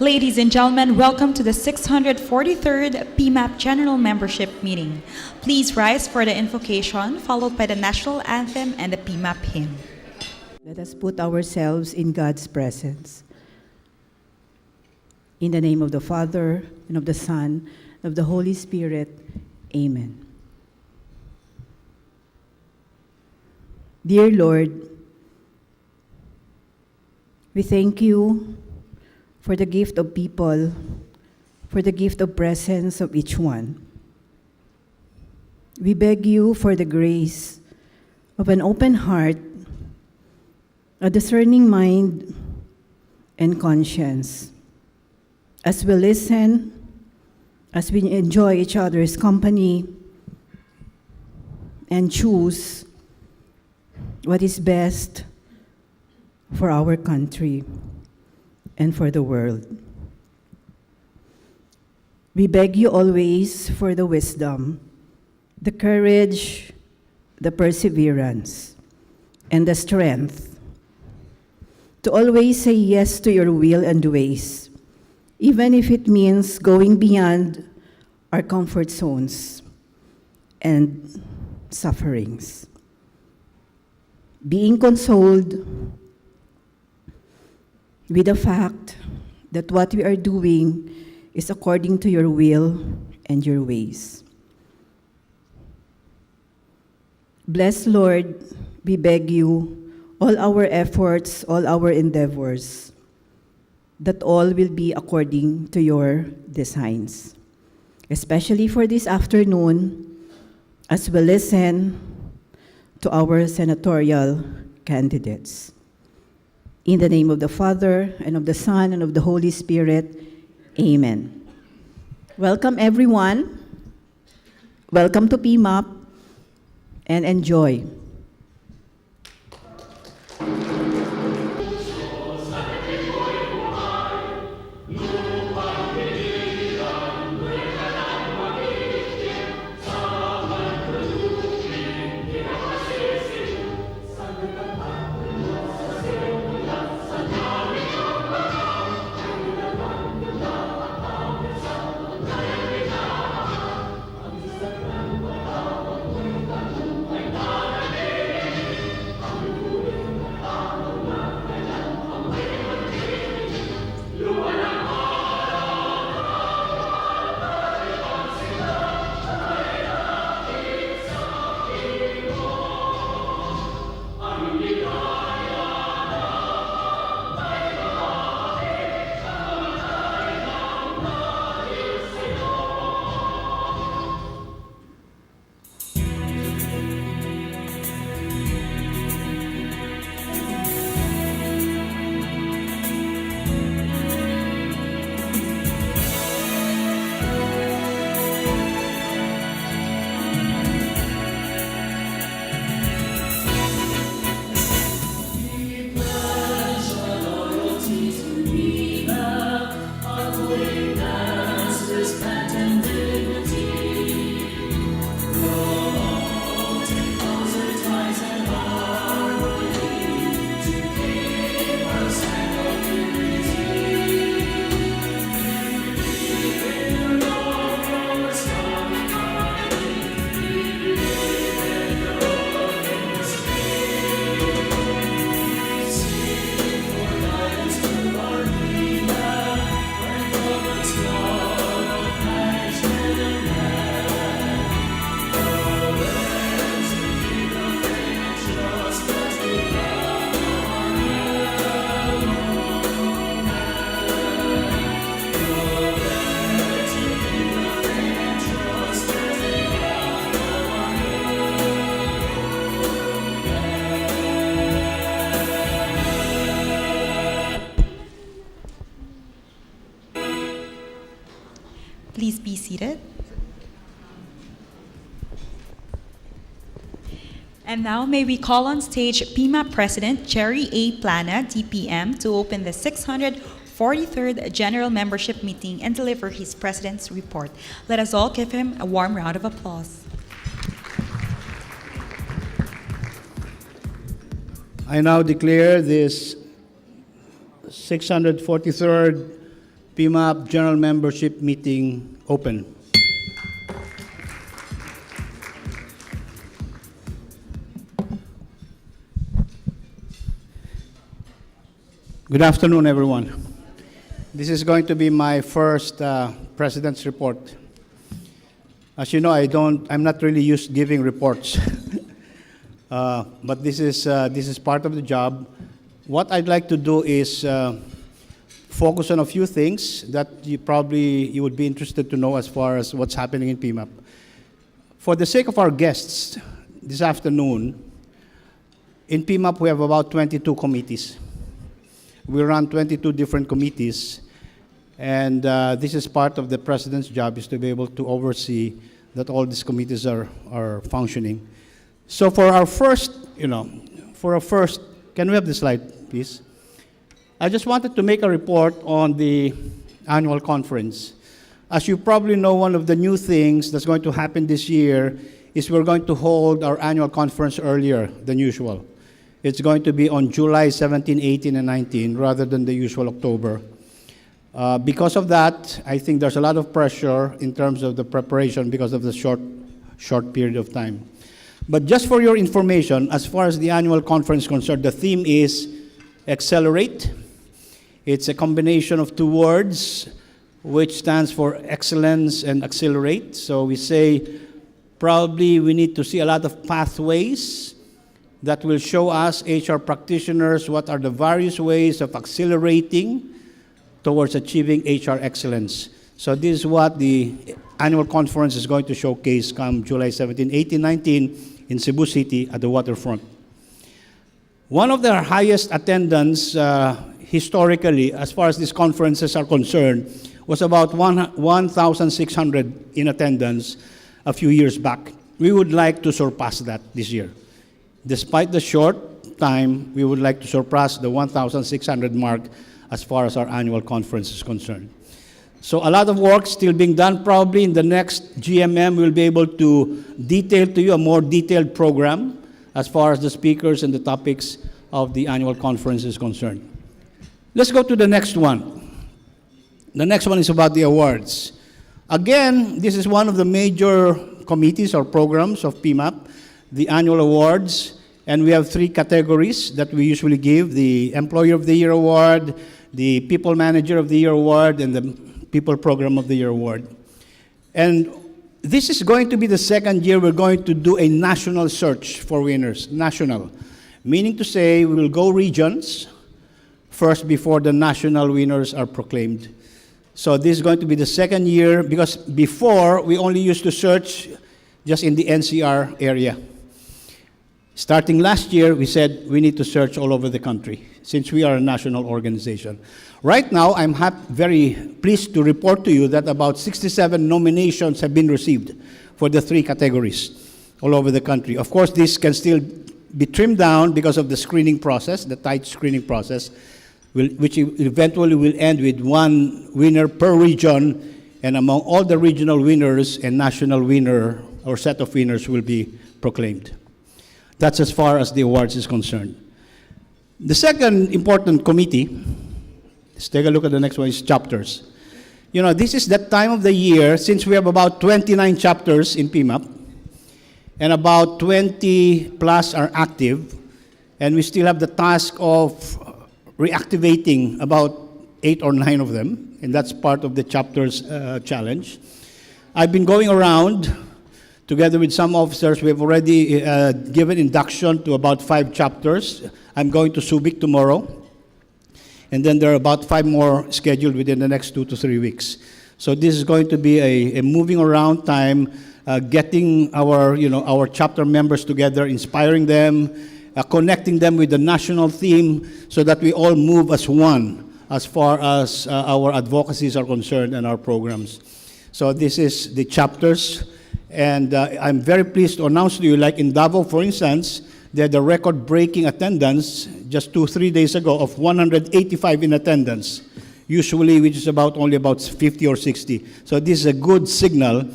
Ladies and gentlemen, welcome to the 643rd PMAP General Membership Meeting. Please rise for the invocation, followed by the national anthem and the PMAP hymn. Let us put ourselves in God's presence. In the name of the Father, and of the Son, and of the Holy Spirit, Amen. Dear Lord, we thank you for the gift of people, for the gift of presence of each one. We beg you for the grace of an open heart, a discerning mind, and conscience. As we listen, as we enjoy each other's company, and choose what is best for our country and for the world. We beg you always for the wisdom, the courage, the perseverance, and the strength to always say yes to your will and ways, even if it means going beyond our comfort zones and sufferings. Being consoled with the fact that what we are doing is according to your will and your ways. Bless, Lord, we beg you, all our efforts, all our endeavors, that all will be according to your designs. Especially for this afternoon, as we listen to our senatorial candidates. In the name of the Father, and of the Son, and of the Holy Spirit, Amen. Welcome, everyone. Welcome to PMAP, and enjoy. Please be seated. And now may we call on stage PMAP President Jerry A. Plana, DPM, to open the 643rd General Membership Meeting and deliver his President's report. Let us all give him a warm round of applause. I now declare this 643rd PMAP General Membership Meeting open. Good afternoon, everyone. This is going to be my first President's report. As you know, I'm not really used to giving reports, but this is part of the job. What I'd like to do is focus on a few things that you would be interested to know as far as what's happening in PMAP. For the sake of our guests this afternoon, in PMAP we have about 22 committees. We run 22 different committees, and this is part of the President's job, is to be able to oversee that all these committees are functioning. So for our first, can we have the slide, please? I just wanted to make a report on the annual conference. As you probably know, one of the new things that's going to happen this year is we're going to hold our annual conference earlier than usual. It's going to be on July 17, 18, and 19, rather than the usual October. Because of that, I think there's a lot of pressure in terms of the preparation because of the short period of time. But just for your information, as far as the annual conference is concerned, the theme is Accelerate. It's a combination of two words, which stands for excellence and accelerate. So we say probably we need to see a lot of pathways that will show us, HR practitioners, what are the various ways of accelerating towards achieving HR excellence. So this is what the annual conference is going to showcase come July 17, 18, 19 in Cebu City at the waterfront. One of the highest attendance historically, as far as these conferences are concerned, was about 1,600 in attendance a few years back. We would like to surpass that this year. Despite the short time, we would like to surpass the 1,600 mark as far as our annual conference is concerned. So a lot of work still being done. Probably in the next GMM, we'll be able to detail to you a more detailed program as far as the speakers and the topics of the annual conference is concerned. Let's go to the next one. The next one is about the awards. Again, this is one of the major committees or programs of PMAP, the annual awards, and we have three categories that we usually give: the Employer of the Year Award, the People Manager of the Year Award, and the People Program of the Year Award. And this is going to be the second year we're going to do a national search for winners, national, meaning to say we will go regions first before the national winners are proclaimed. So this is going to be the second year, because before we only used to search just in the NCR area. Starting last year, we said we need to search all over the country, since we are a national organization. Right now, I'm very pleased to report to you that about 67 nominations have been received for the three categories all over the country. Of course, this can still be trimmed down because of the screening process, the tight screening process, which eventually will end with one winner per region, and among all the regional winners, a national winner or set of winners will be proclaimed. That's as far as the awards is concerned. The second important committee, let's take a look at the next one, is chapters. You know, this is that time of the year, since we have about 29 chapters in PMAP, and about 20 plus are active, and we still have the task of reactivating about 8 or 9 of them, and that's part of the chapters challenge. I've been going around together with some officers. We have already given induction to about 5 chapters. I'm going to Subic tomorrow, and then there are about 5 more scheduled within the next 2 to 3 weeks. So this is going to be a moving around time, getting our chapter members together, inspiring them, connecting them with the national theme, so that we all move as one as far as our advocacies are concerned and our programs. So this is the chapters, and I'm very pleased to announce to you, like in Davao, for instance, they had a record-breaking attendance just 2-3 days ago of 185 in attendance, usually which is only about 50 or 60. So this is a good signal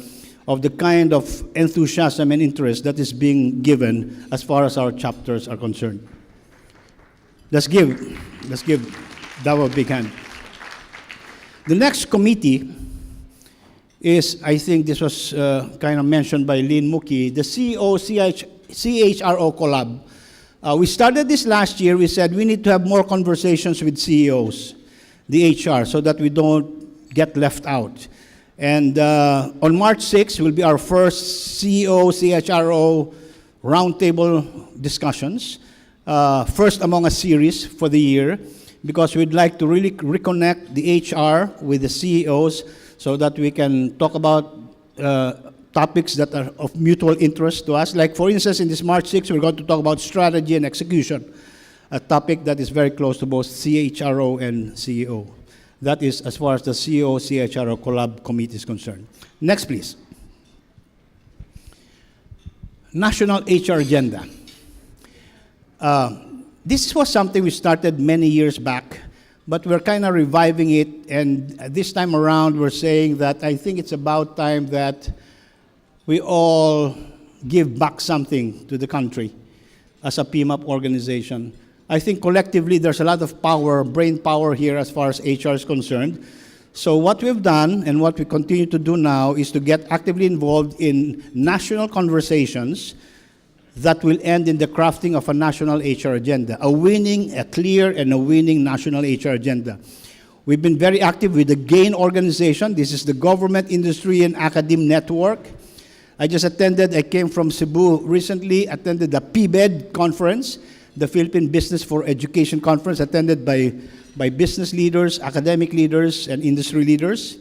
of the kind of enthusiasm and interest that is being given as far as our chapters are concerned. Let's give Davao a big hand. The next committee is, I think this was kind of mentioned by Lynn Muki, the CHRO collab. We started this last year. We said we need to have more conversations with CEOs, the HR, so that we don't get left out. And on March 6th will be our first CEO, CHRO roundtable discussions, first among a series for the year, because we'd like to really reconnect the HR with the CEOs so that we can talk about topics that are of mutual interest to us. Like, for instance, in this March 6th, we're going to talk about strategy and execution, a topic that is very close to both CHRO and CEO. That is as far as the CEO, CHRO collab committee is concerned. Next, please. National HR agenda. This was something we started many years back, but we're kind of reviving it, and this time around we're saying that I think it's about time that we all give back something to the country as a PMAP organization. I think collectively there's a lot of power, brain power here as far as HR is concerned. So what we've done and what we continue to do now is to get actively involved in national conversations that will end in the crafting of a national HR agenda, a clear and a winning national HR agenda. We've been very active with the GAIN organization. This is the Government, Industry, and Academe Network. I came from Cebu recently, attended the PBED conference, the Philippine Business for Education conference, attended by business leaders, academic leaders, and industry leaders.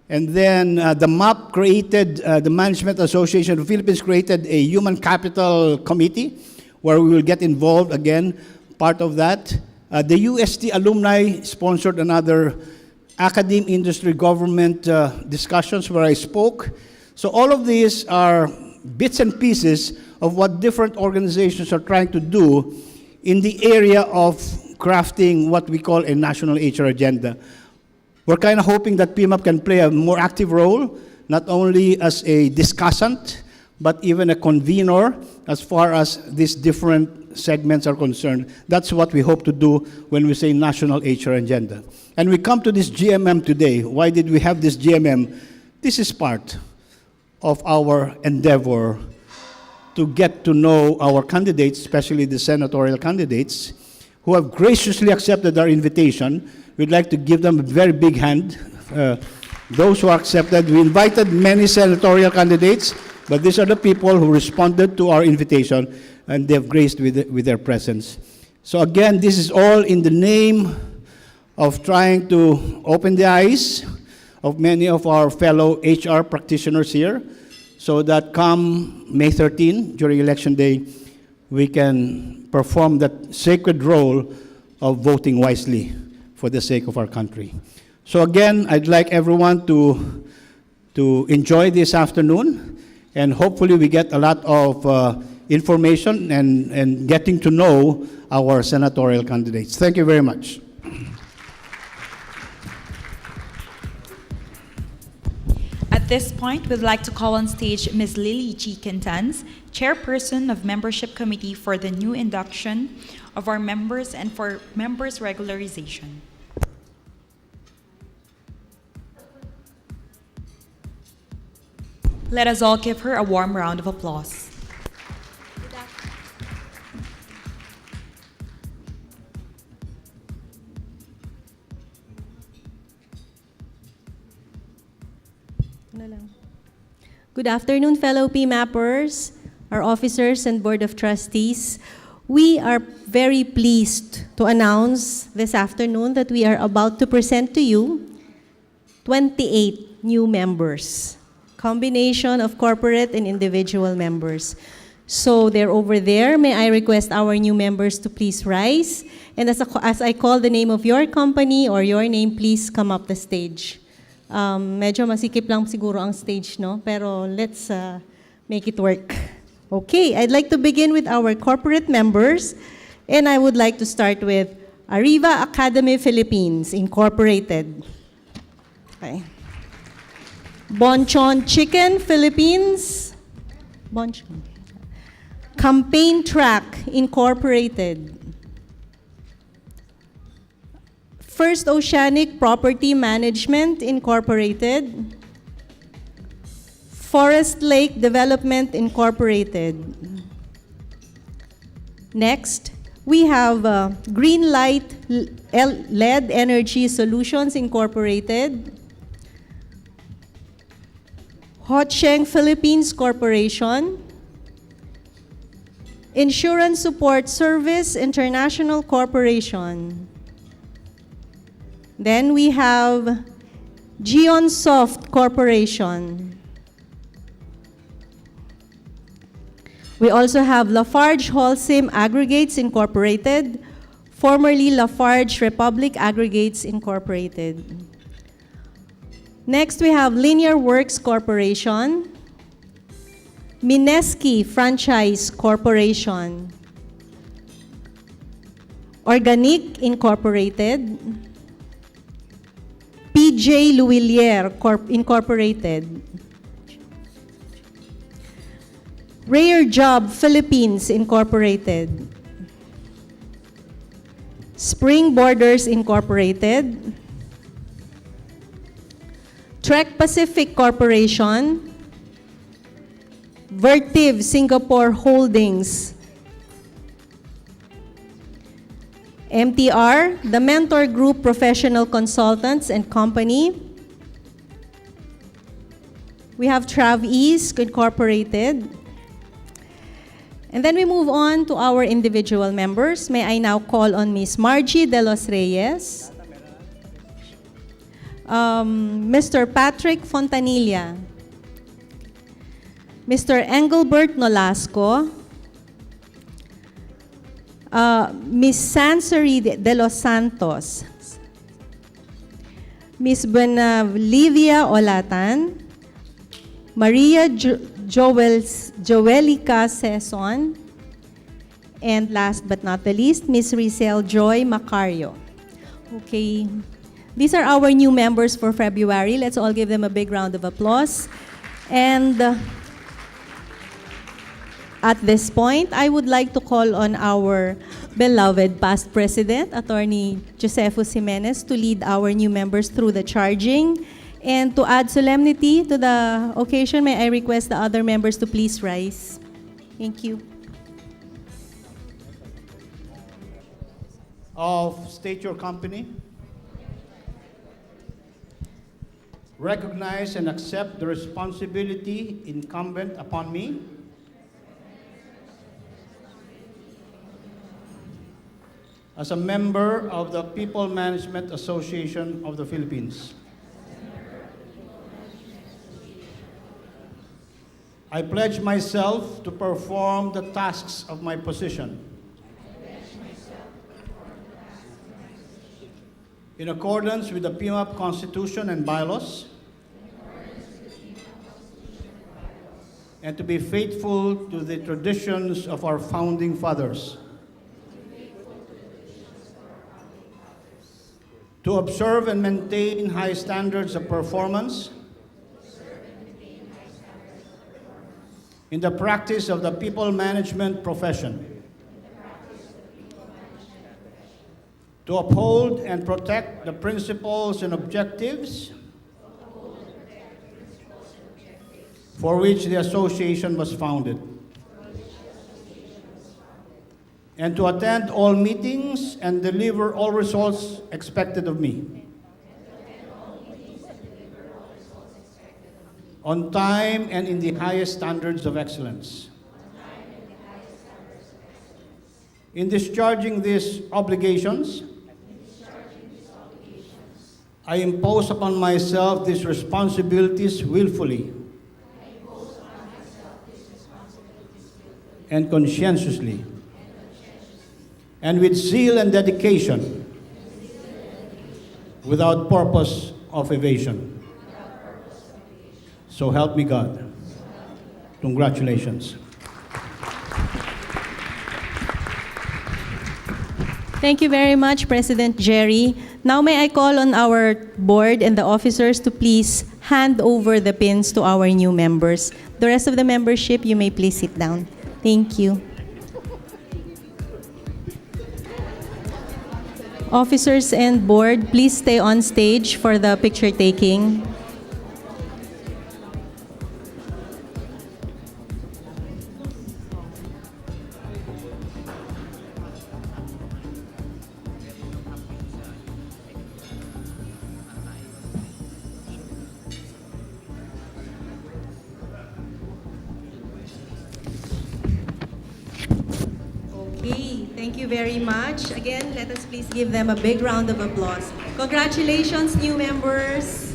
And then the MAP created, the Management Association of the Philippines created a human capital committee where we will get involved again, part of that. The UST alumni sponsored another academe, industry, government discussions where I spoke. So all of these are bits and pieces of what different organizations are trying to do in the area of crafting what we call a national HR agenda. We're kind of hoping that PMAP can play a more active role, not only as a discussant, but even a convener as far as these different segments are concerned. That's what we hope to do when we say national HR agenda. And we come to this GMM today. Why did we have this GMM? This is part of our endeavor to get to know our candidates, especially the senatorial candidates, who have graciously accepted our invitation. We'd like to give them a very big hand. Those who accepted, we invited many senatorial candidates, but these are the people who responded to our invitation, and they've graced with their presence. So again, this is all in the name of trying to open the eyes of many of our fellow HR practitioners here, so that come May 13, during Election Day, we can perform that sacred role of voting wisely for the sake of our country. So again, I'd like everyone to enjoy this afternoon, and hopefully we get a lot of information and getting to know our senatorial candidates. Thank you very much. At this point, we'd like to call on stage Ms. Lily G. Quintans, Chairperson of Membership Committee for the new induction of our members and for members' regularization. Let us all give her a warm round of applause. Good afternoon, fellow PMAPers, our officers and Board of Trustees. We are very pleased to announce this afternoon that we are about to present to you 28 new members, combination of corporate and individual members. So they're over there. May I request our new members to please rise? And as I call the name of your company or your name, please come up the stage. Medyo masikip lang siguro ang stage, no? Pero let's make it work. Okay, I'd like to begin with our corporate members, and I would like to start with Arriva Academy Philippines, Incorporated. Okay. Bonchon Chicken Philippines. Bonchon. Campaign Track Incorporated. First Oceanic Property Management Incorporated, Forest Lake Development Incorporated. Next, we have Green Light LED Energy Solutions Incorporated, Hocheng Philippines Corporation, Insurance Support Service International Corporation. Then we have Geonsoft Corporation. We also have Lafarge Holcim Aggregates Incorporated, formerly Lafarge Republic Aggregates Incorporated. Next, we have Linear Works Corporation, Mineski Franchise Corporation, Organic Incorporated, PJ Louvillier Incorporated, Rare Job Philippines Incorporated, Spring Borders Incorporated, Trek Pacific Corporation, Vertiv Singapore Holdings, MTR, the Mentor Group Professional Consultants and Company. We have TravEase Incorporated. And then we move on to our individual members. May I now call on Ms. Margie De Los Reyes, Mr. Patrick Fontanilla, Mr. Engelbert Nolasco, Ms. Sansari De Los Santos, Ms. Benavlivia Olatan, Maria Joelica Seson, and last but not the least, Ms. Rizel Joy Macario. Okay, these are our new members for February. Let's all give them a big round of applause. And at this point, I would like to call on our beloved past president, Attorney Josephus Jimenez, to lead our new members through the charging. And to add solemnity to the occasion, may I request the other members to please rise. Thank you. State your company. Recognize and accept the responsibility incumbent upon me as a member of the People Management Association of the Philippines. I pledge myself to perform the tasks of my position in accordance with the PMAP Constitution and bylaws, and to be faithful to the traditions of our founding fathers, to observe and maintain high standards of performance in the practice of the people management profession, to uphold and protect the principles and objectives for which the association was founded, and to attend all meetings and deliver all results expected of me on time and in the highest standards of excellence. In discharging these obligations, I impose upon myself these responsibilities willfully and conscientiously, and with zeal and dedication, without purpose of evasion. So help me God. Congratulations. Thank you very much, President Jerry. Now may I call on our board and the officers to please hand over the pins to our new members. The rest of the membership, you may please sit down. Thank you. Officers and board, please stay on stage for the picture taking. Okay, thank you very much. Again, let us please give them a big round of applause. Congratulations, new members.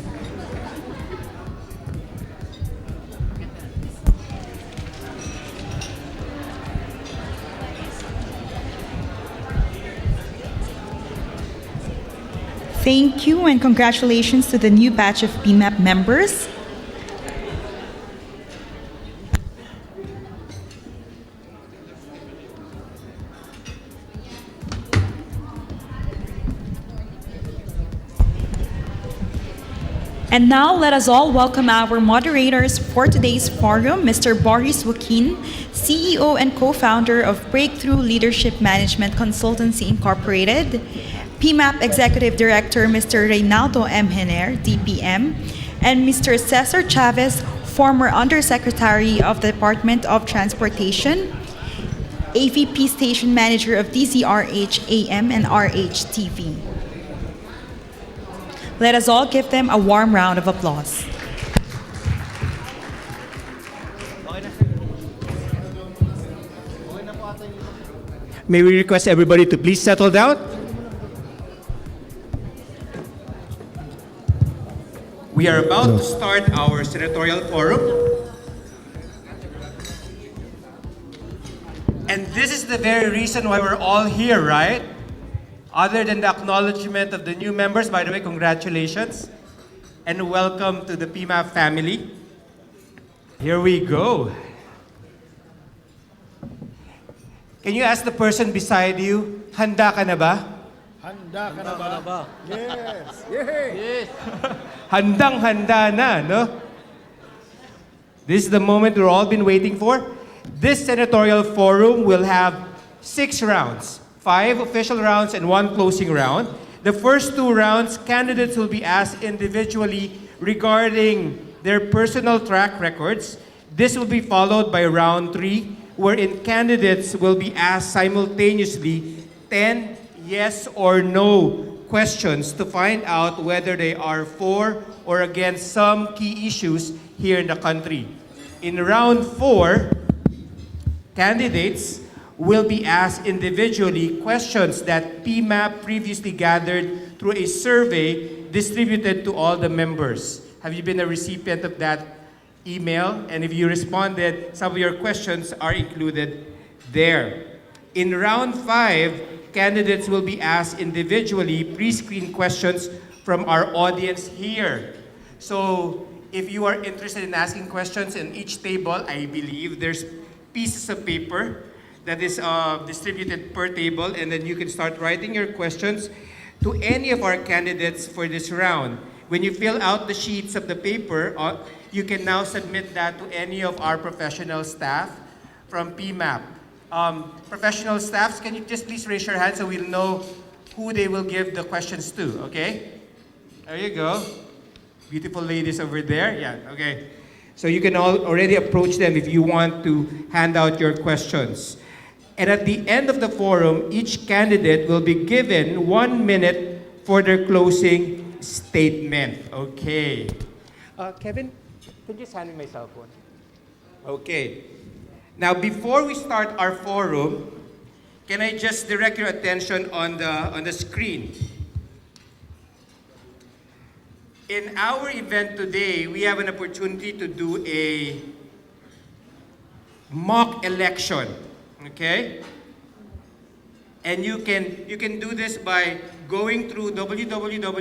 Thank you and congratulations to the new batch of PMAP members. And now let us all welcome our moderators for today's forum, Mr. Boris Joaquin, CEO and co-founder of Breakthrough Leadership Management Consultancy Incorporated, PMAP Executive Director Mr. Reynaldo M. Jenner, DPM, and Mr. Cesar Chavez, former Undersecretary of the Department of Transportation, AVP Station Manager of DZRH AM and RH TV. Let us all give them a warm round of applause. May we request everybody to please settle down? We are about to start our senatorial forum. And this is the very reason why we're all here, right? Other than the acknowledgement of the new members, by the way, congratulations. And welcome to the PMAP family. Here we go. Can you ask the person beside you, handa ka na ba? Handa ka na ba? Yes! Yes. Handang-handa na, no? This is the moment we've all been waiting for. This senatorial forum will have 6 rounds, 5 official rounds and 1 closing round. The first 2 rounds, candidates will be asked individually regarding their personal track records. This will be followed by round 3, wherein candidates will be asked simultaneously 10 yes or no questions to find out whether they are for or against some key issues here in the country. In round 4, candidates will be asked individually questions that PMAP previously gathered through a survey distributed to all the members. Have you been a recipient of that email? And if you responded, some of your questions are included there. In round 5, candidates will be asked individually pre-screened questions from our audience here. So if you are interested in asking questions in each table, I believe there's pieces of paper that is distributed per table, and then you can start writing your questions to any of our candidates for this round. When you fill out the sheets of the paper, you can now submit that to any of our professional staff from PMAP. Professional staffs, can you just please raise your hand so we'll know who they will give the questions to, okay? There you go. Beautiful ladies over there. Yeah, okay. So you can already approach them if you want to hand out your questions. And at the end of the forum, each candidate will be given 1 minute for their closing statement. Okay. Kevin, can you just hand me my cell phone? Okay. Now, before we start our forum, can I just direct your attention on the screen? In our event today, we have an opportunity to do a mock election, okay? And you can do this by going through menti.com,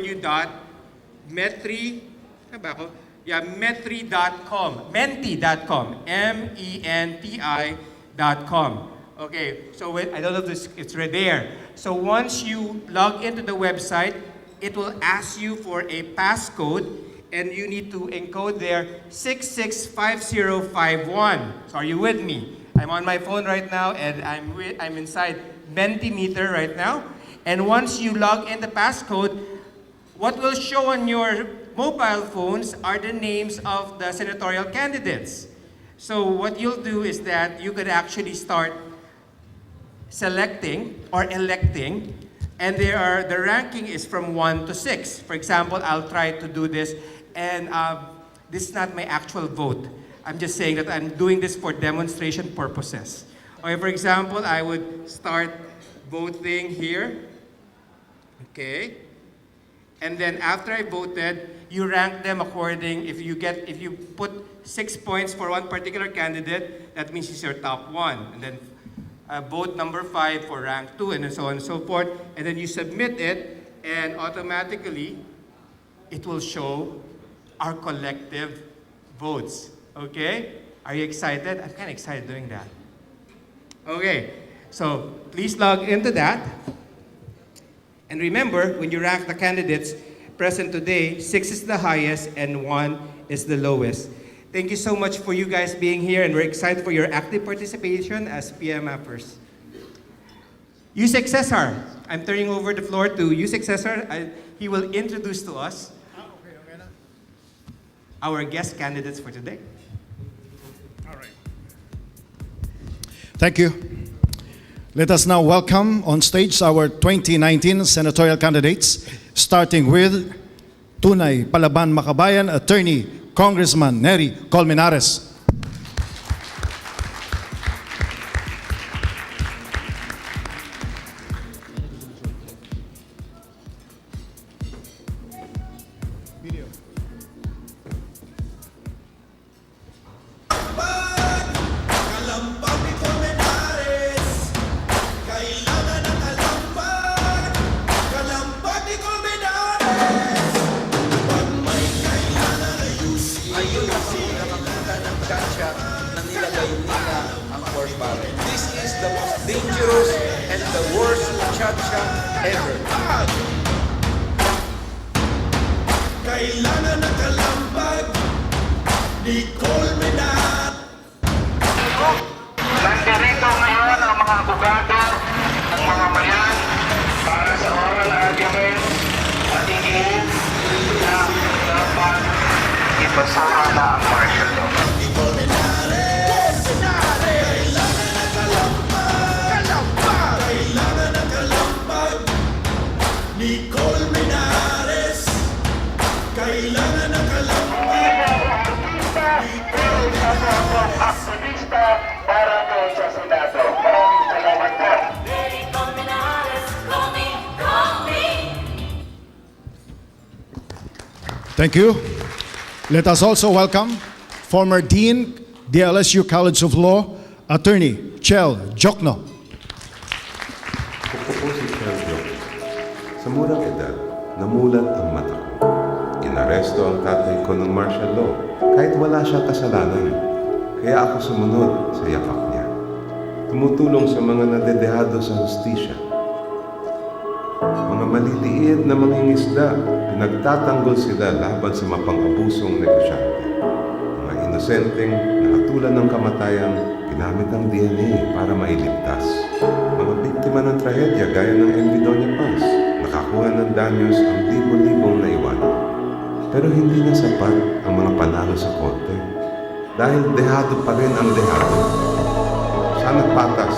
menti.com. Okay, so I don't know if it's right there. So once you log into the website, it will ask you for a passcode, and you need to encode there 665051. So are you with me? I'm on my phone right now, and I'm inside Mentimeter right now. And once you log in the passcode, what will show on your mobile phones are the names of the senatorial candidates. So what you'll do is that you could actually start selecting or electing, and the ranking is from 1 to 6. For example, I'll try to do this, and this is not my actual vote. I'm just saying that I'm doing this for demonstration purposes. Okay, for example, I would start voting here. Okay. And then after I voted, you rank them according, if you put 6 points for one particular candidate, that means he's your top one. And then vote number 5 for rank 2, and so on and so forth. And then you submit it, and automatically, it will show our collective votes. Okay? Are you excited? I'm kind of excited doing that. Okay, so please log into that. And remember, when you rank the candidates present today, 6 is the highest and 1 is the lowest. Thank you so much for you guys being here, and we're excited for your active participation as PMAppers. Yusek Cesar, I'm turning over the floor to Yusek Cesar. He will introduce to us our guest candidates for today. All right. Thank you. Let us now welcome on stage our 2019 senatorial candidates, starting with Tunay Palaban Makabayan Attorney Congressman Nery Colmenares. This is the most dangerous and the worst chacha ever. Kailangan ng kalambag ni Colmenares. Nandito ngayon ang mga abogado, ang mga bayan para sa oral argument at hingin na dapat ipasama na ang martial law. Ni Colmenares, kailangan ng kalambag. Aktivista para po sa Senado. Maraming salamat po. Thank you. Let us also welcome former Dean, the LSU College of Law, Attorney Chel Jokno. Ako po si Chel Jokno. Sa murang edad, namulat ang mata ko. Inaresto ang tatay ko ng martial law kahit wala siyang kasalanan. Kaya ako sumunod sa yapak niya. Tumutulong sa mga nadedehado sa hustisya. Mga maliliit na mangingisda, pinagtatanggol sila laban sa mapang-abusong negosyante. Mga inosenteng nakatulan ng kamatayan, ginamit ang DNA para mailigtas. Mga biktima ng trahedya gaya ng MV Doña Paz, nakakuha ng danyos ang libo-libong naiwanan. Pero hindi na sapat ang mga panalo sa korte dahil dehado pa rin ang dehado. Sana patas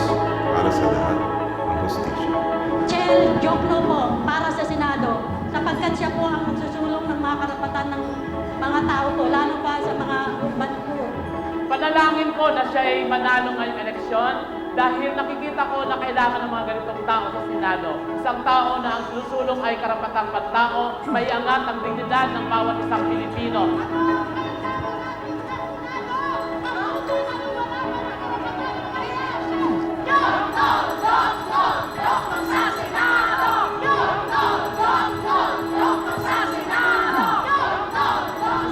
para sa lahat ang hustisya. Chel Jokno po para sa Senado sapagkat siya po ang magsusulong ng mga karapatan ng mga tao po, lalo pa sa mga urban po. Panalangin ko na siya ay manalo ngayong eleksyon dahil nakikita ko na kailangan ng mga ganitong tao sa Senado. Isang tao na ang susulong ay karapatang pantao, may angat ang dignidad ng bawat isang Pilipino.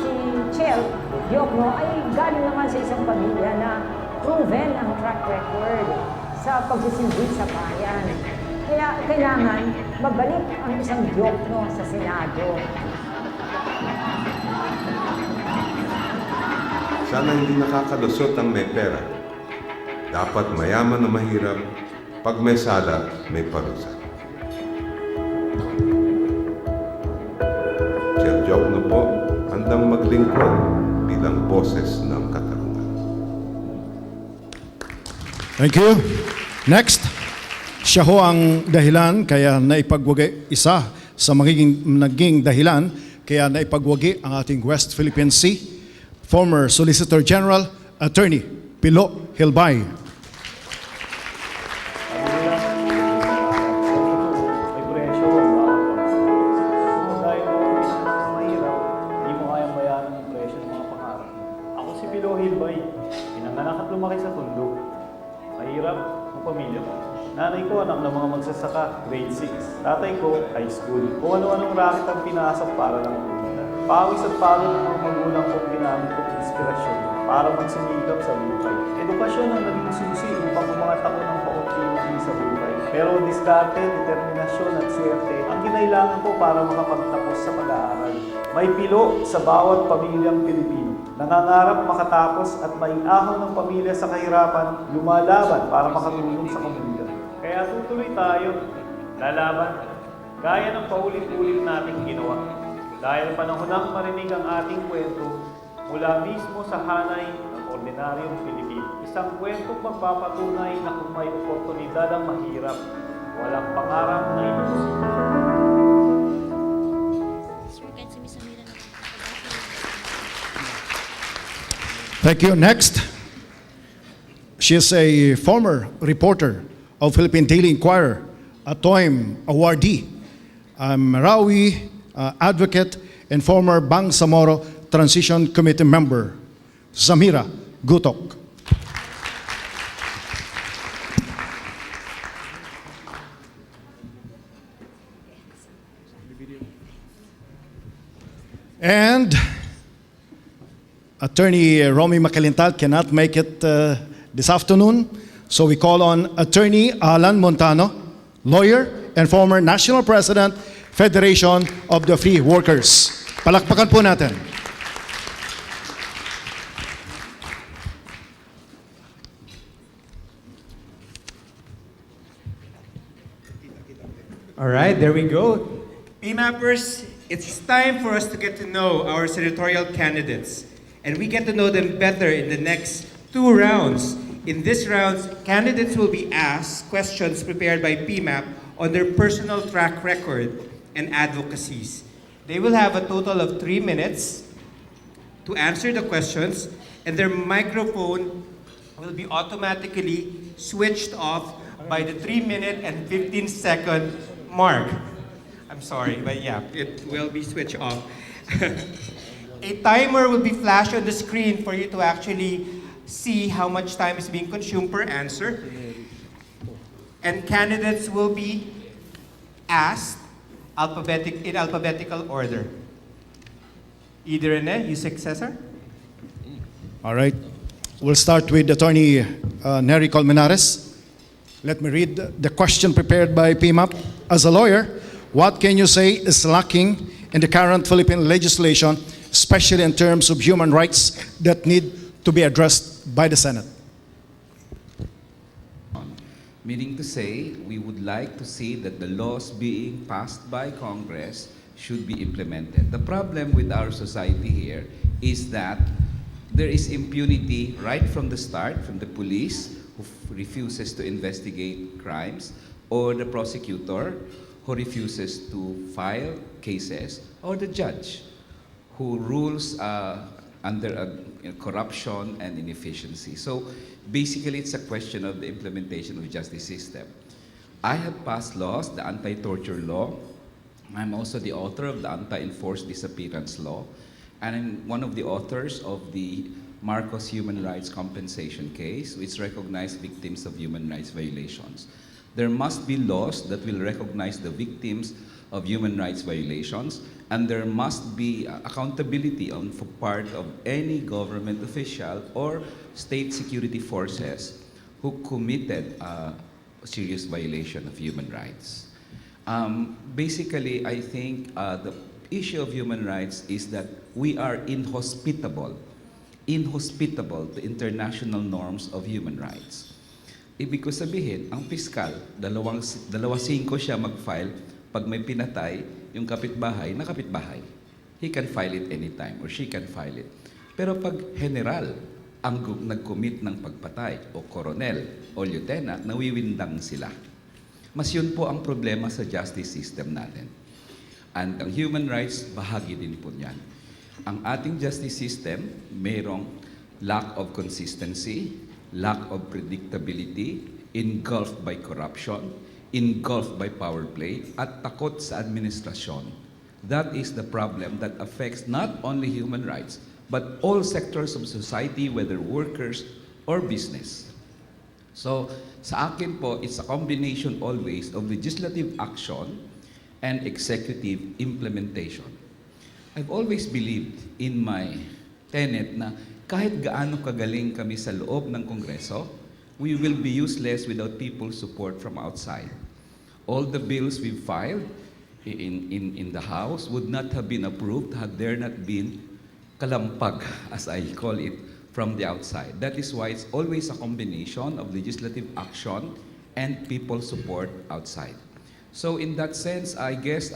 Si Chel Jokno ay galing naman sa isang pamilya na proven ang track record sa pagsisilbi sa bayan. Kaya kailangan mabalik ang isang Jokno sa Senado. Sana hindi nakakalusot ang may pera. Dapat mayaman na mahirap, pag may sala, may parusa. handang maglingkod bilang boses ng katarungan. Thank you. Next, siya ho ang dahilan kaya naipagwagi, isa sa naging dahilan kaya naipagwagi ang ating West Philippine Sea, former Solicitor General, Attorney Pilo Hilbay. May presyo, dahil mahirap, hindi mo kayang bayaran yung presyo ng mga pangarap mo. Ako si Pilo Hilbay, pinanganak at lumaki sa Tondo. Mahirap ang pamilya ko. Nanay ko anak ng mga magsasaka, grade 6. Tatay ko, high school. Kung ano-anong racket ang pinasok para lang kumita. Pawis at palo ng mga magulang kong ginamit kong inspirasyon para magsumikap sa buhay. Edukasyon ang naging susi upang umangat ako ng paunti-unti sa buhay. Pero diskarte, determinasyon at swerte ang kinailangan ko para makapagtapos sa pag-aaral. May pilo sa bawat pamilyang Pilipino. Nangangarap makatapos at maiahon ng pamilya sa kahirapan, lumalaban para makatulong sa komunidad. Kaya tutuloy tayo, lalaban, gaya ng paulit-ulit nating ginawa. Dahil panahon nang marinig ang ating kwento mula mismo sa hanay ng ordinaryong Pilipino. Isang kwentong magpapatunay na kung may oportunidad ang mahirap, walang pangarap na inuusin. Thank you. Next, she is a former reporter of Philippine Daily Inquirer, a TOIM awardee, Marawi advocate, and former Bangsamoro Transition Committee member, Samira Gutok. And Attorney Romy Macalintal cannot make it this afternoon, so we call on Attorney Alan Montano, lawyer and former National President, Federation of the Free Workers. Palakpakan po natin. All right, there we go. PMAPers, it's time for us to get to know our senatorial candidates. And we get to know them better in the next 2 rounds. In this round, candidates will be asked questions prepared by PMAP on their personal track record and advocacies. They will have a total of 3 minutes to answer the questions, and their microphone will be automatically switched off by the 3-minute and 15-second mark. I'm sorry, but yeah, it will be switched off. A timer will be flashed on the screen for you to actually see how much time is being consumed per answer. And candidates will be asked in alphabetical order. Either Rene, you successor? All right. We'll start with Attorney Nery Colmenares. Let me read the question prepared by PMAP. As a lawyer, what can you say is lacking in the current Philippine legislation, especially in terms of human rights that need to be addressed by the Senate? Meaning to say, we would like to see that the laws being passed by Congress should be implemented. The problem with our society here is that there is impunity right from the start, from the police who refuses to investigate crimes, or the prosecutor who refuses to file cases, or the judge who rules under corruption and inefficiency. So basically, it's a question of the implementation of the justice system. I have passed laws, the anti-torture law. I'm also the author of the anti-enforced disappearance law, and I'm one of the authors of the Marcos Human Rights Compensation case, which recognized victims of human rights violations. There must be laws that will recognize the victims of human rights violations, and there must be accountability on for part of any government official or state security forces who committed a serious violation of human rights. Basically, I think the issue of human rights is that we are inhospitable to international norms of human rights. Ibig ko sabihin, ang piskal, 2-5 siya mag-file pag may pinatay yung kapitbahay na kapitbahay. he can file it anytime or she can file it. Pero pag general ang nag-commit ng pagpatay o koronel o lieutenant, nawiwindang sila. Mas yun po ang problema sa justice system natin. And ang human rights, bahagi din po niyan. Ang ating justice system, mayroong lack of consistency, lack of predictability, engulfed by corruption, engulfed by power play, at takot sa administrasyon. That is the problem that affects not only human rights, but all sectors of society, whether workers or business. So, sa akin po, it's a combination always of legislative action and executive implementation. I've always believed in my tenet na kahit gaano kagaling kami sa loob ng Kongreso, we will be useless without people's support from outside. All the bills we've filed in the House would not have been approved had there not been kalampag, as I call it, from the outside. That is why it's always a combination of legislative action and people support outside. So in that sense, I guess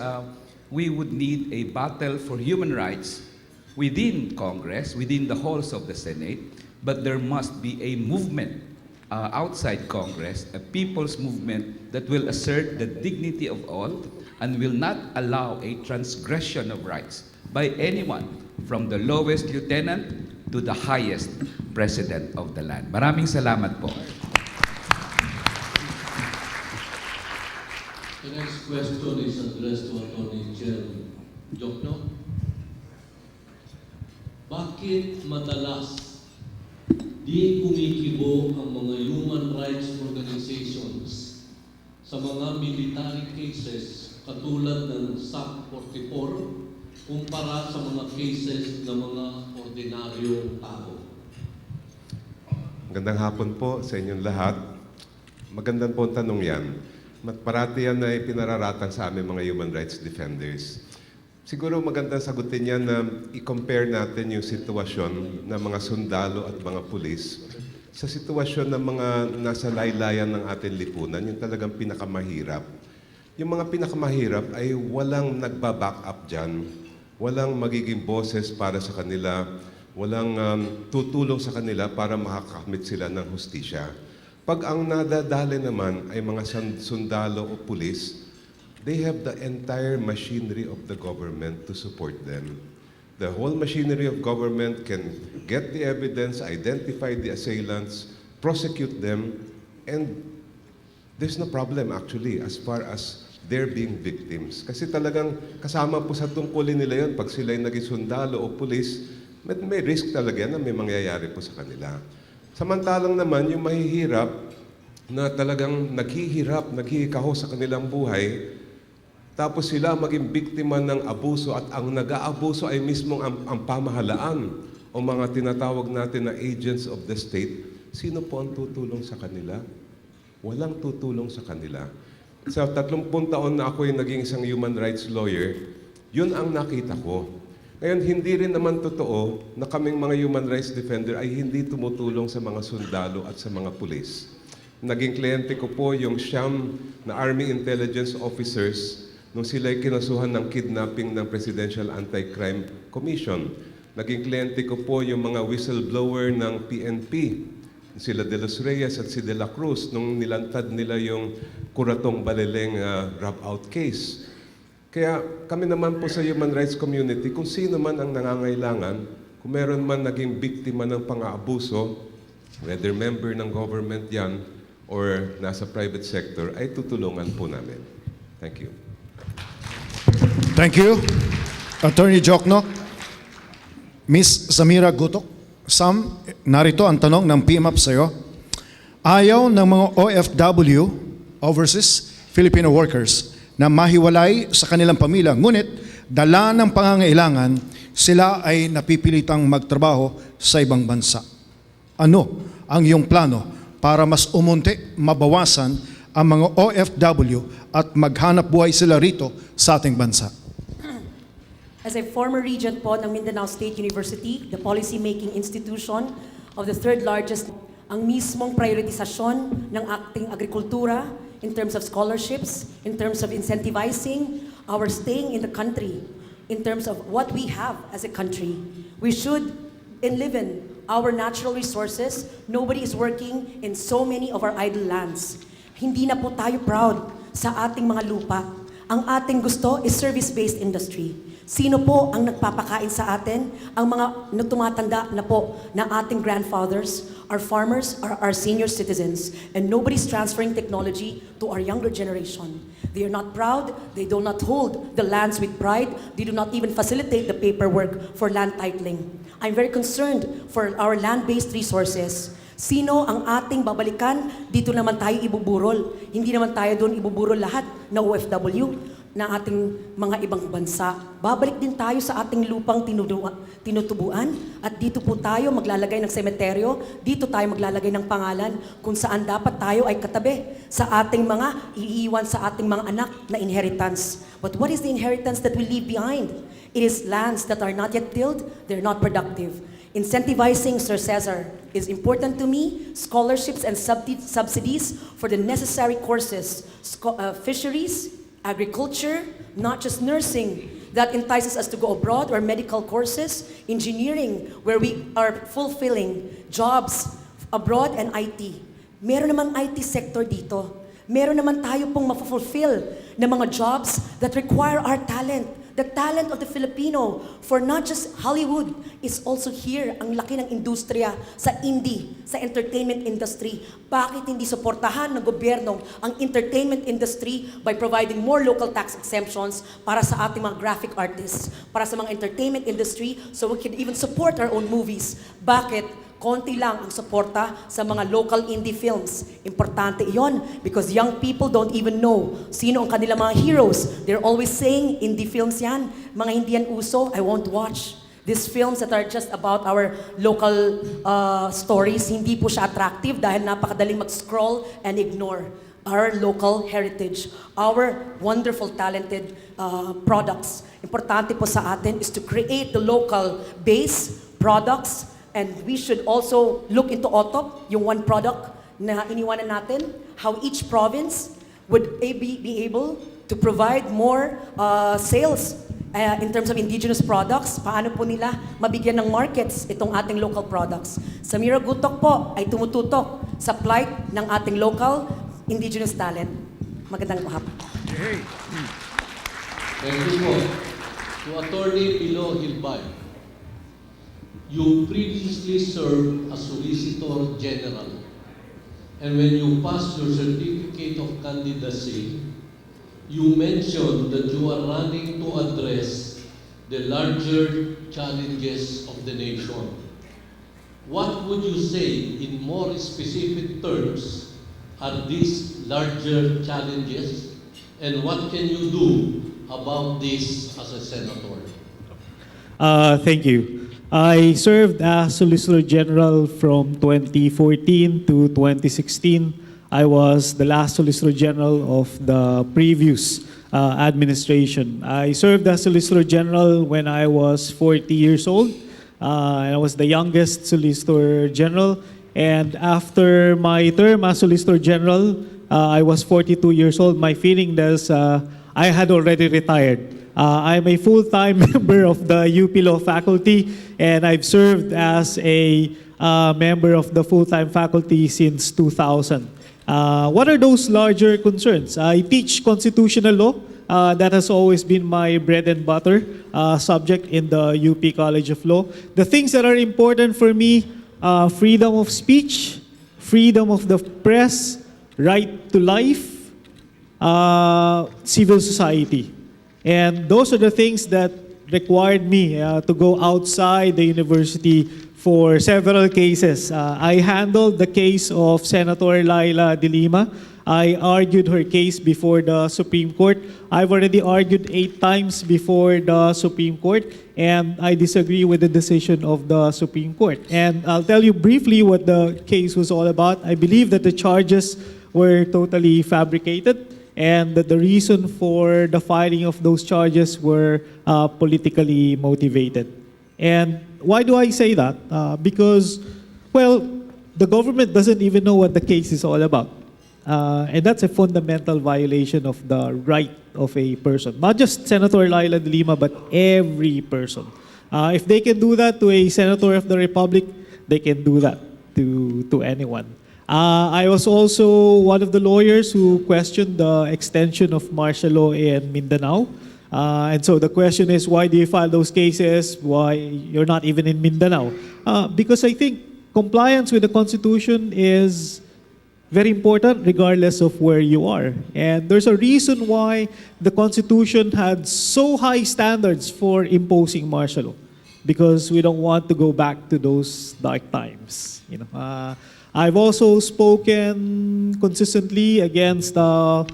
we would need a battle for human rights within Congress, within the halls of the Senate, but there must be a movement outside Congress, a people's movement that will assert the dignity of all and will not allow a transgression of rights by anyone, from the lowest lieutenant to the highest president of the land. Maraming salamat po. The next question is addressed to Attorney Jen Jokno. Bakit madalas di kumikibo ang mga human rights organizations sa mga military cases katulad ng SAC 44 kumpara sa mga cases ng mga ordinaryong tao? Magandang hapon po sa inyong lahat. Magandang po ang tanong yan. Parati yan ay pinararatang sa aming mga human rights defenders. Siguro magandang sagutin yan na i-compare natin yung sitwasyon ng mga sundalo at mga pulis sa sitwasyon ng mga nasa laylayan ng ating lipunan, yung talagang pinakamahirap. Yung mga pinakamahirap ay walang nagbaback up dyan, walang magiging boses para sa kanila, walang tutulong sa kanila para makakamit sila ng hustisya. Pag ang nadadali naman ay mga sundalo o pulis, they have the entire machinery of the government to support them. The whole machinery of government can get the evidence, identify the assailants, prosecute them, and there's no problem actually as far as they're being victims. Kasi talagang kasama po sa tungkulin nila yun. Pag sila'y naging sundalo o pulis, may risk talaga na may mangyayari po sa kanila. Samantalang naman, yung mahihirap na talagang naghihikaho sa kanilang buhay, tapos sila maging biktima ng abuso at ang nag-aabuso ay mismong ang pamahalaan o mga tinatawag natin na agents of the state, sino po ang tutulong sa kanila? Walang tutulong sa kanila. Sa 30 taon na ako ay naging isang human rights lawyer, yun ang nakita ko. Ngayon, hindi rin naman totoo na kaming mga human rights defender ay hindi tumutulong sa mga sundalo at sa mga pulis. Naging kliyente ko po yung siyam na Army Intelligence Officers nung sila'y kinasuhan ng kidnapping ng Presidential Anti-Crime Commission. Naging kliyente ko po yung mga whistleblower ng PNP, sila De Los Reyes at si De La Cruz, nung nilantad nila yung Kuratong Baleleng drop-out case. Kaya kami naman po sa human rights community, kung sino man ang nangangailangan, kung meron man naging biktima ng pang-aabuso, whether member ng government yan or nasa private sector, ay tutulungan po namin. Thank you. Thank you, Attorney Jokno. Miss Samira Gutok. Sam, narito ang tanong ng PMAP sa iyo. Ayaw ng mga OFW, overseas Filipino workers, na mahiwalay sa kanilang pamilya, ngunit dala ng pangangailangan, sila ay napipilitang magtrabaho sa ibang bansa. Ano ang iyong plano para mas umunti, mabawasan ang mga OFW at maghanap buhay sila rito sa ating bansa? As a former regent po ng Mindanao State University, the policy-making institution of the third largest, ang mismong priorisasyon ng ating agrikultura in terms of scholarships, in terms of incentivizing our staying in the country, in terms of what we have as a country. We should live in our natural resources. Nobody is working in so many of our idle lands. Hindi na po tayo proud sa ating mga lupa. Ang ating gusto is service-based industry. Sino po ang nagpapakain sa atin? Ang mga tumatanda na po na ating grandfathers, our farmers, are our senior citizens. And nobody's transferring technology to our younger generation. They are not proud. They do not hold the lands with pride. They do not even facilitate the paperwork for land titling. I'm very concerned for our land-based resources. Sino ang ating babalikan? Dito naman tayo ibuburol. Hindi naman tayo doon ibuburol lahat na OFW na ating mga ibang bansa. Babalik din tayo sa ating lupang tinutubuan at dito po tayo maglalagay ng semeteryo, dito tayo maglalagay ng pangalan kung saan dapat tayo ay katabi sa ating mga iiwan sa ating mga anak na inheritance. But what is the inheritance that we leave behind? It is lands that are not yet tilled, they're not productive. Incentivizing, Sir Cesar, is important to me. Scholarships and subsidies for the necessary courses, fisheries, agriculture, not just nursing, that entices us to go abroad, or medical courses, engineering, where we are fulfilling jobs abroad, and IT. Meron namang IT sector dito. Meron naman tayo pong mafulfill na mga jobs that require our talent. The talent of the Filipino for not just Hollywood is also here. Ang laki ng industriya sa indie, sa entertainment industry. Bakit hindi suportahan ng gobyerno ang entertainment industry by providing more local tax exemptions para sa ating mga graphic artists, para sa mga entertainment industry, so we can even support our own movies? Bakit konti lang ang suporta sa mga local indie films? Importante iyon because young people don't even know sino ang kanilang mga heroes. They're always saying, indie films yan, mga hindi yan uso, I won't watch. These films that are just about our local stories, hindi po siya attractive dahil napakadaling mag-scroll and ignore our local heritage, our wonderful, talented products. Importante po sa atin is to create the local base products. And we should also look into OTOP, yung one product na iniwanan natin, how each province would be able to provide more sales in terms of indigenous products. Paano po nila mabigyan ng markets itong ating local products? Samira Gutok po ay tumututok sa plight ng ating local indigenous talent. Magandang hapon. Thank you po. To Attorney Pilo Hilbay. You previously served as Solicitor General, and when you passed your certificate of candidacy, you mentioned that you are running to address the larger challenges of the nation. What would you say in more specific terms are these larger challenges, and what can you do about this as a senator? Thank you. I served as Solicitor General from 2014 to 2016. I was the last Solicitor General of the previous administration. I served as Solicitor General when I was 40 years old. I was the youngest Solicitor General. And after my term as Solicitor General, I was 42 years old. My feeling is I had already retired. I'm a full-time member of the UP Law faculty, and I've served as a member of the full-time faculty since 2000. What are those larger concerns? I teach constitutional law. That has always been my bread and butter subject in the UP College of Law. The things that are important for me, freedom of speech, freedom of the press, right to life, civil society. And those are the things that required me to go outside the university for several cases. I handled the case of Senator Laila De Lima. I argued her case before the Supreme Court. I've already argued 8 times before the Supreme Court, and I disagree with the decision of the Supreme Court. And I'll tell you briefly what the case was all about. I believe that the charges were totally fabricated, and that the reason for the filing of those charges were politically motivated. And why do I say that? Because, well, the government doesn't even know what the case is all about. And that's a fundamental violation of the right of a person. Not just Senator Laila de Lima, but every person. If they can do that to a senator of the Republic, they can do that to anyone. I was also one of the lawyers who questioned the extension of martial law in Mindanao. And so the question is, why do you file those cases? Why you're not even in Mindanao? Because I think compliance with the Constitution is very important regardless of where you are. And there's a reason why the Constitution had so high standards for imposing martial law, because we don't want to go back to those dark times. I've also spoken consistently against the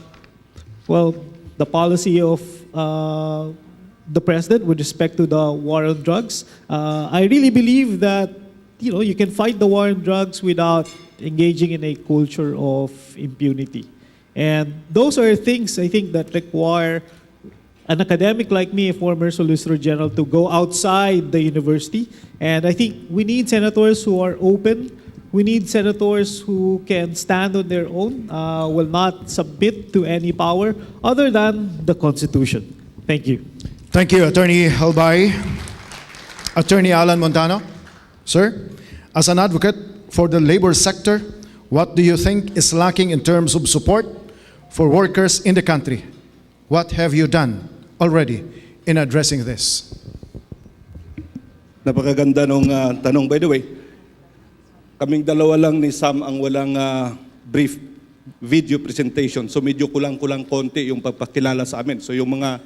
policy of the president with respect to the war on drugs. I really believe that you can fight the war on drugs without engaging in a culture of impunity. And those are things I think that require an academic like me, a former Solicitor General, to go outside the university. And I think we need senators who are open. We need senators who can stand on their own, will not submit to any power other than the Constitution. Thank you. Thank you, Attorney Albay. Attorney Alan Montano. Sir, as an advocate for the labor sector, what do you think is lacking in terms of support for workers in the country? What have you done already in addressing this? Napakaganda nung tanong. By the way, kaming dalawa lang ni Sam ang walang brief video presentation. So medyo kulang-kulang konti yung pagpakilala sa amin. So yung mga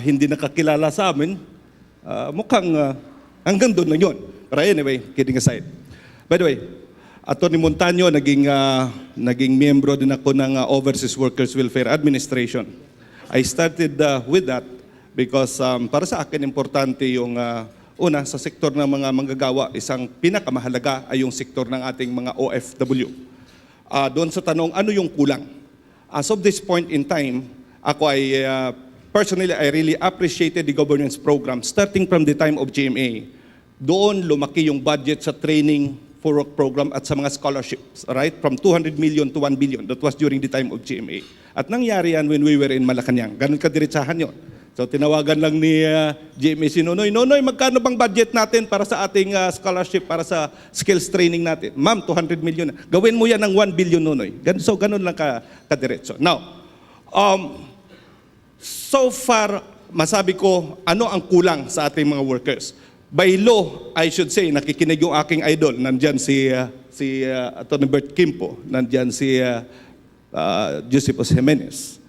hindi nakakilala sa amin, mukhang hanggang doon lang yun. But anyway, kidding aside. By the way, Atty. Montano, naging miyembro din ako ng Overseas Workers Welfare Administration. I started with that because para sa akin importante yung una, sa sektor ng mga manggagawa, isang pinakamahalaga ay yung sektor ng ating mga OFW. Doon sa tanong, ano yung kulang? As of this point in time, ako ay personally, I really appreciated the governance program starting from the time of GMA. Doon lumaki yung budget sa training for work program at sa mga scholarships, right? From 200 million to 1 billion. That was during the time of GMA. At nangyari yan when we were in Malacanang. Ganun kadiretsahan yun. So tinawagan lang ni GMA si Nonoy, Nonoy, magkano bang budget natin para sa ating scholarship, para sa skills training natin? Ma'am, 200 million. Gawin mo yan ng 1 billion, Nonoy. So ganun lang kadiretso. Now, so far, masabi ko, ano ang kulang sa ating mga workers? By law, I should say, nakikinig yung aking idol. Nandyan si Atty. Bert Kimpo. Nandyan si Josephus Jimenez.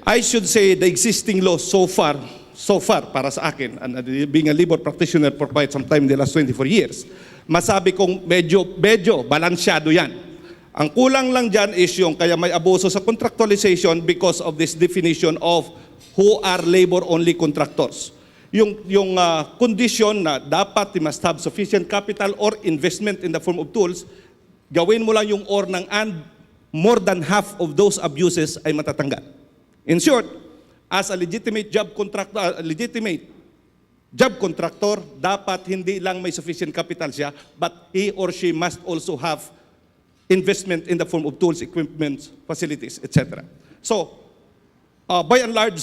I should say the existing law so far para sa akin, and being a labor practitioner for quite some time in the last 24 years, masabi kong medyo balansyado yan. Ang kulang lang dyan is yung kaya may abuso sa contractualization because of this definition of who are labor-only contractors. Yung condition na dapat must have sufficient capital or investment in the form of tools, gawin mo lang yung or ng and, more than half of those abuses ay matatanggal. In short, as a legitimate job contractor, dapat hindi lang may sufficient capital siya, but he or she must also have investment in the form of tools, equipment, facilities, etc. So, by and large,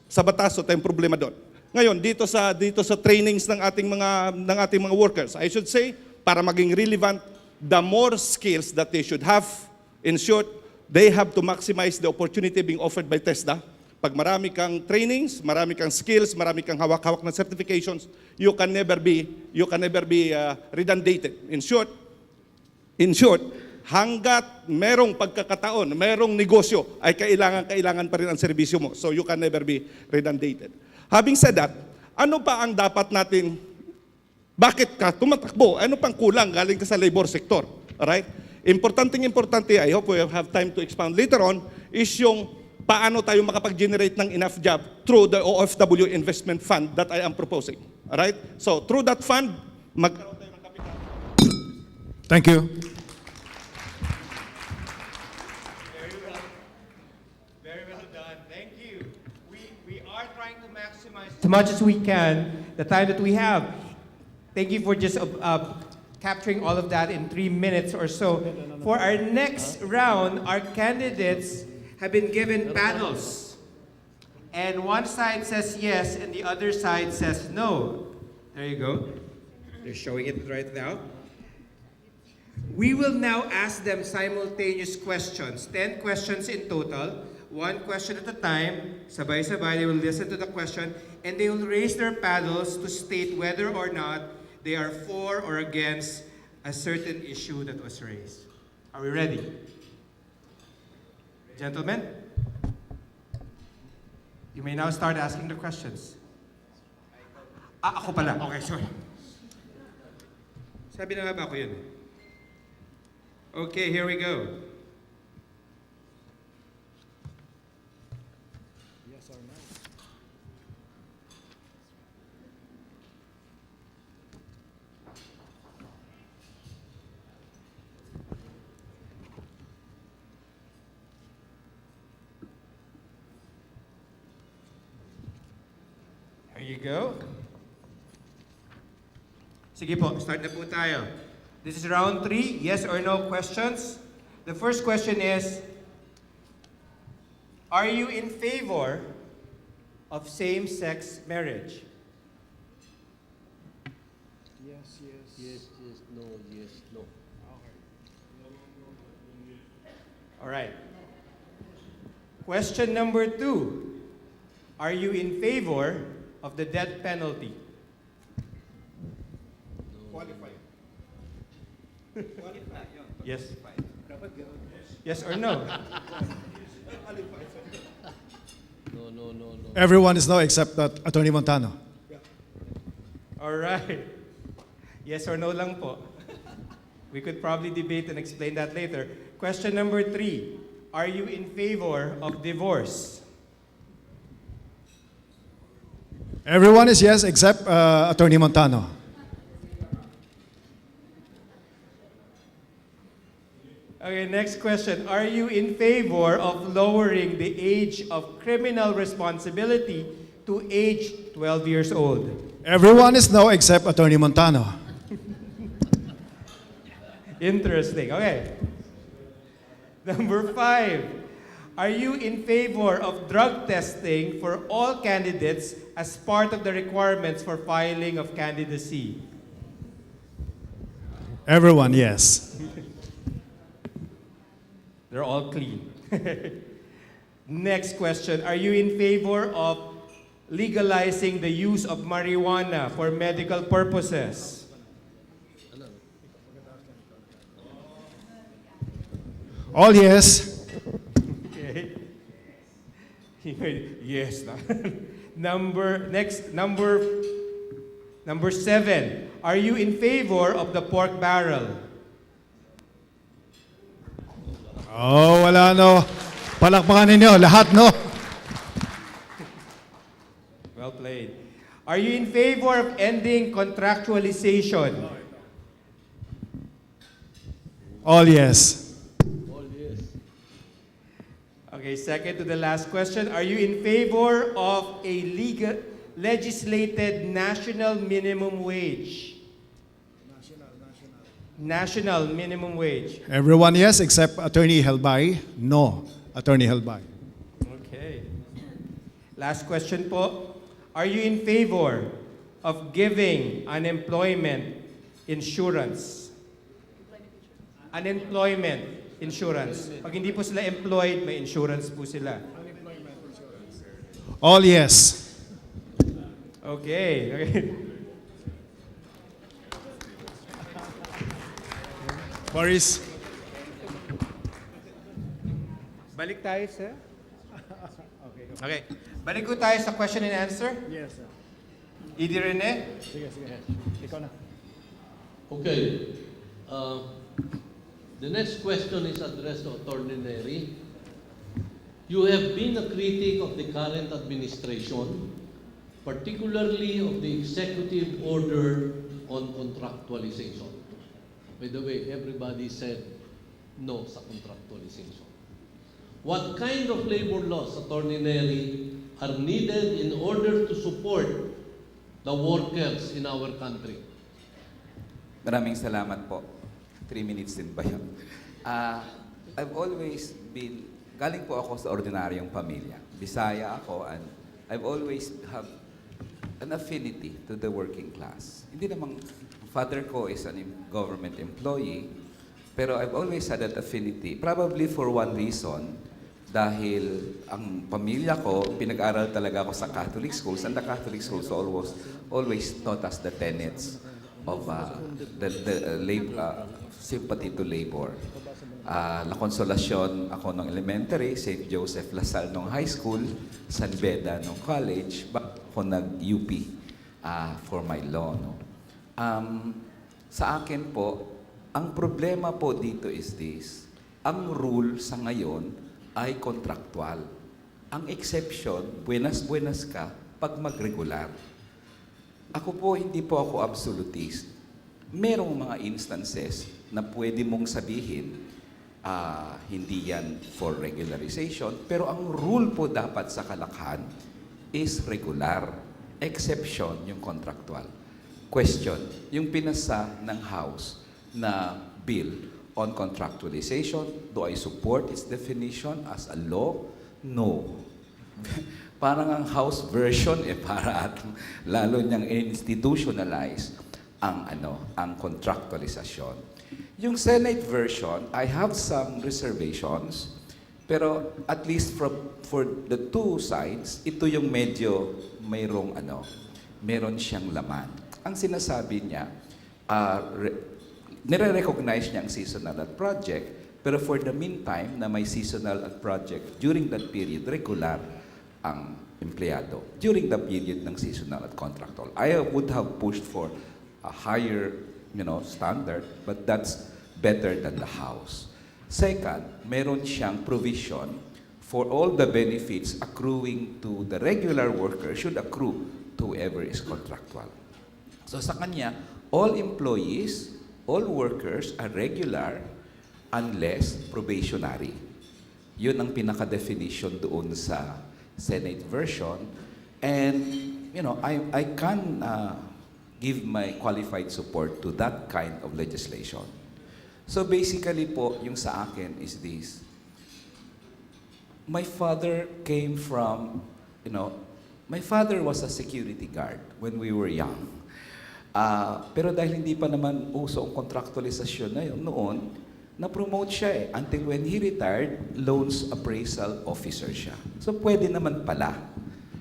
sa batas, so tayong problema doon. Ngayon, dito sa trainings ng ating mga workers, I should say, para maging relevant, the more skills that they should have, in short, they have to maximize the opportunity being offered by TESDA. Pag marami kang trainings, marami kang skills, marami kang hawak-hawak na certifications, you can never be redundated. In short, hanggat merong pagkakataon, merong negosyo, ay kailangan pa rin ang serbisyo mo. So you can never be redundated. Having said that, ano pa ang dapat natin, bakit ka tumatakbo? Ano pang kulang galing ka sa labor sector? Alright? Importante, I hope we have time to expound later on, is yung paano tayo makapag-generate ng enough job through the OFW investment fund that I am proposing. Alright? So, through that fund, magkaroon tayo ng capital. Thank you. As much as we can, the time that we have. Thank you for just capturing all of that in 3 minutes or so. For our next round, our candidates have been given panels. And one side says yes, and the other side says no. There you go. They're showing it right now. We will now ask them simultaneous questions, 10 questions in total, 1 question at a time, sabay-sabay, they will listen to the question, and they will raise their paddles to state whether or not they are for or against a certain issue that was raised. Are we ready? Gentlemen, you may now start asking the questions. Ako pala. Okay, sorry. Sabi na nga ba ako yun? Okay, here we go. Yes or no? There you go. Sige po, start na po tayo. This is round 3, yes or no questions. The first question is, are you in favor of same-sex marriage? Yes, yes. Yes, yes, no, yes, no. All right. Question number 2, are you in favor of the death penalty? Qualified. Yes. Yes or no? No, no, no, no. Everyone is no except Attorney Montano. All right. Yes or no lang po. We could probably debate and explain that later. Question number 3. Are you in favor of divorce? Everyone is yes except Attorney Montano. Okay, next question. Are you in favor of lowering the age of criminal responsibility to age 12 years old? Everyone is no except Attorney Montano. Interesting. Okay. Number 5. Are you in favor of drug testing for all candidates as part of the requirements for filing of candidacy? Everyone, yes. They're all clean. Next question. Are you in favor of legalizing the use of marijuana for medical purposes? All yes. Okay. Yes. Number 7. Are you in favor of the pork barrel? Oh, wala no. Palakpakan ninyo, lahat no. Well played. Are you in favor of ending contractualization? All yes. All yes. Okay, second to the last question. Are you in favor of a legislated national minimum wage? National minimum wage. Everyone yes except Attorney Helbay. No, Attorney Helbay. Okay. Last question po. Are you in favor of giving unemployment insurance? Unemployment insurance. Pag hindi po sila employed, may insurance po sila. All yes. Okay. Boris. Balik tayo sa... Okay. Balik ko tayo sa question and answer. Yes, sir. Idi Rene? Sige. Ikaw na. Okay. The next question is addressed to Attorney Neri. You have been a critic of the current administration, particularly of the executive order on contractualization. By the way, everybody said no sa contractualization. What kind of labor laws, Attorney Neri, are needed in order to support the workers in our country? Maraming salamat po. 3 minutes din ba yun? I've always been, galing po ako sa ordinaryong pamilya. Bisaya ako and I've always have an affinity to the working class. Hindi namang, father ko is an government employee, pero I've always had that affinity. Probably for one reason, dahil ang pamilya ko, pinag-aral talaga ako sa Catholic schools, and the Catholic schools always taught us the tenets of sympathy to labor. La Consolacion ako nung elementary, St. Joseph Lasal nung high school, San Beda nung college, ako nag-UP for my law. No? Sa akin po, ang problema po dito is this. Ang rule sa ngayon ay contractual. Ang exception, buenas-buenas ka pag mag-regular. Ako po, hindi po ako absolutist. Merong mga instances na pwede mong sabihin, hindi yan for regularization, pero ang rule po dapat sa kalakhan is regular. Exception, yung contractual. Question, yung pinasa ng House na bill on contractualization, do I support its definition as a law? No. Parang ang House version para at lalo niyang institutionalize ang contractualization. Yung Senate version, I have some reservations, pero at least for the two sides, ito yung medyo meron siyang laman. Ang sinasabi niya, nire-recognize niya ang seasonal at project, pero for the meantime na may seasonal at project, during that period, regular ang empleyado. During the period ng seasonal at contractual. I would have pushed for a higher standard, but that's better than the House. Second, meron siyang provision for all the benefits accruing to the regular worker should accrue to whoever is contractual. So sa kanya, all employees, all workers are regular unless probationary. Yun ang pinaka-definition doon sa Senate version. And, I can give my qualified support to that kind of legislation. So basically po, yung sa akin is this. My father came from, my father was a security guard when we were young. Pero dahil hindi pa naman uso ang contractualization na yun noon, na-promote siya until when he retired, loans appraisal officer siya. So pwede naman pala.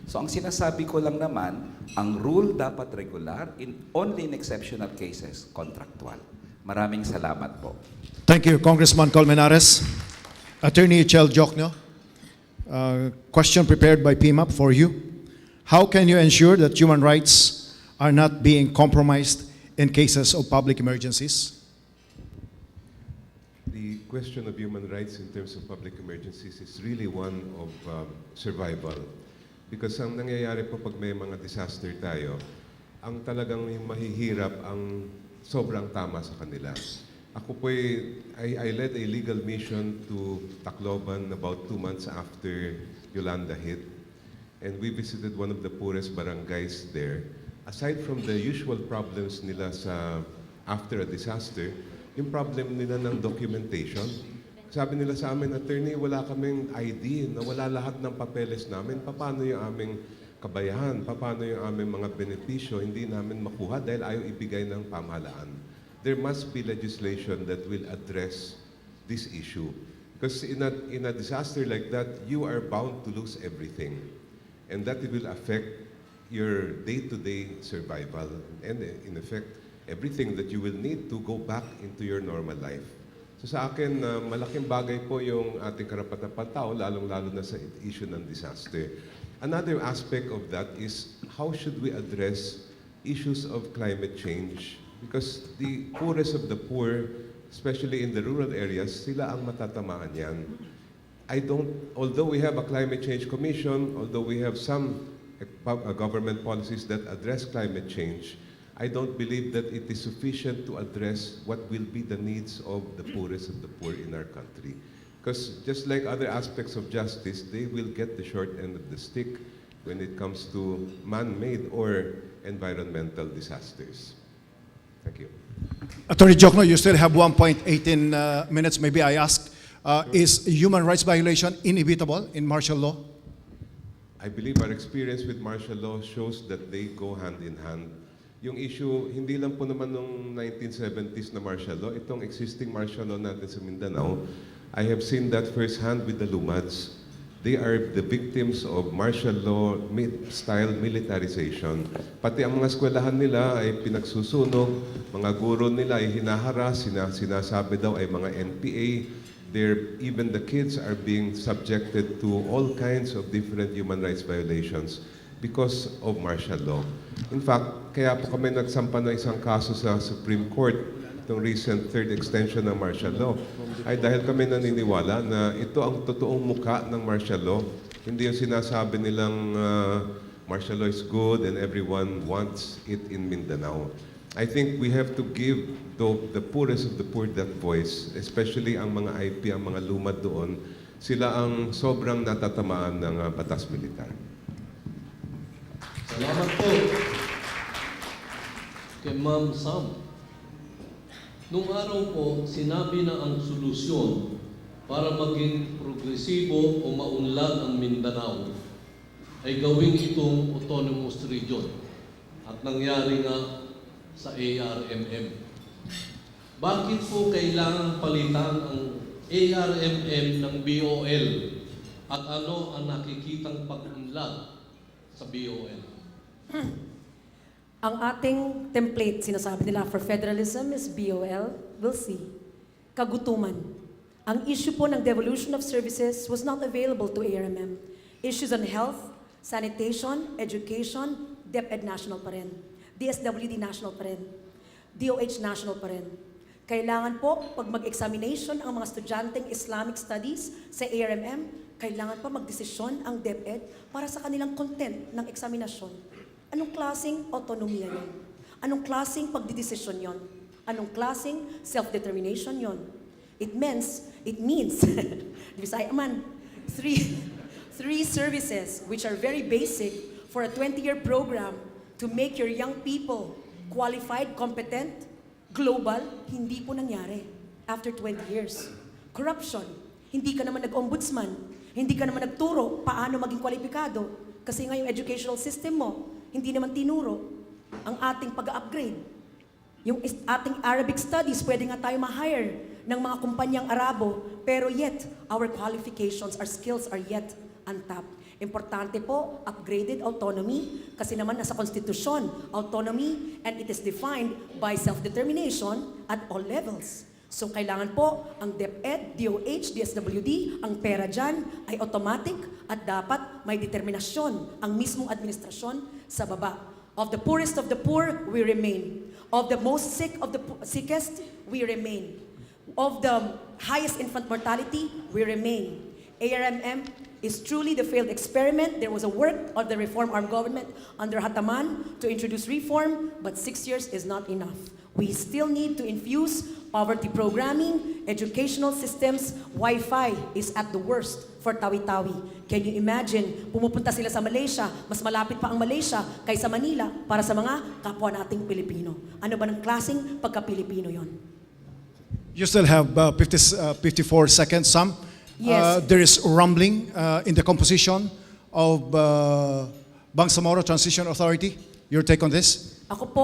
So ang sinasabi ko lang naman, ang rule dapat regular, only in exceptional cases, contractual. Maraming salamat po. Thank you, Congressman Colmenares. Attorney Chel Jokno, question prepared by PMAP for you. How can you ensure that human rights are not being compromised in cases of public emergencies? The question of human rights in terms of public emergencies is really one of survival. Because ang nangyayari po pag may mga disaster tayo, ang talagang yung mahihirap ang sobrang tama sa kanila. Ako po I led a legal mission to Tacloban about 2 months after Yolanda hit. And we visited one of the poorest barangays there. Aside from the usual problems nila after a disaster, yung problem nila ng documentation. Sabi nila sa amin, attorney, wala kaming ID, nawala lahat ng papeles namin. Paano yung aming kabayahan? Paano yung aming mga benepisyo? Hindi namin makuha dahil ayaw ibigay ng pamahalaan. There must be legislation that will address this issue. Because in a disaster like that, you are bound to lose everything. And that will affect your day-to-day survival and in effect, everything that you will need to go back into your normal life. So sa akin, malaking bagay po yung ating karapatan pantao, lalong-lalo na sa issue ng disaster. Another aspect of that is how should we address issues of climate change? Because the poorest of the poor, especially in the rural areas, sila ang matatamaan yan. Although we have a climate change commission, although we have some government policies that address climate change, I don't believe that it is sufficient to address what will be the needs of the poorest of the poor in our country. Because just like other aspects of justice, they will get the short end of the stick when it comes to man-made or environmental disasters. Thank you. Attorney Jokno, you still have 1.18 minutes. Maybe I ask, is human rights violation inevitable in martial law? I believe our experience with martial law shows that they go hand in hand. Yung issue, hindi lang po naman nung 1970s na martial law, itong existing martial law natin sa Mindanao, I have seen that firsthand with the Lumads. They are the victims of martial law style militarization. Pati ang mga eskwelahan nila ay pinagsusunog, mga guro nila ay hinaharas, sinasabi daw ay mga NPA. Even the kids are being subjected to all kinds of different human rights violations because of martial law. In fact, kaya po kami nagsampa ng isang kaso sa Supreme Court, itong recent third extension ng martial law, ay dahil kami naniniwala na ito ang totoong muka ng martial law. Hindi yung sinasabi nilang martial law is good and everyone wants it in Mindanao. I think we have to give the poorest of the poor that voice, especially ang mga IP, ang mga lumad doon, sila ang sobrang natatamaan ng batas militar. Salamat po kay Ma'am Sam. Nung araw po, sinabi na ang solusyon para maging progresibo o maunlad ang Mindanao ay gawing itong autonomous region. At nangyari nga sa ARMM. Bakit po kailangan palitan ang ARMM ng BOL? At ano ang nakikitang pag-unlad sa BOL? Ang ating template, sinasabi nila, for federalism is BOL. We'll see. Kagutuman. Ang issue po ng devolution of services was not available to ARMM. Issues on health, sanitation, education, DepEd national pa rin. DSWD national pa rin. DOH national pa rin. Kailangan po, pag mag-examination ang mga estudyanteng Islamic Studies sa ARMM, kailangan pa magdesisyon ang DepEd para sa kanilang content ng eksaminasyon. Anong klaseng autonomiya yon? Anong klaseng pagdidesisyon yon? Anong klaseng self-determination yon? It means, Bisaya man, three services which are very basic for a 20-year program to make your young people qualified, competent, global, hindi po nangyari after 20 years. Corruption, hindi ka naman nag-ombudsman, hindi ka naman nagturo paano maging kwalipikado kasi nga yung educational system mo, hindi naman tinuro ang ating pag-upgrade. Yung ating Arabic studies, pwede nga tayo ma-hire ng mga kumpanyang Arabo, pero yet, our qualifications, our skills are yet untapped. Importante po, upgraded autonomy, kasi naman nasa konstitusyon, autonomy, and it is defined by self-determination at all levels. So kailangan po, ang DepEd, DOH, DSWD, ang pera dyan ay automatic at dapat may determinasyon ang mismong administrasyon sa baba. Of the poorest of the poor, we remain. Of the most sick of the sickest, we remain. Of the highest infant mortality, we remain. ARMM is truly the failed experiment. There was a work of the reform arm government under Hataman to introduce reform, but 6 years is not enough. We still need to infuse poverty programming, educational systems. Wi-Fi is at the worst for Tawi-Tawi. Can you imagine, pumupunta sila sa Malaysia, mas malapit pa ang Malaysia kaysa Manila para sa mga kapwa nating Pilipino. Ano ba ng klaseng pagka-Pilipino yon? You still have 54 seconds, Sam. Yes. There is rumbling in the composition of Bangsamoro Transition Authority. Your take on this? Ako po,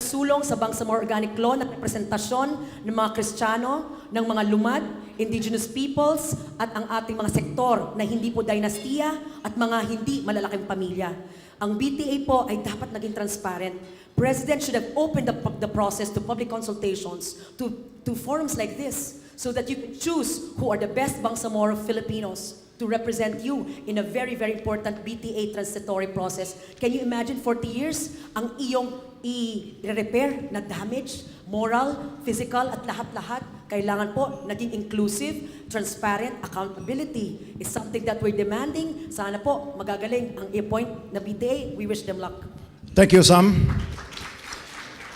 sulong sa Bangsamoro Organic Law na representasyon ng mga Kristiyano, ng mga lumad, indigenous peoples, at ang ating mga sektor na hindi po dynastiya at mga hindi malalaking pamilya. Ang BTA po ay dapat naging transparent. President should have opened the process to public consultations, to forums like this, so that you can choose who are the best Bangsamoro Filipinos to represent you in a very, very important BTA transitory process. Can you imagine 40 years ang iyong i-repair na damage, moral, physical, at lahat-lahat? Kailangan po naging inclusive, transparent, accountability is something that we're demanding. Sana po magagaling ang i-appoint na BTA. We wish them luck. Thank you, Sam.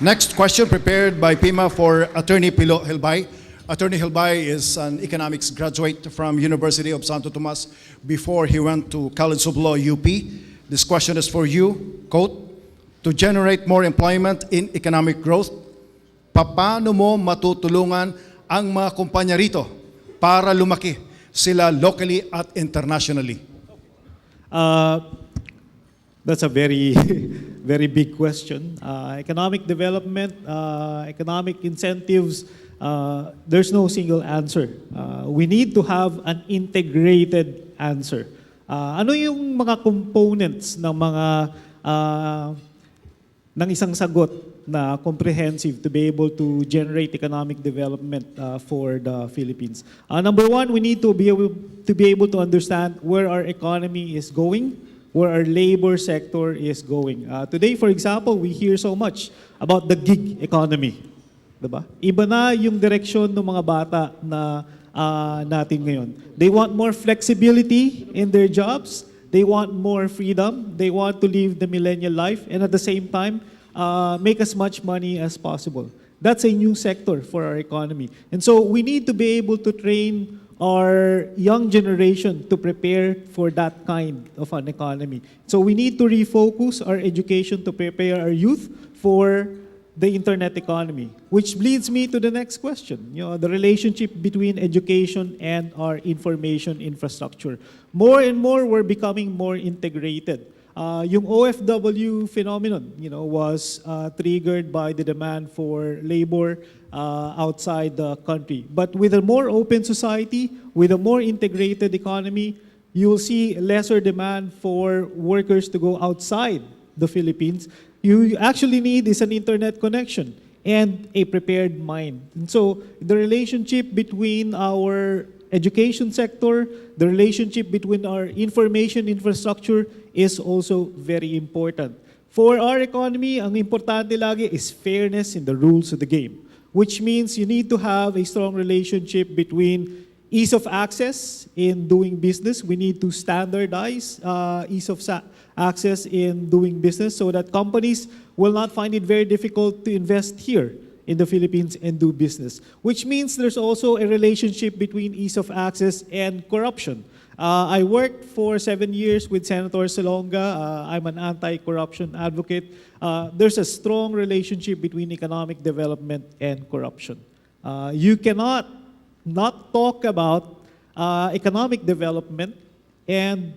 Next question prepared by PIMA for Attorney Pilo Hilbay. Attorney Hilbay is an economics graduate from University of Santo Tomas before he went to College of Law, UP. This question is for you, quote, to generate more employment in economic growth, paano mo matutulungan ang mga kumpanya rito para lumaki sila locally at internationally? That's a very, very big question. Economic development, economic incentives, there's no single answer. We need to have an integrated answer. Ano yung mga components ng ng isang sagot na comprehensive to be able to generate economic development for the Philippines? Number one, we need to be able to understand where our economy is going, where our labor sector is going. Today, for example, we hear so much about the gig economy. Diba? Iba na yung direksyon ng mga bata na natin ngayon. They want more flexibility in their jobs. They want more freedom. They want to live the millennial life and at the same time, make as much money as possible. That's a new sector for our economy. And so we need to be able to train our young generation to prepare for that kind of an economy. So we need to refocus our education to prepare our youth for the internet economy, which leads me to the next question, the relationship between education and our information infrastructure. More and more, we're becoming more integrated. Yung OFW phenomenon, was triggered by the demand for labor outside the country. But with a more open society, with a more integrated economy, you will see lesser demand for workers to go outside the Philippines. You actually need is an internet connection and a prepared mind. And so the relationship between our education sector, the relationship between our information infrastructure is also very important. For our economy, ang importante lagi is fairness in the rules of the game, which means you need to have a strong relationship between ease of access in doing business. We need to standardize ease of access in doing business so that companies will not find it very difficult to invest here in the Philippines and do business, which means there's also a relationship between ease of access and corruption. I worked for 7 years with Senator Salonga. I'm an anti-corruption advocate. There's a strong relationship between economic development and corruption. You cannot not talk about economic development and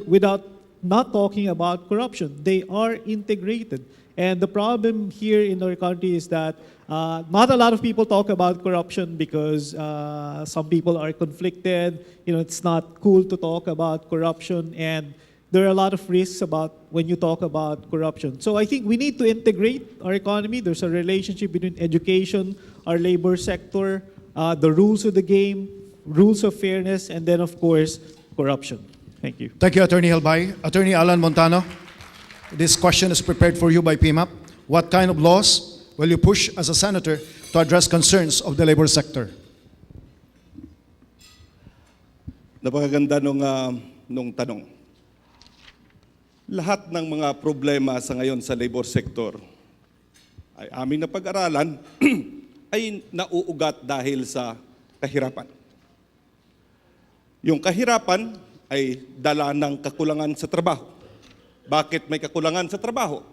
without not talking about corruption. They are integrated. And the problem here in our country is that not a lot of people talk about corruption because some people are conflicted. It's not cool to talk about corruption, and there are a lot of risks about when you talk about corruption. So I think we need to integrate our economy. There's a relationship between education, our labor sector, the rules of the game, rules of fairness, and then, of course, corruption. Thank you. Thank you, Attorney Helbay. Attorney Alan Montano, this question is prepared for you by PMAP. What kind of laws will you push as a senator to address concerns of the labor sector? Napakaganda nung tanong. Lahat ng mga problema sa ngayon sa labor sector ay aming napag-aralan ay nauugat dahil sa kahirapan. Yung kahirapan ay dala ng kakulangan sa trabaho. Bakit may kakulangan sa trabaho?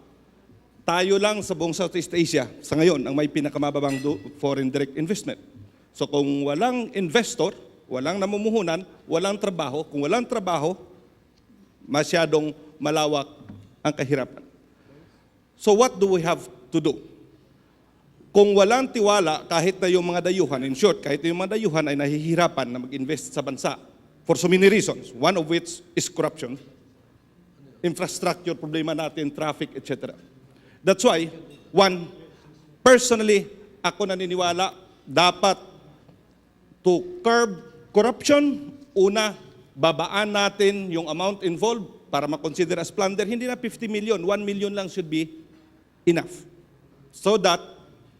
Tayo lang sa buong Southeast Asia sa ngayon ang may pinakamababang foreign direct investment. So kung walang investor, walang namumuhunan, walang trabaho, kung walang trabaho, masyadong malawak ang kahirapan. So what do we have to do? Kung walang tiwala, kahit na yung mga dayuhan, in short, kahit yung mga dayuhan ay nahihirapan na mag-invest sa bansa for so many reasons, one of which is corruption, infrastructure, problema natin, traffic, etc. That's why, personally, ako naniniwala, dapat to curb corruption, una, babaan natin yung amount involved para makonsider as plunder. Hindi na 50 million, 1 million lang should be enough. So that,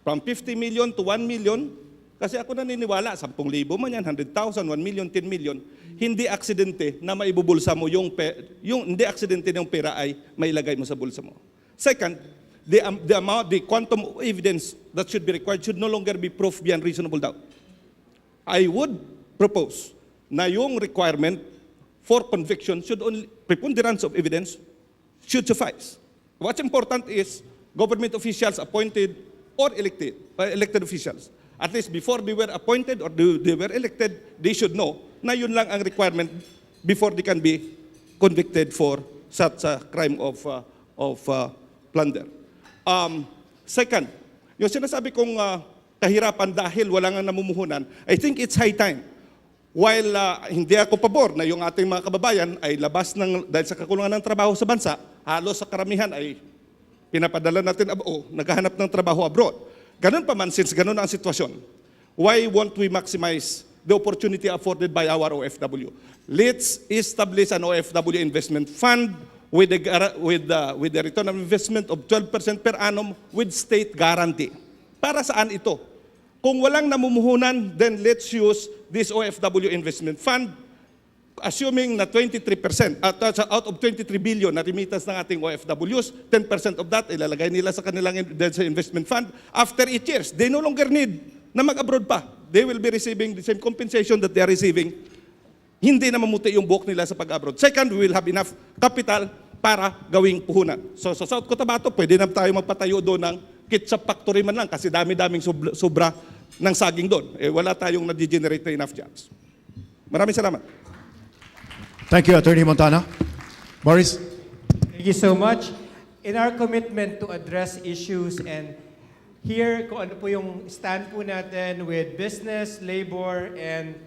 from 50 million to 1 million, kasi ako naniniwala, 10,000 man yan, 100,000, 1 million, 10 million, hindi aksidente na maibubulsa mo hindi aksidente ng pera ay mailagay mo sa bulsa mo. Second, the quantum of evidence that should be required should no longer be proof beyond reasonable doubt. I would propose na yung requirement for conviction should only, preponderance of evidence should suffice. What's important is government officials appointed or elected officials. At least before they were appointed or they were elected, they should know na yun lang ang requirement before they can be convicted for such a crime of plunder. Second, yung sinasabi kong kahirapan dahil wala nga namumuhunan, I think it's high time. While hindi ako pabor na yung ating mga kababayan ay labas dahil sa kakulangan ng trabaho sa bansa, halos sa karamihan ay pinapadala natin naghahanap ng trabaho abroad. Ganun pa man, since ganun ang sitwasyon, why won't we maximize the opportunity afforded by our OFW? Let's establish an OFW investment fund with the return on investment of 12% per annum with state guarantee. Para saan ito? Kung walang namumuhunan, then let's use this OFW investment fund, assuming na 23%, out of 23 billion na remittance ng ating OFWs, 10% of that ilalagay nila sa kanilang investment fund. After 8 years, they no longer need na mag-abroad pa. They will be receiving the same compensation that they are receiving. Hindi na mamuti yung buhok nila sa pag-abroad. Second, we will have enough capital para gawing puhunan. So sa South Cotabato, pwede na tayo magpatayo doon ng ketchup factory man lang kasi dami-daming sobra ng saging doon. Wala tayong na-generate na enough jobs. Maraming salamat. Thank you, Attorney Montana. Morris? Thank you so much. In our commitment to address issues and here kung ano po yung stand po natin with business, labor, and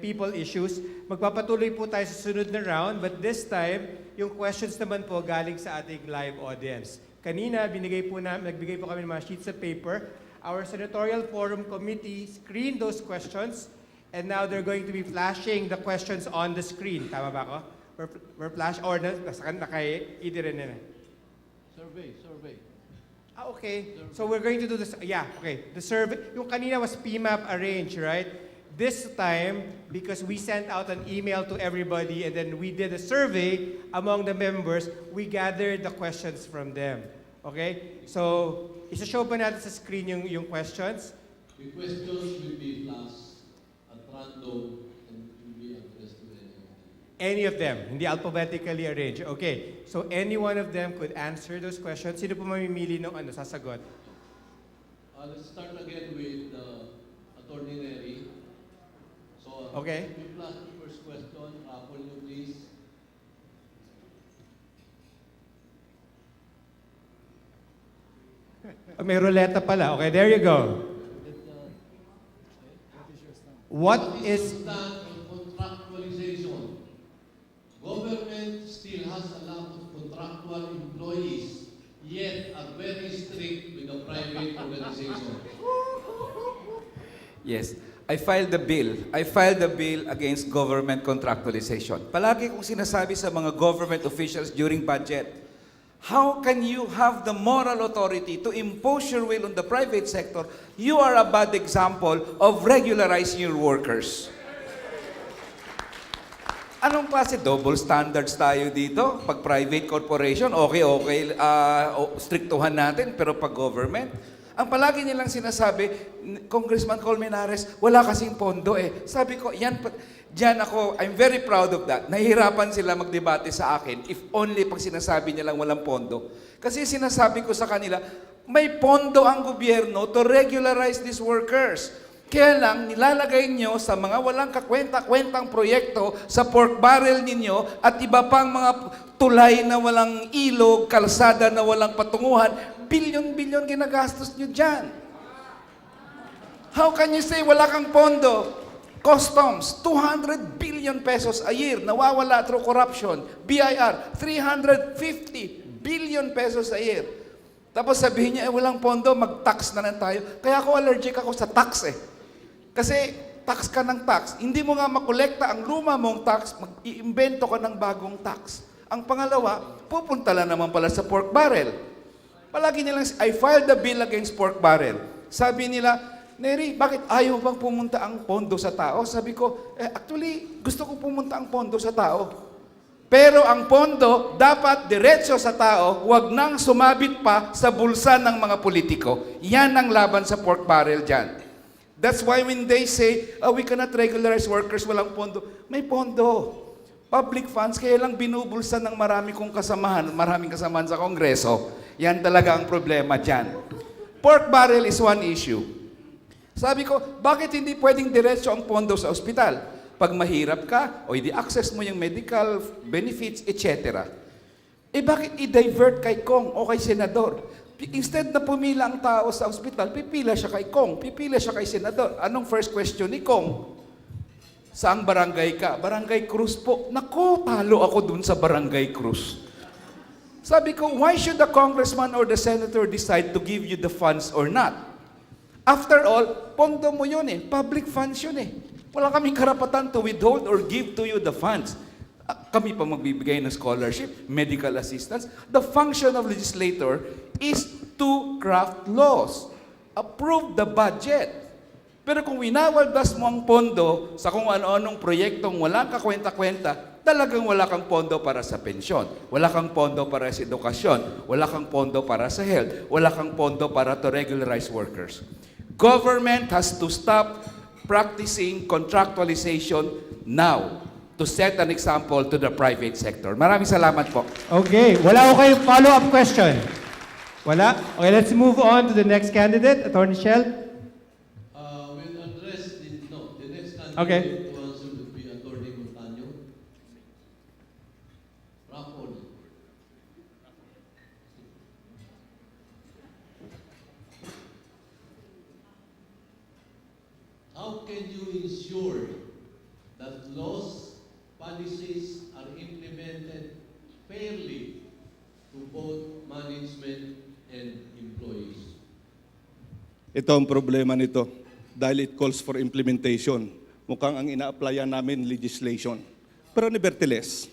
people issues, magpapatuloy po tayo sa sunod na round, but this time, yung questions naman po galing sa ating live audience. Kanina, nagbigay po kami ng mga sheets of paper. Our Senatorial Forum Committee screened those questions, and now they're going to be flashing the questions on the screen. Tama ba ako? We're flash, or naka-ID rin na. Survey. Okay. So we're going to do this. Yeah, okay. The survey, yung kanina was PMAP arranged, right? This time, because we sent out an email to everybody and then we did a survey among the members, we gathered the questions from them. Okay? So, isa-show pa natin sa screen yung questions. The questions will be flashed at random and will be addressed to anyone. Any of them, hindi alphabetically arranged. Okay. So, any one of them could answer those questions. Sino po mamimili ng sasagot? Let's start again with Attorney Neri. So, Okay. we flash the first question. Raffle nyo, please. May ruleta pala. Okay, there you go. What is... stand on contractualization? Government still has a lot of contractual employees, yet are very strict with the private organization. Yes. I filed the bill. I filed the bill against government contractualization. Palagi kong sinasabi sa mga government officials during budget, how can you have the moral authority to impose your will on the private sector? You are a bad example of regularizing your workers. Anong klase? Double standards tayo dito. Pag private corporation, okay, strictuhan natin. Pero pag government, ang palagi nilang sinasabi, Congressman Colmenares, wala kasing pondo eh. Sabi ko, diyan ako, I'm very proud of that. Nahihirapan sila magdebate sa akin if only pag sinasabi nilang walang pondo. Kasi sinasabi ko sa kanila, may pondo ang gobyerno to regularize these workers. Kaya lang, nilalagay nyo sa mga walang kakwenta-kwentang proyekto sa pork barrel ninyo at iba pang mga tulay na walang ilog, kalsada na walang patunguhan, bilyon-bilyon ginagastos nyo dyan. How can you say wala kang pondo? Customs, 200 billion pesos a year, nawawala through corruption. BIR, 350 billion pesos a year. Tapos sabihin niya, walang pondo, mag-tax na lang tayo. Kaya ako allergic ako sa tax eh. Kasi tax ka ng tax, hindi mo nga makolekta ang luma mong tax, mag-iimbento ka ng bagong tax. Ang pangalawa, pupunta lang naman pala sa pork barrel. Palagi nilang, I filed the bill against pork barrel. Sabi nila, Neri, bakit ayaw bang pumunta ang pondo sa tao? Sabi ko, actually, gusto ko pumunta ang pondo sa tao. Pero ang pondo, dapat diretso sa tao, wag nang sumabit pa sa bulsa ng mga politiko. Yan ang laban sa pork barrel dyan. That's why when they say, we cannot regularize workers, walang pondo. May pondo. Public funds, kaya lang binubulsan ng maraming kasamahan sa Kongreso. Yan talaga ang problema dyan. Pork barrel is one issue. Sabi ko, bakit hindi pwedeng diretso ang pondo sa ospital? Pag mahirap ka, o i-access mo yung medical benefits, etc. Bakit i-divert kay Kong o kay Senador? Instead na pumila ang tao sa ospital, pipila siya kay Kong, pipila siya kay Senador. Anong first question ni Kong? Saang barangay ka? Barangay Cruz po. Nako, talo ako dun sa Barangay Cruz. Sabi ko, why should the congressman or the senator decide to give you the funds or not? After all, pondo mo yun eh. Public funds yun eh. Wala kaming karapatan to withhold or give to you the funds. Kami pa magbibigay ng scholarship, medical assistance. The function of legislator is to craft laws, approve the budget. Pero kung winawaldas mo ang pondo sa kung ano-anong proyektong walang kakwenta-kwenta, talagang wala kang pondo para sa pensyon, wala kang pondo para sa edukasyon, wala kang pondo para sa health, wala kang pondo para to regularize workers. Government has to stop practicing contractualization now to set an example to the private sector. Maraming salamat po. Okay, wala ko kayong follow-up question. Wala? Okay, let's move on to the next candidate, Attorney Shell. When addressed, the next candidate Okay. to answer would be Attorney Montaño. Rapol. How can you ensure that laws, policies are implemented fairly to both management and employees? Ito ang problema nito dahil it calls for implementation. Mukhang ang ina-applyan namin legislation. Pero nevertheless,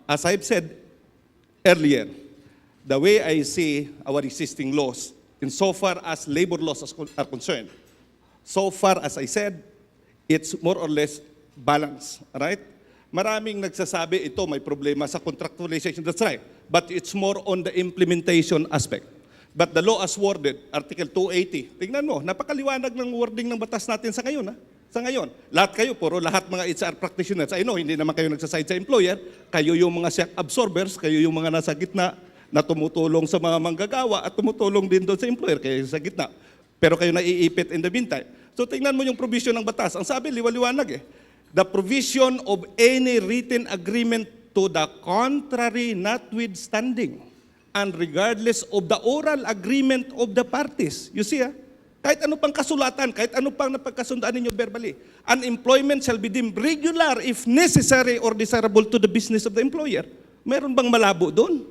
as I've said earlier, the way I see our existing laws, insofar as labor laws are concerned, so far as I said, it's more or less balanced, right? Maraming nagsasabi ito may problema sa contractualization, that's right. But it's more on the implementation aspect. But the law as worded, Article 280, tingnan mo, napakaliwanag ng wording ng batas natin sa ngayon. Sa ngayon, lahat kayo, lahat mga HR practitioners, I know, hindi naman kayo nagsaside sa employer, kayo yung mga shock absorbers, kayo yung mga nasa gitna na tumutulong sa mga manggagawa at tumutulong din doon sa employer, kayo sa gitna. Pero kayo naiipit in the meantime. So tingnan mo yung provision ng batas. Ang sabi, liwaliwanag eh. The provision of any written agreement to the contrary notwithstanding and regardless of the oral agreement of the parties. You see, kahit ano pang kasulatan, kahit ano pang napagkasundaan ninyo verbally, unemployment shall be deemed regular if necessary or desirable to the business of the employer. Meron bang malabo doon?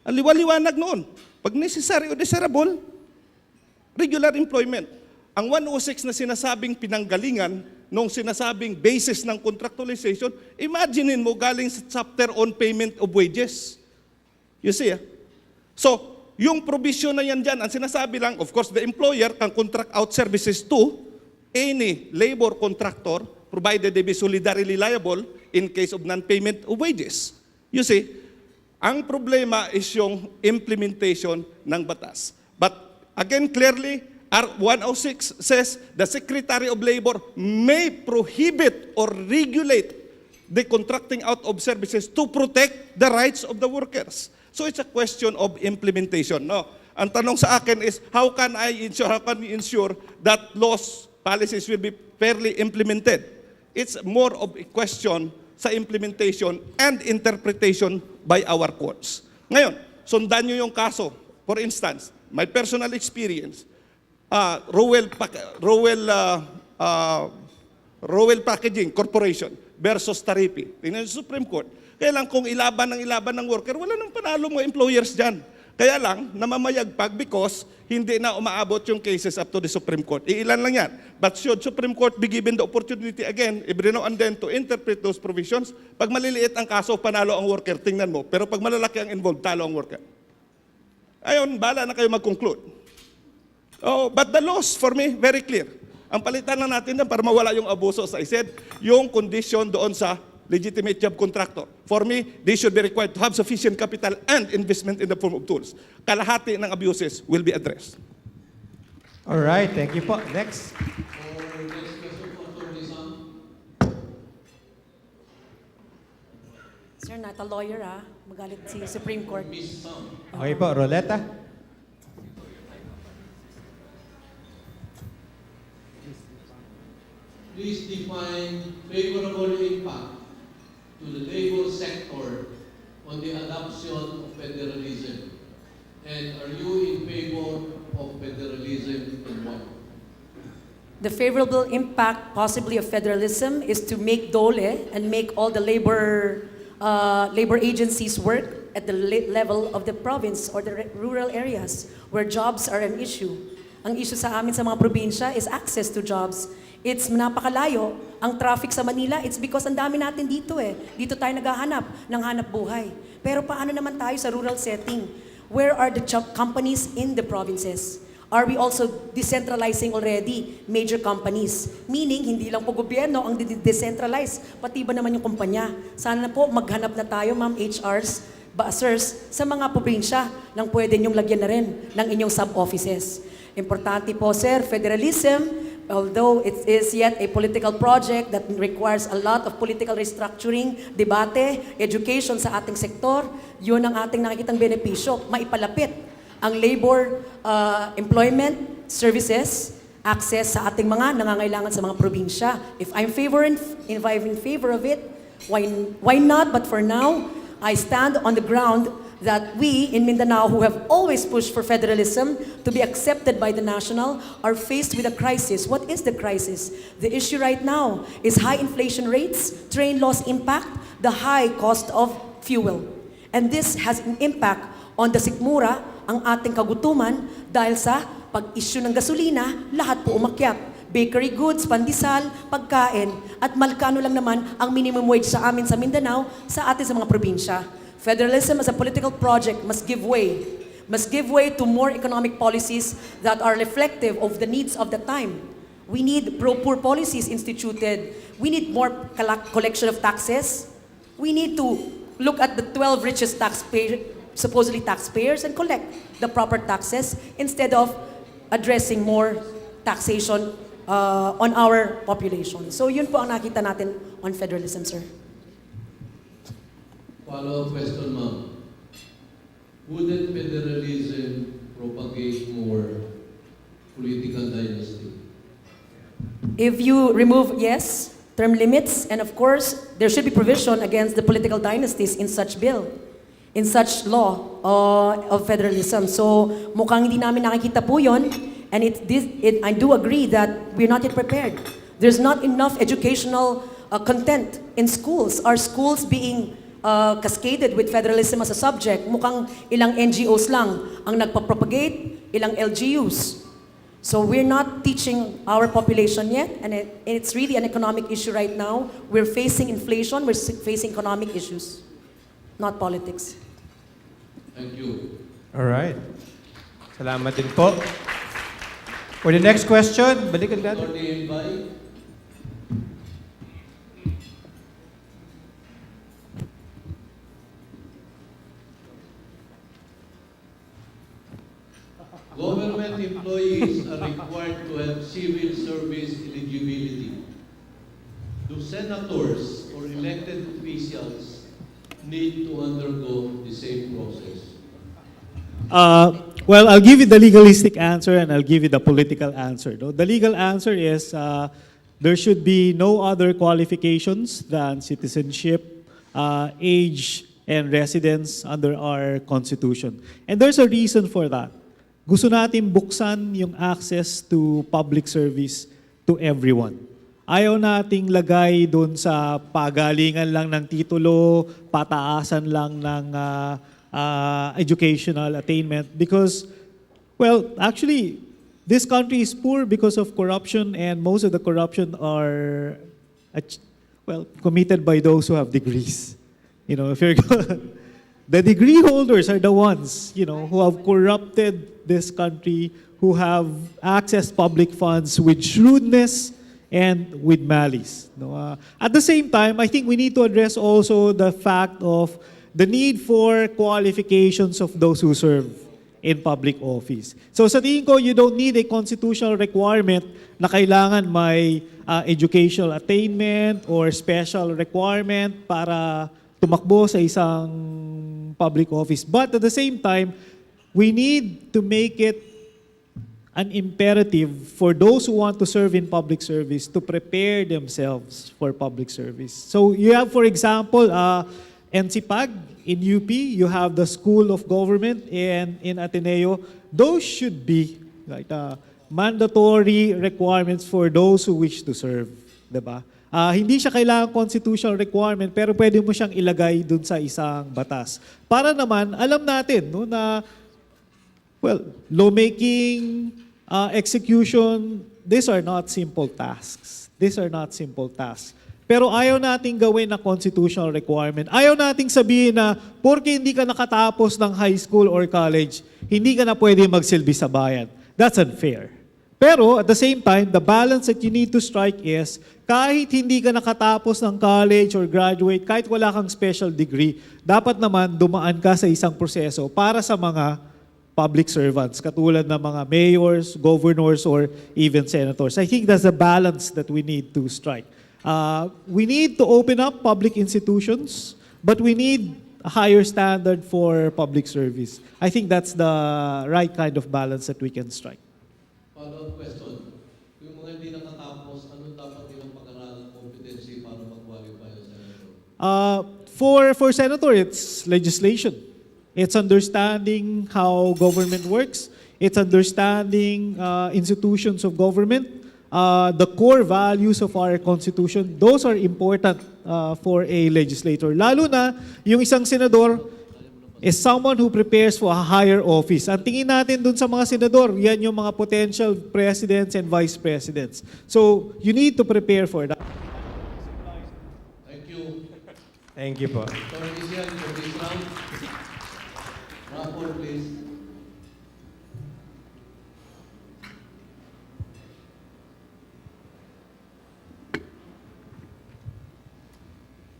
Ang liwaliwanag noon. Pag necessary or desirable, regular employment. Ang 106 na sinasabing pinanggalingan nung sinasabing basis ng contractualization, imaginein mo galing sa chapter on payment of wages. You see, so, yung provision na yan dyan, ang sinasabi lang, of course, the employer can contract out services to any labor contractor provided they be solidarily liable in case of non-payment of wages. You see, ang problema is yung implementation ng batas. But again, clearly, R106 says the Secretary of Labor may prohibit or regulate the contracting out of services to protect the rights of the workers. So it's a question of implementation. No, ang tanong sa akin is, how can we ensure that laws, policies will be fairly implemented? It's more of a question sa implementation and interpretation by our courts. Ngayon, sundan nyo yung kaso. For instance, my personal experience, Rowell Packaging Corporation versus Taripi. Tingnan sa Supreme Court. Kaya lang kung ilaban ng worker, wala nang panalo mga employers dyan. Kaya lang, namamayagpag because hindi na umaabot yung cases up to the Supreme Court. Iilan lang yan. But should Supreme Court be given the opportunity again, every now and then, to interpret those provisions, pag maliliit ang kaso, panalo ang worker, tingnan mo. Pero pag malalaki ang involved, talo ang worker. Ayon, bala na kayo mag-conclude. Oh, but the laws, for me, very clear. Ang palitan lang natin para mawala yung abuso, as I said, yung condition doon sa legitimate job contractor. For me, they should be required to have sufficient capital and investment in the form of tools. Kalahati ng abuses will be addressed. All right, thank you po. Next. Sir, not a lawyer, magalit si Supreme Court. Okay po, Roleta. please define favorable impact to the labor sector on the adoption of federalism? And are you in favor of federalism and why? The favorable impact possibly of federalism is to make DOLE and make all the labor agencies work at the level of the province or the rural areas where jobs are an issue. Ang issue sa amin sa mga probinsya is access to jobs. It's napakalayo. Ang traffic sa Manila, it's because ang dami natin dito eh. Dito tayo naghahanap ng hanap buhay. Pero paano naman tayo sa rural setting? Where are the companies in the provinces? Are we also decentralizing already major companies? Meaning, hindi lang po gobyerno ang decentralize, pati ba naman yung kumpanya? Sana na po maghanap na tayo, ma'am, HRs, buzzers, sa mga probinsya nang pwede niyong lagyan na rin ng inyong sub-offices. Importante po, sir, federalism, although it is yet a political project that requires a lot of political restructuring, debate, education sa ating sektor, yun ang ating nakikitang benepisyo, maipalapit ang labor, employment, services, access sa ating mga nangangailangan sa mga probinsya. If I'm in favor of it, why not? But for now, I stand on the ground that we in Mindanao, who have always pushed for federalism to be accepted by the national, are faced with a crisis. What is the crisis? The issue right now is high inflation rates, train loss impact, the high cost of fuel. And this has an impact on the sikmura, ang ating kagutuman, dahil sa pag-issue ng gasolina, lahat po umakyat. Bakery goods, pandesal, pagkain, at malkano lang naman ang minimum wage sa amin sa Mindanao, sa atin sa mga probinsya. Federalism as a political project must give way to more economic policies that are reflective of the needs of the time. We need pro-poor policies instituted. We need more collection of taxes. We need to look at the 12 richest supposedly taxpayers and collect the proper taxes instead of addressing more taxation on our population. So yun po ang nakita natin on federalism, sir. Follow-up question, ma'am. Wouldn't federalism propagate more political dynasty? If you remove, yes, term limits, and of course, there should be provision against the political dynasties in such bill, in such law of federalism. So mukhang hindi namin nakikita po yun, and I do agree that we're not yet prepared. There's not enough educational content in schools. Are schools being cascaded with federalism as a subject? Mukhang ilang NGOs lang ang nagpa-propagate, ilang LGUs. So we're not teaching our population yet, and it's really an economic issue right now. We're facing inflation, we're facing economic issues, not politics. Thank you. All right. Salamat din po. For the next question, balikan natin. Attorney Embay. Government employees are required to have civil service eligibility. Do senators or elected officials need to undergo the same process? Well, I'll give you the legalistic answer and I'll give you the political answer. No? The legal answer is there should be no other qualifications than citizenship, age, and residence under our Constitution. And there's a reason for that. Gusto natin buksan yung access to public service to everyone. Ayaw nating lagay doon sa pagalingan lang ng titulo, pataasan lang ng educational attainment because, well, actually, this country is poor because of corruption and most of the corruption are, well, committed by those who have degrees. You know, if you're the degree holders are the ones, you know, who have corrupted this country, who have accessed public funds with shrewdness and with malice. No? At the same time, I think we need to address also the fact of the need for qualifications of those who serve in public office. So sa tingin ko, you don't need a constitutional requirement na kailangan may educational attainment or special requirement para tumakbo sa isang public office. But at the same time, we need to make it an imperative for those who want to serve in public service to prepare themselves for public service. So you have, for example, NCPAG in UP, you have the School of Government, and in Ateneo, those should be like mandatory requirements for those who wish to serve, diba? Hindi siya kailangan constitutional requirement, pero pwede mo siyang ilagay dun sa isang batas. Para naman, alam natin no, na lawmaking, execution, these are not simple tasks. These are not simple tasks. Pero ayaw nating gawin na constitutional requirement. Ayaw nating sabihin na porke hindi ka nakatapos ng high school or college, hindi ka na pwede magsilbi sa bayan. That's unfair. Pero at the same time, the balance that you need to strike is kahit hindi ka nakatapos ng college or graduate, kahit wala kang special degree, dapat naman dumaan ka sa isang proseso para sa mga public servants, katulad ng mga mayors, governors, or even senators. I think that's the balance that we need to strike. We need to open up public institutions, but we need a higher standard for public service. I think that's the right kind of balance that we can strike. Follow-up question. Yung mga hindi nakatapos, ano dapat nilang pag-aralan competency para mag-qualify as senator? For senator, it's legislation. It's understanding how government works. It's understanding institutions of government, the core values of our Constitution. Those are important for a legislator. Lalo na, yung isang senador is someone who prepares for a higher office. Ang tingin natin dun sa mga senador, yan yung mga potential presidents and vice presidents. So, you need to prepare for that. Thank you. Thank you po. Attorney Sian, for this round. Rapport, please.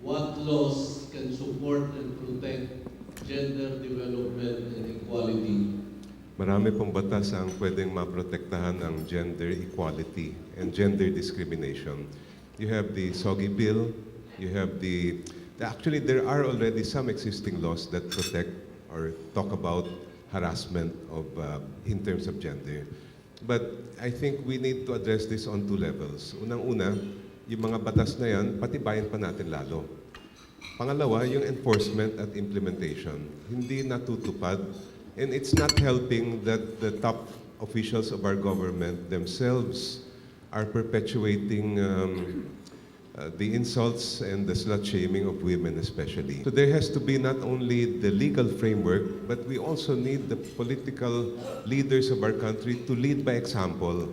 What laws can support and protect gender development and equality? Marami pong batas ang pwedeng maprotektahan ng gender equality and gender discrimination. You have the SOGI bill, you have actually there are already some existing laws that protect or talk about harassment of in terms of gender. But I think we need to address this on two levels. Unang-una, yung mga batas na yan, patibayin pa natin lalo. Pangalawa, yung enforcement at implementation. Hindi natutupad, and it's not helping that the top officials of our government themselves are perpetuating the insults and the slut-shaming of women especially. So there has to be not only the legal framework, but we also need the political leaders of our country to lead by example.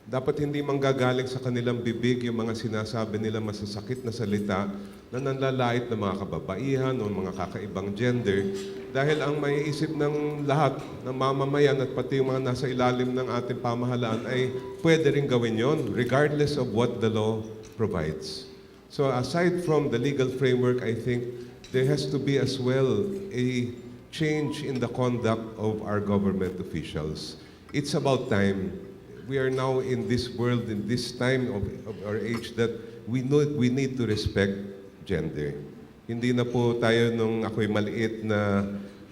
Dapat hindi manggagaling sa kanilang bibig yung mga sinasabi nila masasakit na salita na nanlalait ng mga kababaihan o mga kakaibang gender, dahil ang may isip ng lahat ng mamamayan at pati yung mga nasa ilalim ng ating pamahalaan ay pwede rin gawin yon regardless of what the law provides. So aside from the legal framework, I think there has to be as well a change in the conduct of our government officials. It's about time. We are now in this world, in this time of our age, that we need to respect gender. Hindi na po tayo nung ako'y maliit na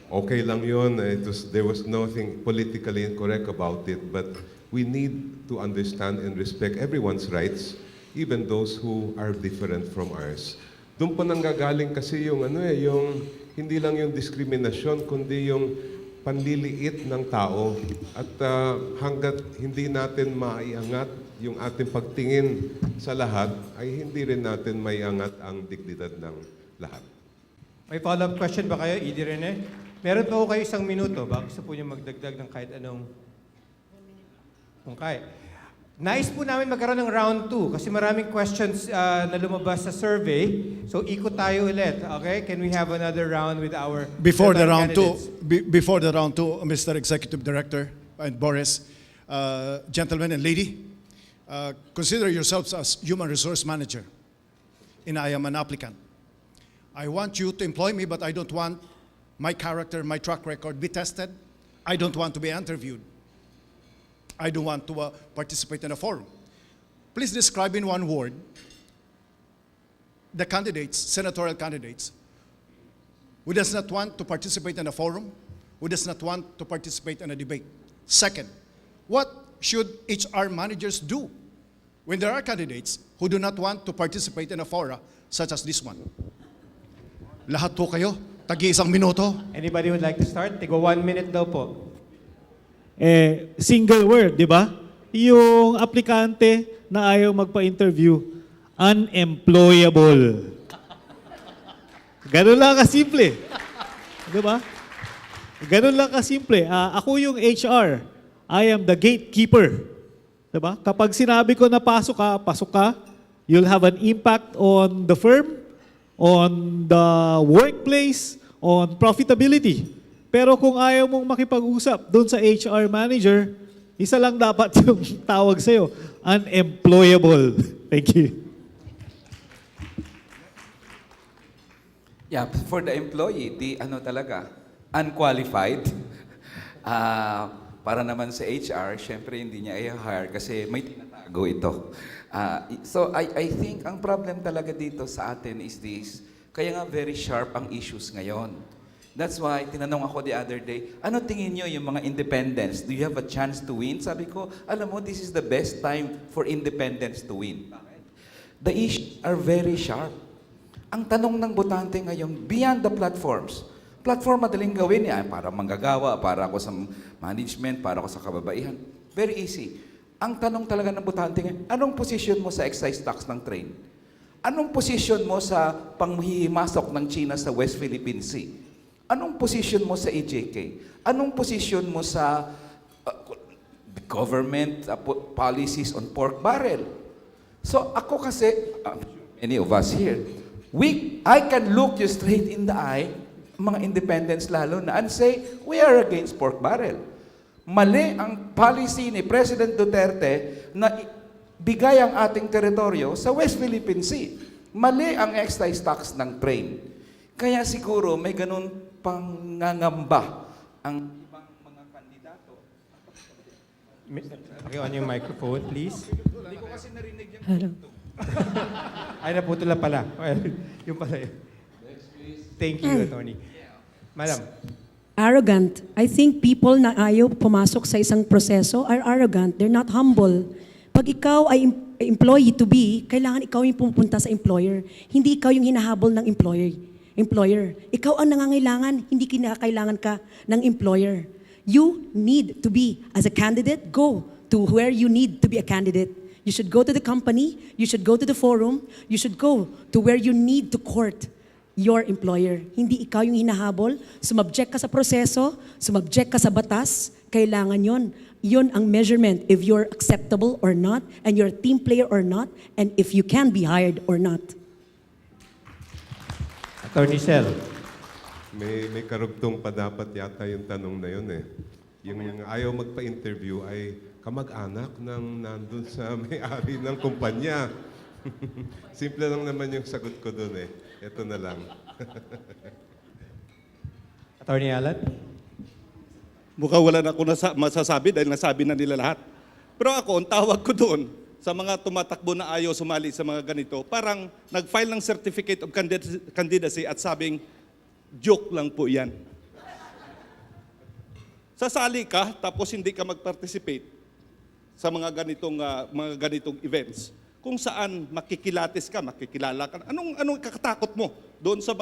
okay lang yun, there was nothing politically incorrect about it, but we need to understand and respect everyone's rights, even those who are different from ours. Doon pa nanggagaling kasi yung yung hindi lang yung diskriminasyon, kundi yung panliliit ng tao. At hanggat hindi natin maiangat yung ating pagtingin sa lahat, ay hindi rin natin maiangat ang dignidad ng lahat. May follow-up question ba kayo, Edie Rene? Meron po kayo 1 minuto. Baka gusto po niyo magdagdag ng kahit anong... Okay. Nais po namin magkaroon ng round 2 kasi maraming questions na lumabas sa survey. So ikot tayo ulit, okay? Can we have another round with our Before the round candidates? before the round two, Mr. Executive Director and Boris, gentlemen and lady, consider yourselves as human resource manager, and I am an applicant. I want you to employ me, but I don't want my character, my track record be tested. I don't want to be interviewed. I don't want to participate in a forum. Please describe in one word the candidates, senatorial candidates, who does not want to participate in a forum, who does not want to participate in a debate. Second, what should HR managers do when there are candidates who do not want to participate in a fora such as this one? Lahat po kayo, tagi-isang minuto. Anybody would like to start? Tigo 1 minute daw po. Single word, di ba? Yung aplikante na ayaw magpa-interview, unemployable. Ganun lang kasimple. Di ba? Ganun lang kasimple. Ako yung HR. I am the gatekeeper. Di ba? Kapag sinabi ko na pasok ka, you'll have an impact on the firm, on the workplace, on profitability. Pero kung ayaw mong makipag-usap doon sa HR manager, isa lang dapat yung tawag sa'yo, unemployable. Thank you. Yeah, for the employee, talaga, unqualified. Para naman sa HR, syempre hindi niya i-hire kasi may tinatago ito. So I think ang problem talaga dito sa atin is this, kaya nga very sharp ang issues ngayon. That's why, tinanong ako the other day, ano tingin nyo yung mga independents? Do you have a chance to win? Sabi ko, alam mo, this is the best time for independents to win. The issues are very sharp. Ang tanong ng botante ngayon, beyond the platforms, platform madaling gawin niya, para manggagawa, para ako sa management, para ako sa kababaihan. Very easy. Ang tanong talaga ng botante ngayon, anong position mo sa excise tax ng train? Anong position mo sa panghihimasok ng China sa West Philippine Sea? Anong position mo sa EJK? Anong position mo sa government policies on pork barrel? So ako kasi, many of us here, I can look you straight in the eye, mga independents lalo na, and say, we are against pork barrel. Mali ang policy ni President Duterte na bigay ang ating teritoryo sa West Philippine Sea. Mali ang excise tax ng train. Kaya siguro may ganun pangangamba ang ibang mga kandidato. Okay, on your microphone, please. Hindi ko kasi narinig yung Hello. Ay, naputol na pala. Yung pala yun. Thank you, Attorney. Madam. Arrogant. I think people na ayaw pumasok sa isang proseso are arrogant. They're not humble. Pag ikaw ay employee to be, kailangan ikaw yung pumunta sa employer. Hindi ikaw yung hinahabol ng employer. Ikaw ang nangangailangan, hindi kinakailangan ka ng employer. You need to be, as a candidate, go to where you need to be a candidate. You should go to the company, you should go to the forum, you should go to where you need to court your employer. Hindi ikaw yung hinahabol, sumabject ka sa proseso, sumabject ka sa batas, kailangan yon. Yun ang measurement if you're acceptable or not, and you're a team player or not, and if you can be hired or not. Attorney Sel. May karugtong pa dapat yata yung tanong na yun eh. Yung ayaw magpa-interview ay kamag-anak ng nandun sa may-ari ng kumpanya. Simple lang naman yung sagot ko doon eh. Ito na lang. Attorney Alan. Mukhang wala na ako masasabi dahil nasabi na nila lahat. Pero ako, ang tawag ko doon sa mga tumatakbo na ayaw sumali sa mga ganito, parang nag-file ng Certificate of Candidacy at sabing, joke lang po yan. Sasali ka, tapos hindi ka mag-participate sa mga ganitong events. Kung saan makikilatis ka, makikilala ka. Anong kakatakot mo doon sa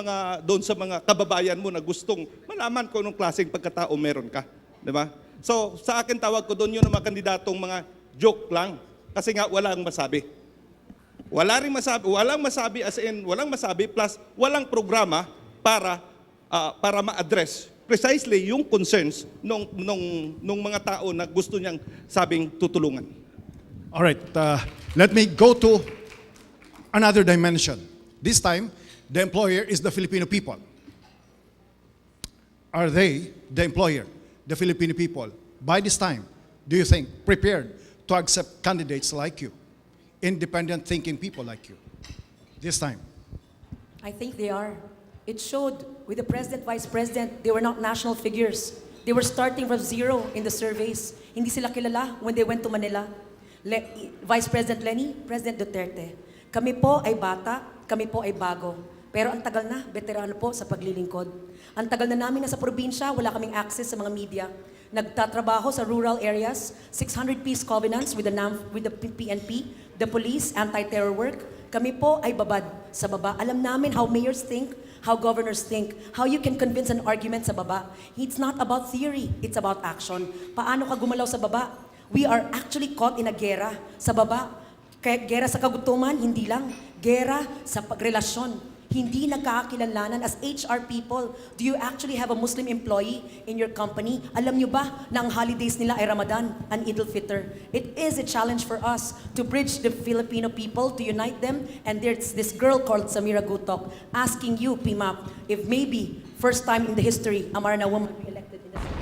mga kababayan mo na gustong malaman kung anong klaseng pagkatao meron ka, di ba? So sa akin tawag ko doon yun ang mga kandidatong mga joke lang kasi nga walang masabi. Walang masabi as in walang masabi plus walang programa para ma-address precisely yung concerns nung mga tao na gusto niyang sabing tutulungan. All right, let me go to another dimension. This time, the employer is the Filipino people. Are they, the employer, the Filipino people, by this time, do you think, prepared to accept candidates like you, independent thinking people like you, this time? I think they are. It showed with the president, vice president, they were not national figures. They were starting from zero in the surveys. Hindi sila kilala when they went to Manila. Vice President Lenny, President Duterte. Kami po ay bata, kami po ay bago. Pero ang tagal na, veterano po sa paglilingkod. Ang tagal na namin nasa probinsya, wala kaming access sa mga media. nagtatrabaho sa rural areas, 600 peace covenants with the PNP, the police, anti-terror work. Kami po ay babad sa baba. Alam namin how mayors think, how governors think, how you can convince an argument sa baba. It's not about theory, it's about action. Paano ka gumalaw sa baba? We are actually caught in a gera sa baba. Kaya gera sa kagutuman, hindi lang. Gera sa pagrelasyon. Hindi nagkakakilanlanan as HR people. Do you actually have a Muslim employee in your company? Alam nyo ba na ang holidays nila ay Ramadan and Eid al-Fitr? It is a challenge for us to bridge the Filipino people, to unite them. And there's this girl called Samira Gutok asking you, PMAP, if maybe first time in the history, a Marana woman be elected in the Senate.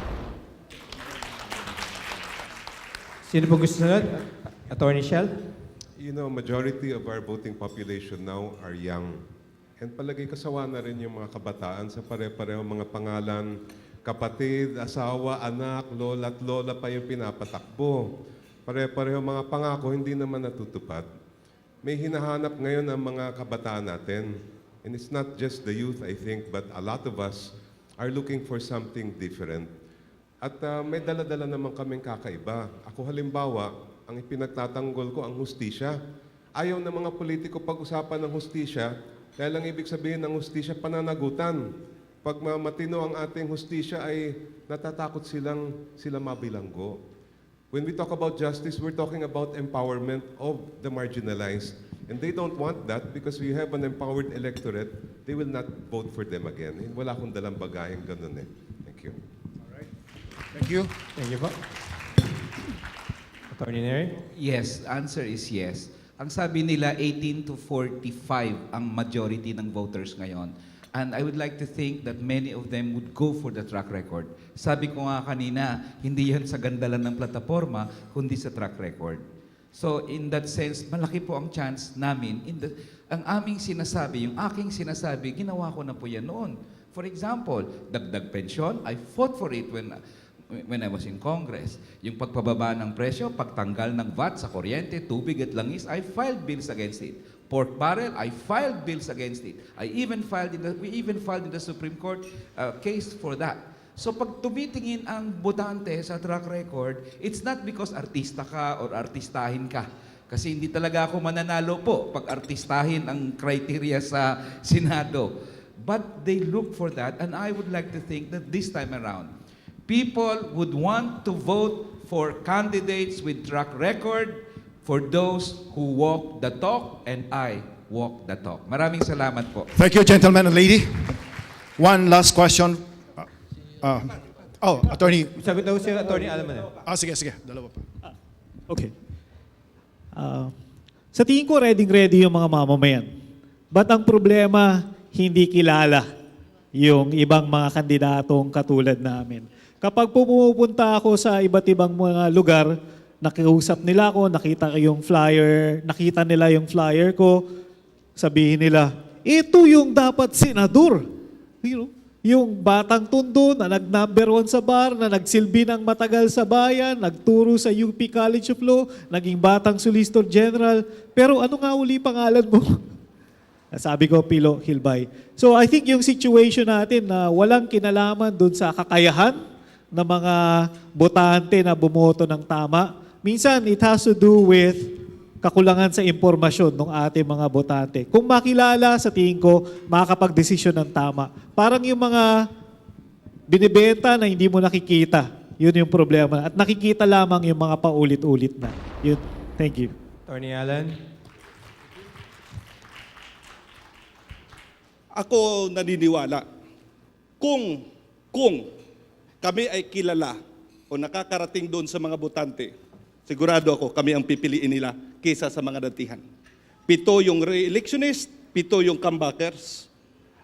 Sino po gusto sunod? Attorney Shell? You know, majority of our voting population now are young. And palagay kasawa na rin yung mga kabataan sa pare-pareho mga pangalan, kapatid, asawa, anak, lola at lola pa yung pinapatakbo. Pare-pareho mga pangako hindi naman natutupad. May hinahanap ngayon ang mga kabataan natin. And it's not just the youth, I think, but a lot of us are looking for something different. At may dala-dala naman kaming kakaiba. Ako halimbawa, ang ipinagtatanggol ko ang hustisya. Ayaw ng mga politiko pag-usapan ng hustisya, dahil ang ibig sabihin ng hustisya, pananagutan. Pag matino ang ating hustisya ay natatakot sila mabilanggo. When we talk about justice, we're talking about empowerment of the marginalized. And they don't want that because we have an empowered electorate, they will not vote for them again. Wala akong dalang bagayeng ganun eh. Thank you. Thank you. Thank you po. Attorney Neri? Yes, answer is yes. Ang sabi nila, 18 to 45 ang majority ng voters ngayon. And I would like to think that many of them would go for the track record. Sabi ko nga kanina, hindi yan sa ganda lang ng plataforma, kundi sa track record. So in that sense, malaki po ang chance namin. Ang aming sinasabi, yung aking sinasabi, ginawa ko na po yan noon. For example, dagdag pensyon, I fought for it when I was in Congress. Yung pagpababa ng presyo, pagtanggal ng VAT sa kuryente, tubig at langis, I filed bills against it. Pork barrel, I filed bills against it. We even filed in the Supreme Court case for that. So pag tumitingin ang botante sa track record, it's not because artista ka or artistahin ka. Kasi hindi talaga ako mananalo po pag artistahin ang criteria sa Senado. But they look for that, and I would like to think that this time around, people would want to vote for candidates with track record, for those who walk the talk, and I walk the talk. Maraming salamat po. Thank you, gentleman and lady. One last question. Attorney. Sagot daw si Attorney Alam na. Sige. Dalawa pa. Okay. Sa tingin ko, ready yung mga mamamayan. But ang problema, hindi kilala yung ibang mga kandidatong katulad namin. Kapag pumupunta ako sa iba't ibang mga lugar, nakiusap nila ako, nakita nila yung flyer ko, sabihin nila, ito yung dapat senador. Yung batang tundo na nag-number 1 sa bar, na nagsilbi ng matagal sa bayan, nagturo sa UP College of Law, naging batang Solicitor General. Pero ano nga uli pangalan mo? Sabi ko, Pilo Hilbay. So I think yung situation natin na walang kinalaman dun sa kakayahan ng mga botante na bumoto ng tama, minsan it has to do with kakulangan sa impormasyon ng ating mga botante. Kung makilala, sa tingin ko, makakapag-desisyon ng tama. Parang yung mga binibenta na hindi mo nakikita, yun yung problema. At nakikita lamang yung mga paulit-ulit na. Yun. Thank you. Attorney Alan? Ako naniniwala, kung kami ay kilala o nakakarating doon sa mga botante, sigurado ako kami ang pipiliin nila kaysa sa mga datihan. 7 yung re-electionist, 7 yung comebackers.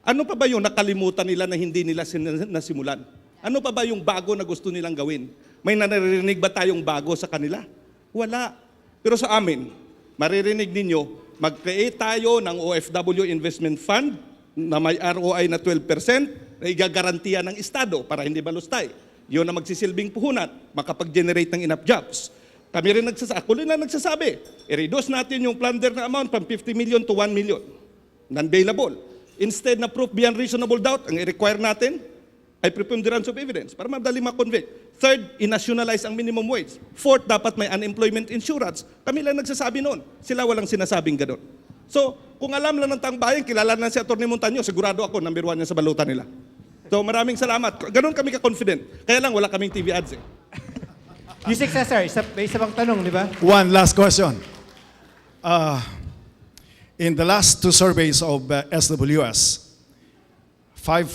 Ano pa ba yung nakalimutan nila na hindi nila nasimulan? Ano pa ba yung bago na gusto nilang gawin? May naririnig ba tayong bago sa kanila? Wala. Pero sa amin, maririnig ninyo, mag-create tayo ng OFW Investment Fund na may ROI na 12%, na igagarantiya ng Estado para hindi balustay. Yun na magsisilbing puhunan, makapag-generate ng enough jobs. Kami rin nagsasabi, i-reduce natin yung plunder na amount from 50 million to 1 million. Non-bailable. Instead na proof beyond reasonable doubt, ang i-require natin I preponderance of evidence para madali ma-convict. Third, i-nationalize ang minimum wage. Fourth, dapat may unemployment insurance. Kami lang nagsasabi noon. Sila walang sinasabing gano'n. So, kung alam lang ng taong bayan, kilala na si Atty. Montaño, sigurado ako, number 1 yan sa balutan nila. So, maraming salamat. Gano'n kami ka-confident. Kaya lang, wala kaming TV ads eh. Yusek Cesar, may isa pang tanong, di ba? One last question. In the last 2 surveys of SWS, five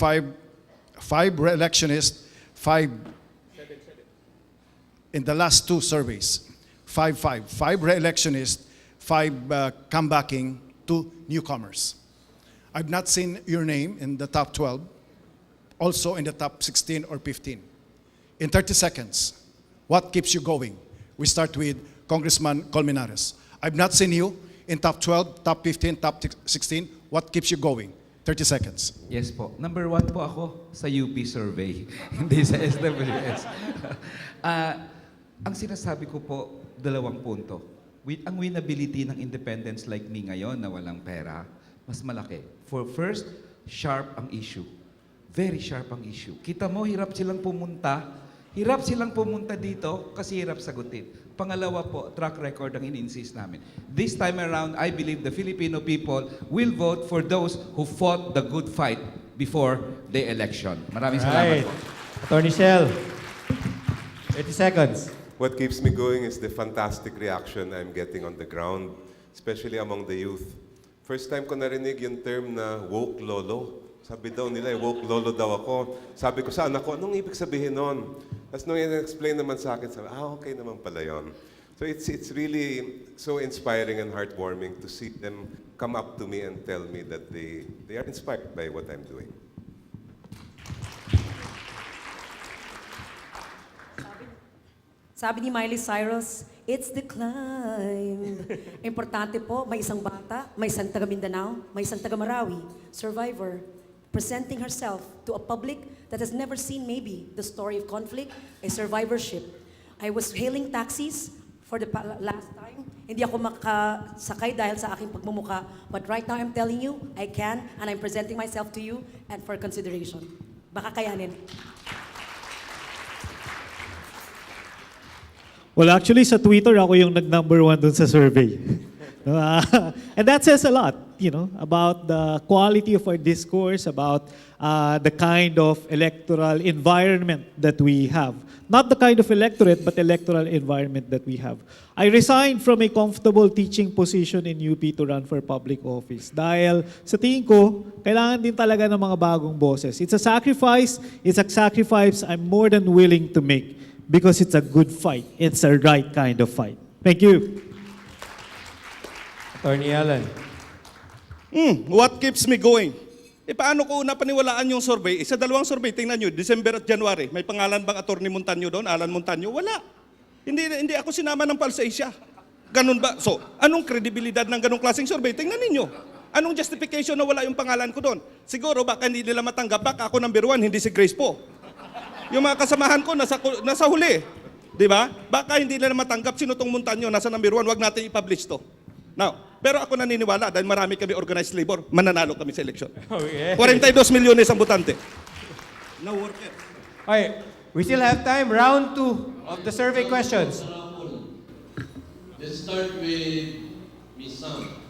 re-electionists, in the last 2 surveys, five re-electionists, 5 comebacking, 2 newcomers. I've not seen your name in the top 12, also in the top 16 or 15. In 30 seconds, what keeps you going? We start with Congressman Colmenares. I've not seen you in top 12, top 15, top 16. What keeps you going? 30 seconds. Yes po. Number 1 po ako sa UP survey, hindi sa SWS. Ang sinasabi ko po, 2 punto. Ang winnability ng independents like me ngayon na walang pera, mas malaki. For first, sharp ang issue. Very sharp ang issue. Kita mo, hirap silang pumunta. Hirap silang pumunta dito kasi hirap sagutin. Pangalawa po, track record ang in-insist namin. This time around, I believe the Filipino people will vote for those who fought the good fight before the election. Maraming salamat po. Attorney Shell, 30 seconds. What keeps me going is the fantastic reaction I'm getting on the ground, especially among the youth. First time ko narinig yung term na woke lolo. Sabi daw nila, woke lolo daw ako. Sabi ko sa anak ko, anong ibig sabihin nun? Tapos nung in-explain naman sa akin, sabi, okay naman pala yun. So it's really so inspiring and heartwarming to see them come up to me and tell me that they are inspired by what I'm doing. Sabi ni Miley Cyrus, it's the climb. Importante po, may isang bata, may isang taga Mindanao, may isang taga Marawi, survivor, presenting herself to a public that has never seen maybe the story of conflict, a survivorship. I was hailing taxis for the last time. Hindi ako makasakay dahil sa aking pagmumuka. But right now, I'm telling you, I can, and I'm presenting myself to you and for consideration. Baka kayanin. Well, actually, sa Twitter, ako yung nag-number 1 dun sa survey. And that says a lot, about the quality of our discourse, about the kind of electoral environment that we have. Not the kind of electorate, but electoral environment that we have. I resigned from a comfortable teaching position in UP to run for public office. Dahil sa tingin ko, kailangan din talaga ng mga bagong boses. It's a sacrifice I'm more than willing to make. Because it's a good fight. It's a right kind of fight. Thank you. Attorney Alan. What keeps me going? Paano ko una paniwalaan yung survey? Sa 2 survey, tingnan nyo, December at January, may pangalan bang Atty. Montaño doon? Alan Montaño? Wala. Hindi ako sinama ng Pulse Asia. Ganun ba? So, anong kredibilidad ng ganung klaseng survey? Tingnan ninyo. Anong justification na wala yung pangalan ko doon? Siguro baka hindi nila matanggap, baka ako number 1, hindi si Grace po. Yung mga kasamahan ko nasa huli. Di ba? Baka hindi nila matanggap sino tong Montaño, nasa number 1, wag natin i-publish to. Now, pero ako naniniwala dahil marami kami organized labor, mananalo kami sa eleksyon. Okay. 42 milyones ang botante. No worker. Okay, we still have time. Round 2 of the survey questions. Let's start with Ms. Sam.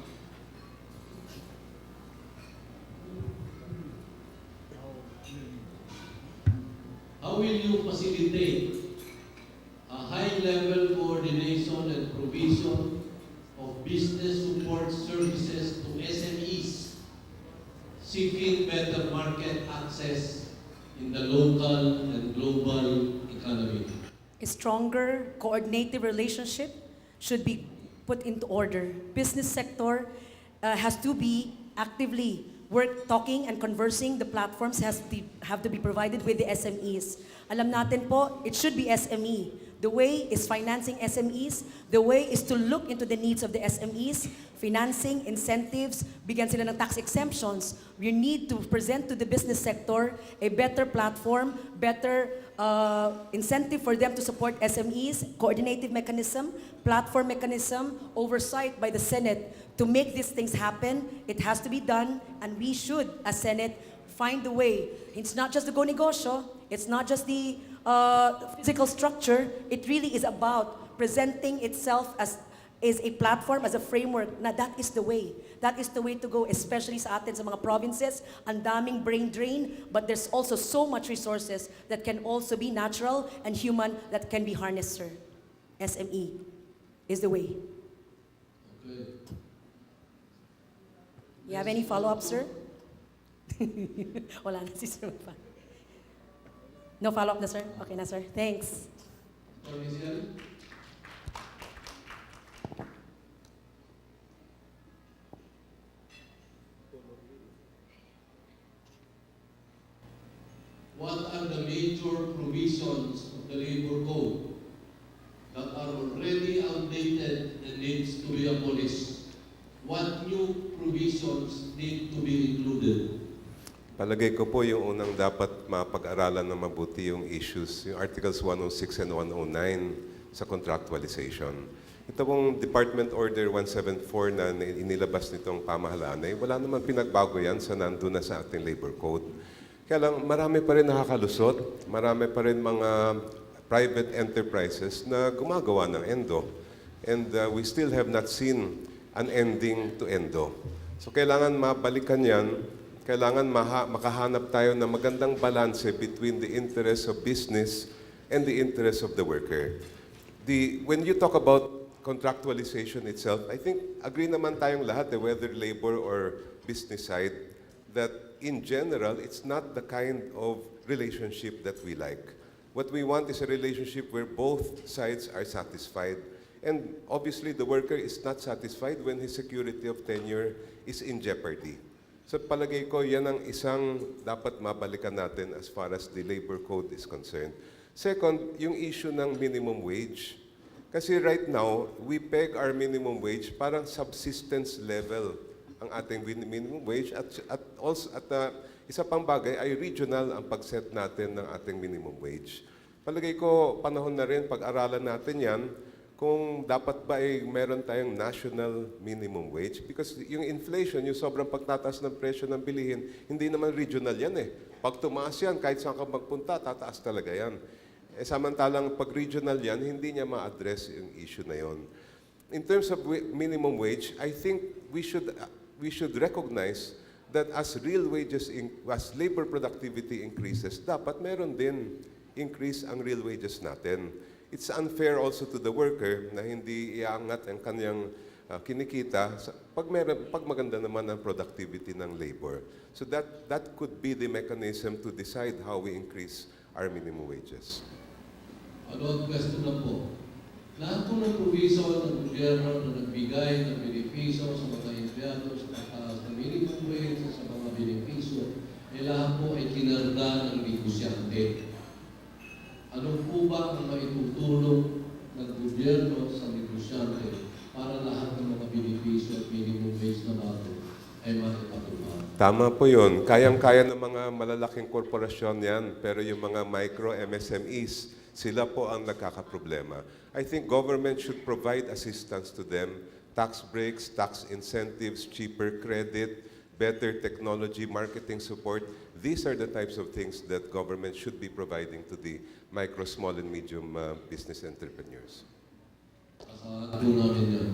How will you facilitate a high-level coordination and provision of business support services to SMEs seeking better market access in the local and global economy? A stronger, coordinated relationship should be put into order. Business sector has to be actively talking and conversing. The platforms have to be provided with the SMEs. Alam natin po, it should be SME. The way is financing SMEs. The way is to look into the needs of the SMEs, financing, incentives, bigyan sila ng tax exemptions. We need to present to the business sector a better platform, better incentive for them to support SMEs, coordinative mechanism, platform mechanism, oversight by the Senate to make these things happen. It has to be done, and we should, as Senate, find the way. It's not just the Go Negosyo, it's not just the physical structure, it really is about presenting itself as a platform, as a framework, na that is the way. That is the way to go, especially sa atin sa mga provinces. Ang daming brain drain, but there's also so much resources that can also be natural and human that can be harnessed, sir. SME is the way. You have any follow-up, sir? Wala na si Sir. No follow-up na, sir? Okay na, sir. Thanks. What are the major provisions of the labor code that are already outdated and needs to be abolished? What new provisions need to be included? Palagay ko po yung unang dapat mapag-aralan na mabuti yung issues, yung Articles 106 and 109 sa contractualization. Ito pong Department Order 174 na inilabas nitong pamahalaan, wala naman pinagbago yan sa nandun na sa ating labor code. Kaya lang, marami pa rin nakakalusot, marami pa rin mga private enterprises na gumagawa ng endo. And we still have not seen an ending to endo. So kailangan mabalikan yan, kailangan makahanap tayo ng magandang balanse between the interests of business and the interests of the worker. When you talk about contractualization itself, I think agree naman tayong lahat, whether labor or business side, that in general, it's not the kind of relationship that we like. What we want is a relationship where both sides are satisfied. And obviously, the worker is not satisfied when his security of tenure is in jeopardy. So palagay ko, yan ang isang dapat mabalikan natin as far as the labor code is concerned. Second, yung issue ng minimum wage. Kasi right now, we peg our minimum wage parang subsistence level ang ating minimum wage at isa pang bagay ay regional ang pag-set natin ng ating minimum wage. Palagay ko, panahon na rin pag-aralan natin yan kung dapat ba ay meron tayong national minimum wage because yung inflation, yung sobrang pagtataas ng presyo ng bilihin, hindi naman regional yan eh. Pag tumaas yan, kahit saan ka magpunta, tataas talaga yan. Samantalang pag regional yan, hindi niya ma-address yung issue na yon. In terms of minimum wage, I think we should recognize that as real wages, as labor productivity increases, dapat meron din increase ang real wages natin. It's unfair also to the worker na hindi iangat ang kanyang kinikita pag maganda naman ang productivity ng labor. So that could be the mechanism to decide how we increase our minimum wages. Ano ang question na po? Lahat po ng provision ng gobyerno na nagbigay ng benepisyo sa mga empleyado sa pagtaas ng minimum wage sa mga benepisyo, lahat po ay kinarda ng negosyante. Ano po ba ang maitutulong ng gobyerno sa negosyante para lahat ng mga benepisyo at minimum wage na bago ay maipatupad? Tama po yun. Kayang-kaya ng mga malalaking korporasyon yan, pero yung mga micro MSMEs, sila po ang nagkakaproblema. I think government should provide assistance to them, tax breaks, tax incentives, cheaper credit, better technology, marketing support. These are the types of things that government should be providing to the micro, small, and medium business entrepreneurs. Asahan po namin yan.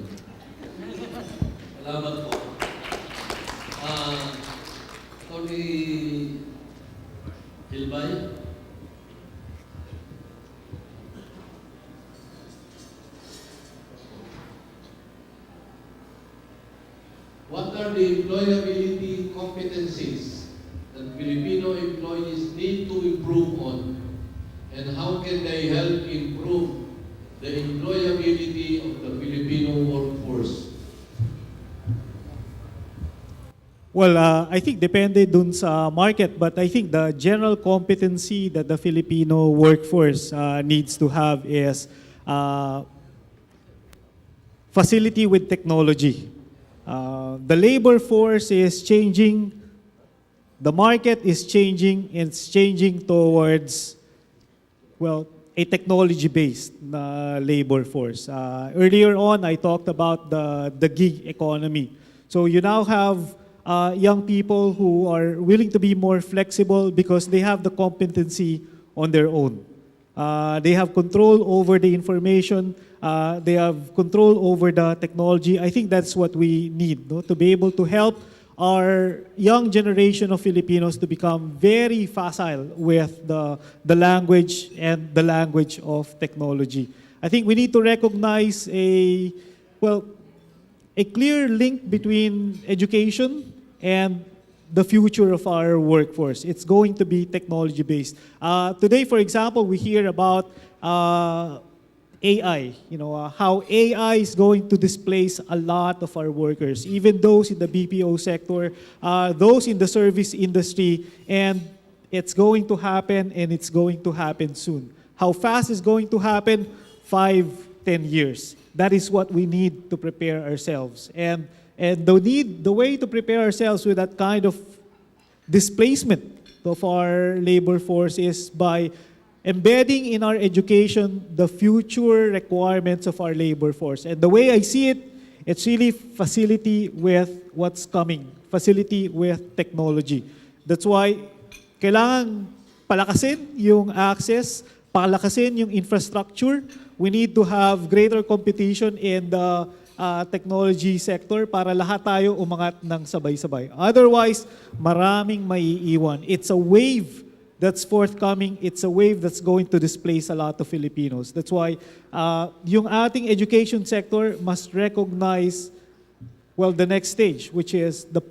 Salamat po. Tony Hilbay. What are the employability competencies that Filipino employees need to improve on, and how can they help improve the employability of the Filipino workforce? Well, I think depende dun sa market, but I think the general competency that the Filipino workforce needs to have is facility with technology. The labor force is changing, the market is changing, and it's changing towards, well, a technology-based labor force. Earlier on, I talked about the gig economy. So you now have young people who are willing to be more flexible because they have the competency on their own. They have control over the information. They have control over the technology. I think that's what we need, no? To be able to help our young generation of Filipinos to become very facile with the language and the language of technology. I think we need to recognize a clear link between education and the future of our workforce. It's going to be technology-based. Today, for example, we hear about AI, how AI is going to displace a lot of our workers, even those in the BPO sector, those in the service industry, and it's going to happen, and it's going to happen soon. How fast is going to happen? 5-10 years. That is what we need to prepare ourselves. And the way to prepare ourselves with that kind of displacement of our labor force is by embedding in our education the future requirements of our labor force. And the way I see it, it's really facility with what's coming, facility with technology. That's why kailangan palakasin yung access, palakasin yung infrastructure. We need to have greater competition in the technology sector para lahat tayo umangat ng sabay-sabay. Otherwise, maraming maiiwan. It's a wave that's forthcoming. It's a wave that's going to displace a lot of Filipinos. That's why yung ating education sector must recognize, well, the next stage, which is the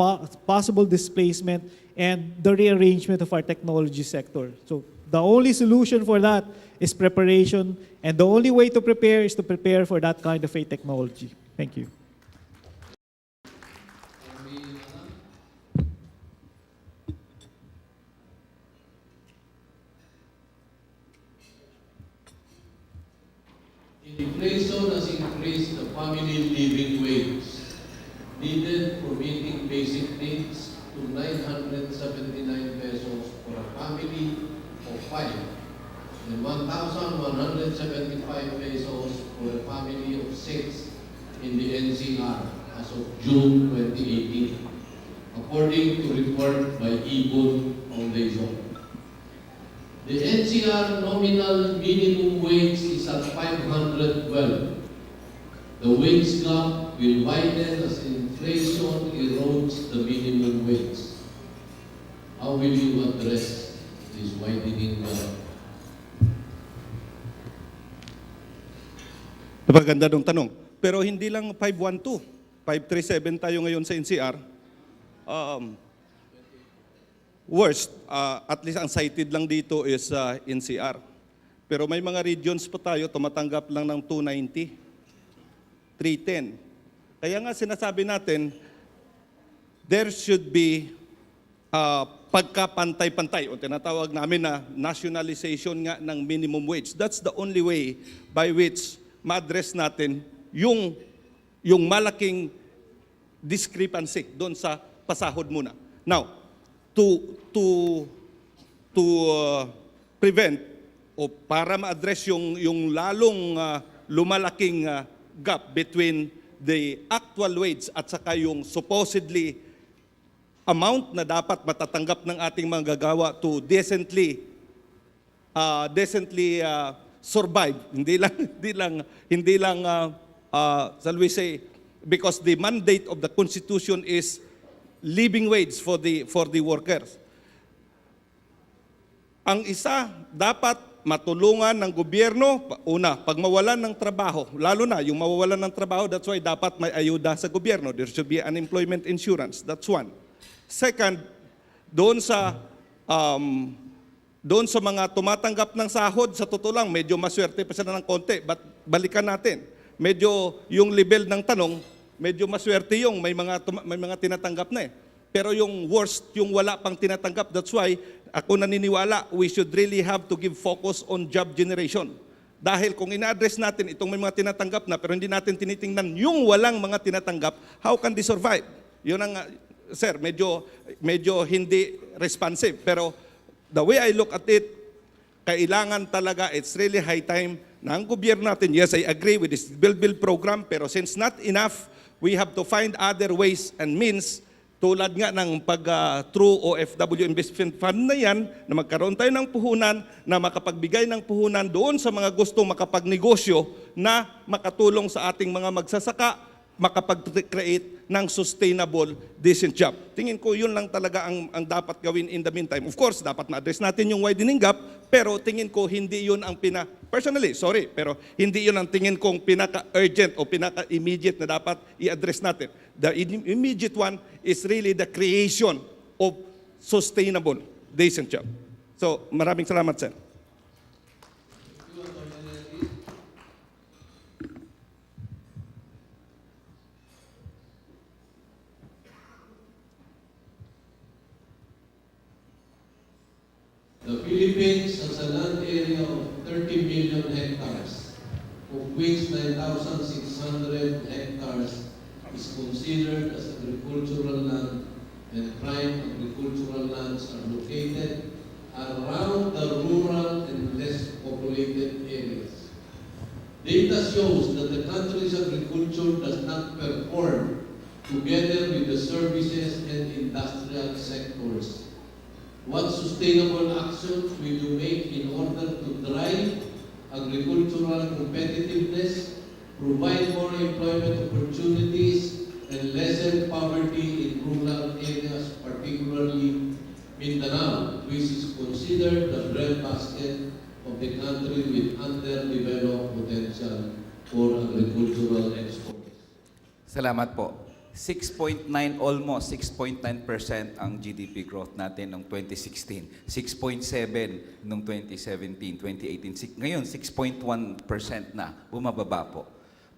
possible displacement and the rearrangement of our technology sector. So the only solution for that is preparation, and the only way to prepare is to prepare for that kind of a technology. Thank you. Inflation has increased the family living wage needed for meeting basic needs to 979 pesos for a family of 5 and 1,175 pesos for a family of 6 in the NCR as of June 2018, according to report by Ibon Foundation. The NCR nominal minimum wage is at 512. The wage gap will widen as inflation erodes the minimum wage. How will you address this widening gap? Napaganda ng tanong. Pero hindi lang 512, 537 tayo ngayon sa NCR. Worst, at least ang cited lang dito is NCR. Pero may mga regions pa tayo, tumatanggap lang ng 290, 310. Kaya nga sinasabi natin, there should be pagkapantay-pantay, o tinatawag namin na nationalization nga ng minimum wage. That's the only way by which ma-address natin yung malaking discrepancy doon sa pasahod muna. Now, to prevent o para ma-address yung lalong lumalaking gap between the actual wage at saka yung supposedly amount na dapat matatanggap ng ating manggagawa to decently survive. Hindi lang shall we say, because the mandate of the Constitution is living wage for the workers. Ang isa, dapat matulungan ng gobyerno, una, pag mawalan ng trabaho, lalo na yung mawawalan ng trabaho, that's why dapat may ayuda sa gobyerno. There should be unemployment insurance. That's one. Second, doon sa mga tumatanggap ng sahod, sa totoo lang, medyo maswerte pa sila ng konti. But balikan natin. Medyo yung level ng tanong, medyo maswerte yung may mga tinatanggap na eh. Pero yung worst, yung wala pang tinatanggap. That's why ako naniniwala, we should really have to give focus on job generation. Dahil kung ina-address natin itong may mga tinatanggap na pero hindi natin tinitingnan yung walang mga tinatanggap, how can they survive? Yun ang, sir, medyo hindi responsive. Pero the way I look at it, kailangan talaga, it's really high time na ang gobyerno natin, yes, I agree with this Build program, pero since not enough, we have to find other ways and means tulad nga ng through OFW Investment Fund na yan, na magkaroon tayo ng puhunan, na makapagbigay ng puhunan doon sa mga gustong makapagnegosyo na makatulong sa ating mga magsasaka, makapag-create ng sustainable, decent job. Tingin ko yun lang talaga ang dapat gawin in the meantime. Of course, dapat na-address natin yung widening gap, pero tingin ko hindi yun ang personally, sorry, pero hindi yun ang tingin kong pinaka-urgent o pinaka-immediate na dapat i-address natin. The immediate one is really the creation of sustainable, decent job. So, maraming salamat, sir. The Philippines has a land area of 30 million hectares, of which 9,600 hectares is considered as agricultural land, and prime agricultural lands are located around the rural and less populated areas. Data shows that the country's agriculture does not perform together with the services and industrial sectors. What sustainable actions will you make in order to drive agricultural competitiveness, provide more employment opportunities, and lessen poverty in rural areas, particularly Mindanao, which is considered the breadbasket of the country with underdeveloped potential for agricultural exports? Salamat po. 6.9, almost 6.9% ang GDP growth natin noong 2016. 6.7 noong 2017, 2018. Ngayon, 6.1% na, bumababa po.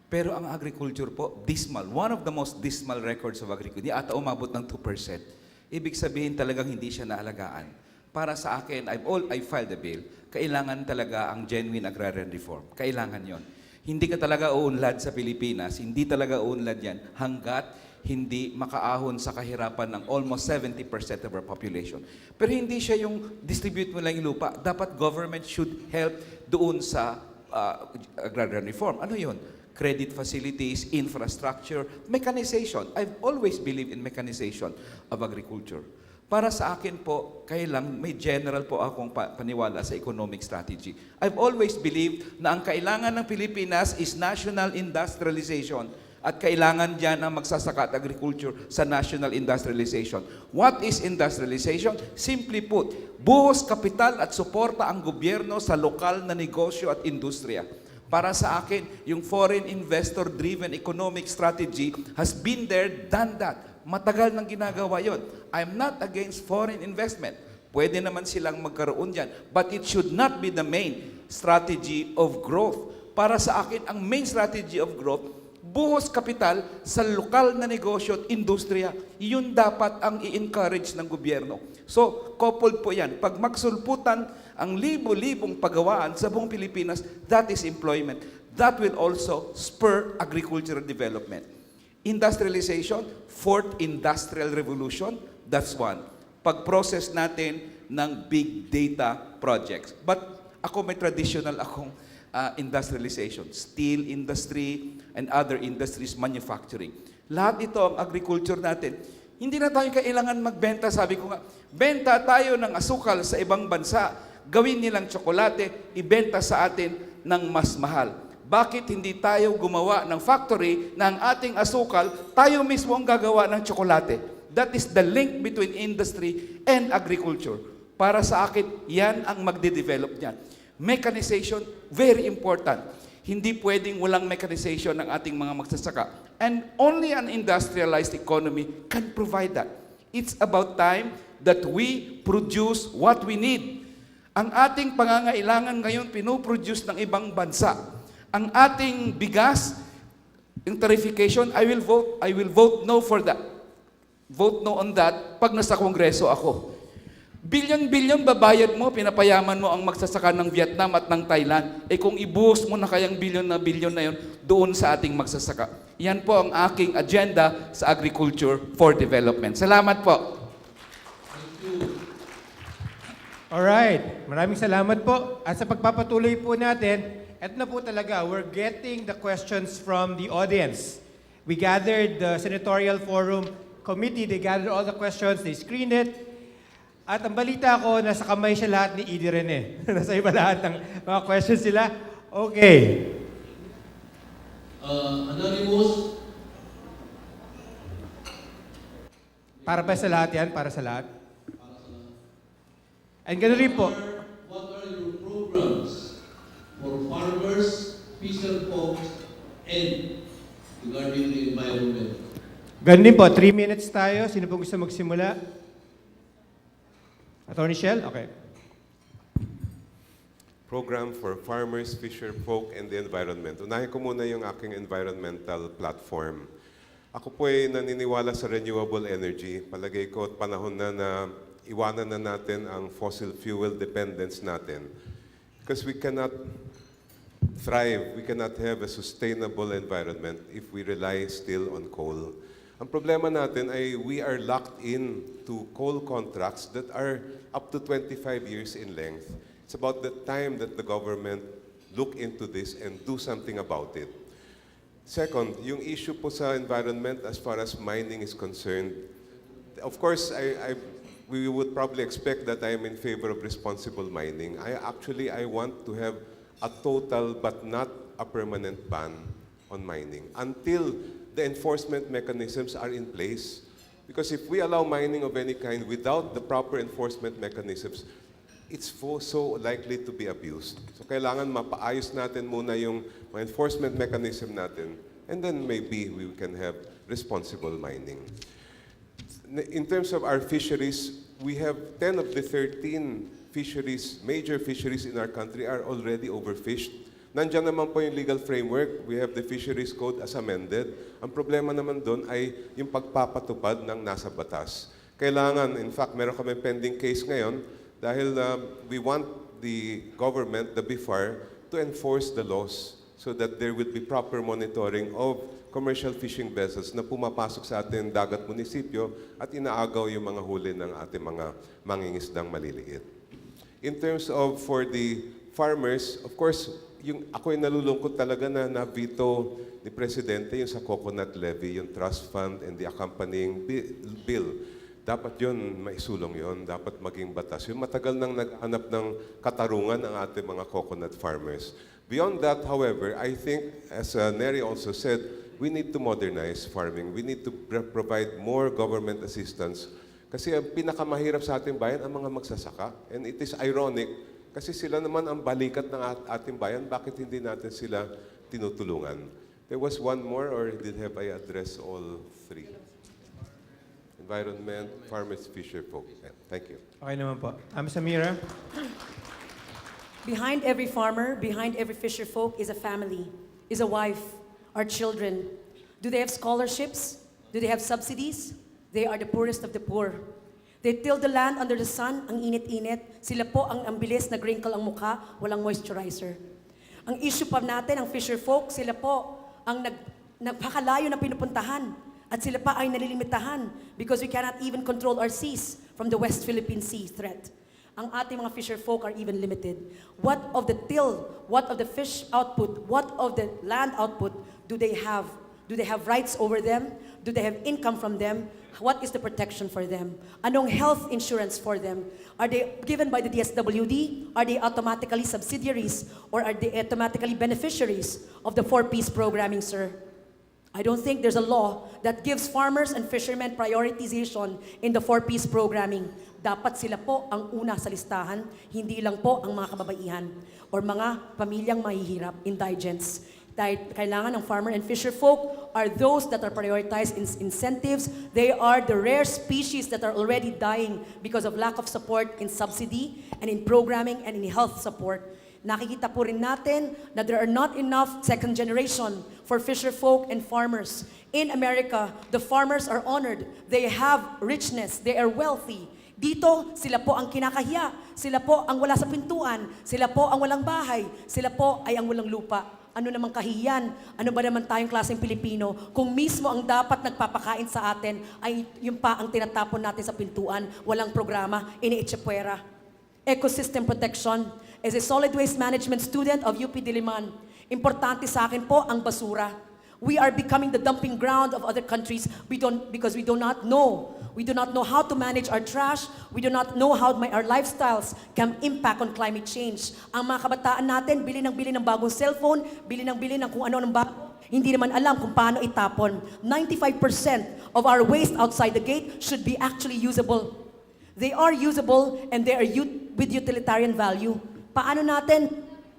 Pero ang agriculture po, dismal. One of the most dismal records of agriculture. Di ata umabot ng 2%. Ibig sabihin talagang hindi siya naalagaan. Para sa akin, I filed a bill. Kailangan talaga ang genuine agrarian reform. Kailangan yon. Hindi ka talaga uunlad sa Pilipinas, hindi talaga uunlad yan hanggat hindi makaahon sa kahirapan ng almost 70% of our population. Pero hindi siya yung distribute mo lang yung lupa. Dapat government should help doon sa agrarian reform. Ano yun? Credit facilities, infrastructure, mechanization. I've always believed in mechanization of agriculture. Para sa akin po, kailang may general po akong paniwala sa economic strategy. I've always believed na ang kailangan ng Pilipinas is national industrialization. At kailangan dyan ang magsasaka at agriculture sa national industrialization. What is industrialization? Simply put, buhos kapital at suporta ang gobyerno sa lokal na negosyo at industriya. Para sa akin, yung foreign investor-driven economic strategy has been there, done that. Matagal nang ginagawa yon. I'm not against foreign investment. Pwede naman silang magkaroon dyan. But it should not be the main strategy of growth. Para sa akin, ang main strategy of growth, buhos kapital sa lokal na negosyo at industriya, yun dapat ang i-encourage ng gobyerno. So, coupled po yan. Pag magsulputan ang libo-libong pagawaan sa buong Pilipinas, that is employment. That will also spur agricultural development. Industrialization, fourth industrial revolution, that's one. Pag-process natin ng big data projects. But ako may traditional akong industrialization, steel industry and other industries, manufacturing. Lahat ito ang agriculture natin. Hindi na tayo kailangan magbenta. Sabi ko nga, benta tayo ng asukal sa ibang bansa. Gawin nilang tsokolate, ibenta sa atin ng mas mahal. Bakit hindi tayo gumawa ng factory na ang ating asukal, tayo mismo ang gagawa ng tsokolate? That is the link between industry and agriculture. Para sa akin, yan ang magde-develop niyan. Mechanization, very important. Hindi pwedeng walang mechanization ng ating mga magsasaka. And only an industrialized economy can provide that. It's about time that we produce what we need. Ang ating pangangailangan ngayon, pinoproduce ng ibang bansa. Ang ating bigas, yung tarification, I will vote no for that. vote no on that pag nasa Kongreso ako. Bilyon-bilyon babayad mo, pinapayaman mo ang magsasaka ng Vietnam at ng Thailand. Eh kung ibuhos mo na kayang bilyon na yon doon sa ating magsasaka. Yan po ang aking agenda sa Agriculture for Development. Salamat po. Alright, maraming salamat po. At sa pagpapatuloy po natin, eto na po talaga, we're getting the questions from the audience. We gathered the Senatorial Forum Committee, they gathered all the questions, they screened it. At ang balita ko, nasa kamay siya lahat ni Edie Rene. Nasa iba lahat ng mga questions sila. Okay. Anonymous, Para ba sa lahat yan? Para sa lahat? And gano'n rin po. what are your programs for farmers, fisher folks, and regarding the environment? Ganun din po, 3 minutes tayo. Sino po gusto magsimula? Attorney Shell? Okay. Program for farmers, fisher folk, and the environment. Unahin ko muna yung aking environmental platform. Ako po ay naniniwala sa renewable energy. Palagay ko at panahon na iwanan na natin ang fossil fuel dependence natin. Because we cannot thrive, we cannot have a sustainable environment if we rely still on coal. Ang problema natin ay we are locked in to coal contracts that are up to 25 years in length. It's about the time that the government look into this and do something about it. Second, yung issue po sa environment as far as mining is concerned, of course, we would probably expect that I am in favor of responsible mining. I want to have a total but not a permanent ban on mining until the enforcement mechanisms are in place. Because if we allow mining of any kind without the proper enforcement mechanisms, it's so likely to be abused. So kailangan mapaayos natin muna yung enforcement mechanism natin, and then maybe we can have responsible mining. In terms of our fisheries, we have 10 of the 13 fisheries, major fisheries in our country are already overfished. Nandiyan naman po yung legal framework. We have the Fisheries Code as amended. Ang problema naman doon ay yung pagpapatupad ng nasa batas. Kailangan, in fact, meron kami pending case ngayon dahil we want the government, the BIFAR, to enforce the laws so that there will be proper monitoring of commercial fishing vessels na pumapasok sa ating dagat munisipyo at inaagaw yung mga huli ng ating mga mangingisdang maliliit. In terms of for the farmers, of course, yung ako'y nalulungkot talaga na na-veto ni Presidente yung sa coconut levy, yung trust fund and the accompanying bill. Dapat yun, maisulong yun. Dapat maging batas. Yung matagal nang naghanap ng katarungan ang ating mga coconut farmers. Beyond that, however, I think, as Neri also said, we need to modernize farming. We need to provide more government assistance. Kasi ang pinakamahirap sa ating bayan ang mga magsasaka. And it is ironic, kasi sila naman ang balikat ng ating bayan, bakit hindi natin sila tinutulungan? There was one more, or have I addressed all three? Environment, farmers, fisher folk. Yeah, thank you. Okay naman po. Samira? Behind every farmer, behind every fisher folk is a family, is a wife, are children. Do they have scholarships? Do they have subsidies? They are the poorest of the poor. They till the land under the sun, ang init-init. Sila po ang bilis, nag-wrinkle ang mukha, walang moisturizer. Ang issue pa natin, ang fisher folk, sila po ang nagpakalayo na pinupuntahan. At sila pa ay nalilimitahan because we cannot even control our seas from the West Philippine Sea threat. Ang ating mga fisher folk are even limited. What of the till, what of the fish output, what of the land output do they have? Do they have rights over them? Do they have income from them? What is the protection for them? Anong health insurance for them? Are they given by the DSWD? Are they automatically subsidiaries? Or are they automatically beneficiaries of the 4-piece programming, sir? I don't think there's a law that gives farmers and fishermen prioritization in the 4-piece programming. Dapat sila po ang una sa listahan, hindi lang po ang mga kababaihan or mga pamilyang mahihirap, indigents. Dahil kailangan ng farmer and fisher folk are those that are prioritized in incentives. They are the rare species that are already dying because of lack of support in subsidy and in programming and in health support. Nakikita po rin natin na there are not enough second generation for fisher folk and farmers. In America, the farmers are honored. They have richness. They are wealthy. Dito, sila po ang kinakahiya. Sila po ang wala sa pintuan. Sila po ang walang bahay. Sila po ay ang walang lupa. Ano namang kahiyan? Ano ba naman tayong klaseng Pilipino kung mismo ang dapat nagpapakain sa atin ay yung pa ang tinatapon natin sa pintuan, walang programa, iniitsepwera. Ecosystem protection. As a solid waste management student of UP Diliman, importante sa akin po ang basura. We are becoming the dumping ground of other countries because we do not know. We do not know how to manage our trash. We do not know how our lifestyles can impact on climate change. Ang mga kabataan natin, bili ng bagong cellphone, bili ng kung ano ng bago. Hindi naman alam kung paano itapon. 95% of our waste outside the gate should be actually usable. They are usable and they are with utilitarian value. Paano natin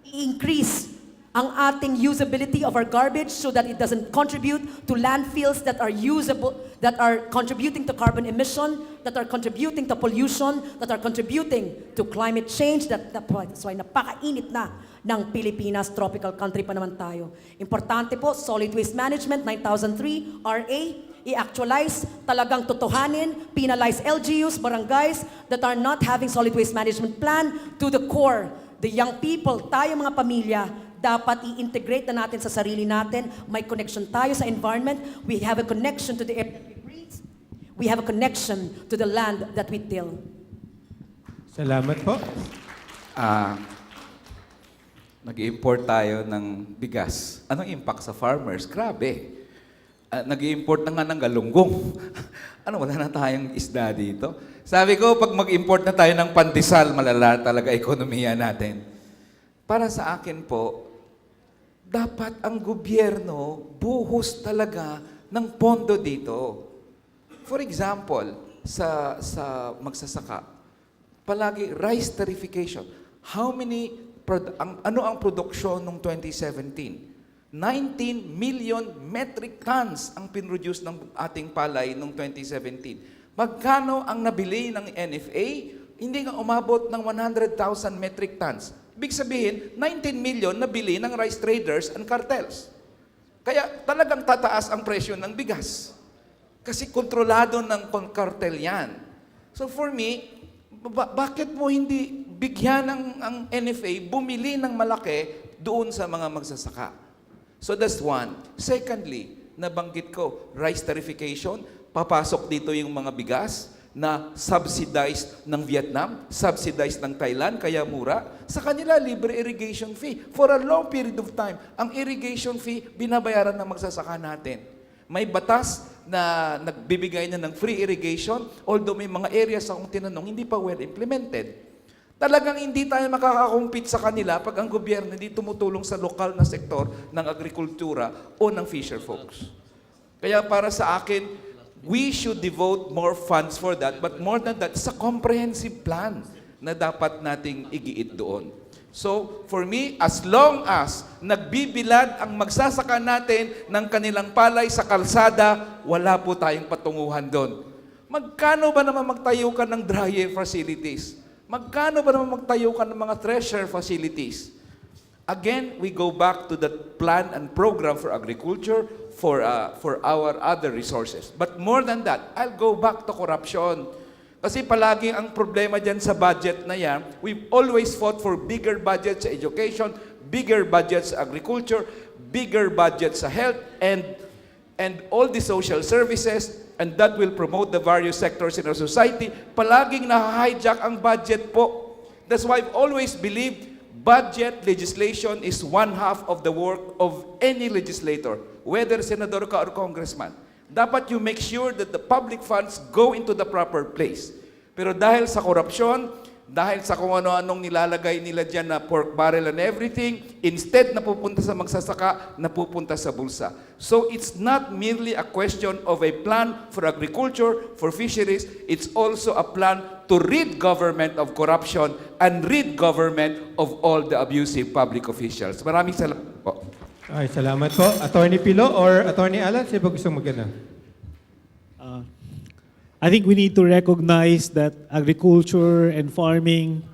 i-increase ang ating usability of our garbage so that it doesn't contribute to landfills that are usable, that are contributing to carbon emission, that are contributing to pollution, that are contributing to climate change. That's why napakainit na ng Pilipinas, tropical country pa naman tayo. Importante po, solid waste management, 9003, RA, i-actualize, talagang totohanin, penalize LGUs, barangays that are not having solid waste management plan to the core. The young people, tayo mga pamilya, dapat i-integrate na natin sa sarili natin. May connection tayo sa environment. We have a connection to the air that we breathe. We have a connection to the land that we till. Salamat po. Nag-import tayo ng bigas. Anong impact sa farmers? Grabe. Nag-import na nga ng galunggong. Wala na tayong isda dito. Sabi ko, pag mag-import na tayo ng pandesal, malala talaga ekonomiya natin. Para sa akin po, dapat ang gobyerno buhos talaga ng pondo dito. For example, sa magsasaka, palagi rice tariffication. Ano ang produksyon noong 2017? 19 million metric tons ang pinroduce ng ating palay noong 2017. Magkano ang nabili ng NFA? Hindi nga umabot ng 100,000 metric tons. Ibig sabihin, 19 million nabili ng rice traders and cartels. Kaya talagang tataas ang presyo ng bigas. Kasi kontrolado ng cartel yan. So for me, bakit mo hindi bigyan ang NFA bumili ng malaki doon sa mga magsasaka? So that's one. Secondly, nabanggit ko, rice tariffication, papasok dito yung mga bigas na subsidized ng Vietnam, subsidized ng Thailand, kaya mura. Sa kanila, libre irrigation fee. For a long period of time, ang irrigation fee, binabayaran ng magsasaka natin. May batas na nagbibigay na ng free irrigation, although may mga areas akong tinanong, hindi pa well implemented. Talagang hindi tayo makakakompete sa kanila pag ang gobyerno hindi tumutulong sa lokal na sektor ng agrikultura o ng fisher folks. Kaya para sa akin, we should devote more funds for that, but more than that, sa comprehensive plan na dapat nating igiit doon. So, for me, as long as nagbibilad ang magsasaka natin ng kanilang palay sa kalsada, wala po tayong patunguhan doon. Magkano ba naman magtayo ka ng dryer facilities? Magkano ba naman magtayo ka ng mga thresher facilities? Again, we go back to the plan and program for agriculture for our other resources. But more than that, I'll go back to corruption. Kasi palagi ang problema dyan sa budget na yan, we've always fought for bigger budgets sa education, bigger budgets sa agriculture, bigger budgets sa health, and all the social services, and that will promote the various sectors in our society. Palaging na-hijack ang budget po. That's why I've always believed budget legislation is one half of the work of any legislator, whether senador ka or congressman. Dapat you make sure that the public funds go into the proper place. Pero dahil sa korupsyon, dahil sa kung ano-anong nilalagay nila dyan na pork barrel and everything, instead napupunta sa magsasaka, napupunta sa bulsa. So it's not merely a question of a plan for agriculture, for fisheries, it's also a plan to rid government of corruption and rid government of all the abusive public officials. Maraming salamat po. Ay, salamat po. Attorney Pilo or Attorney Alan, sino ba gusto magana? I think we need to recognize that agriculture and farming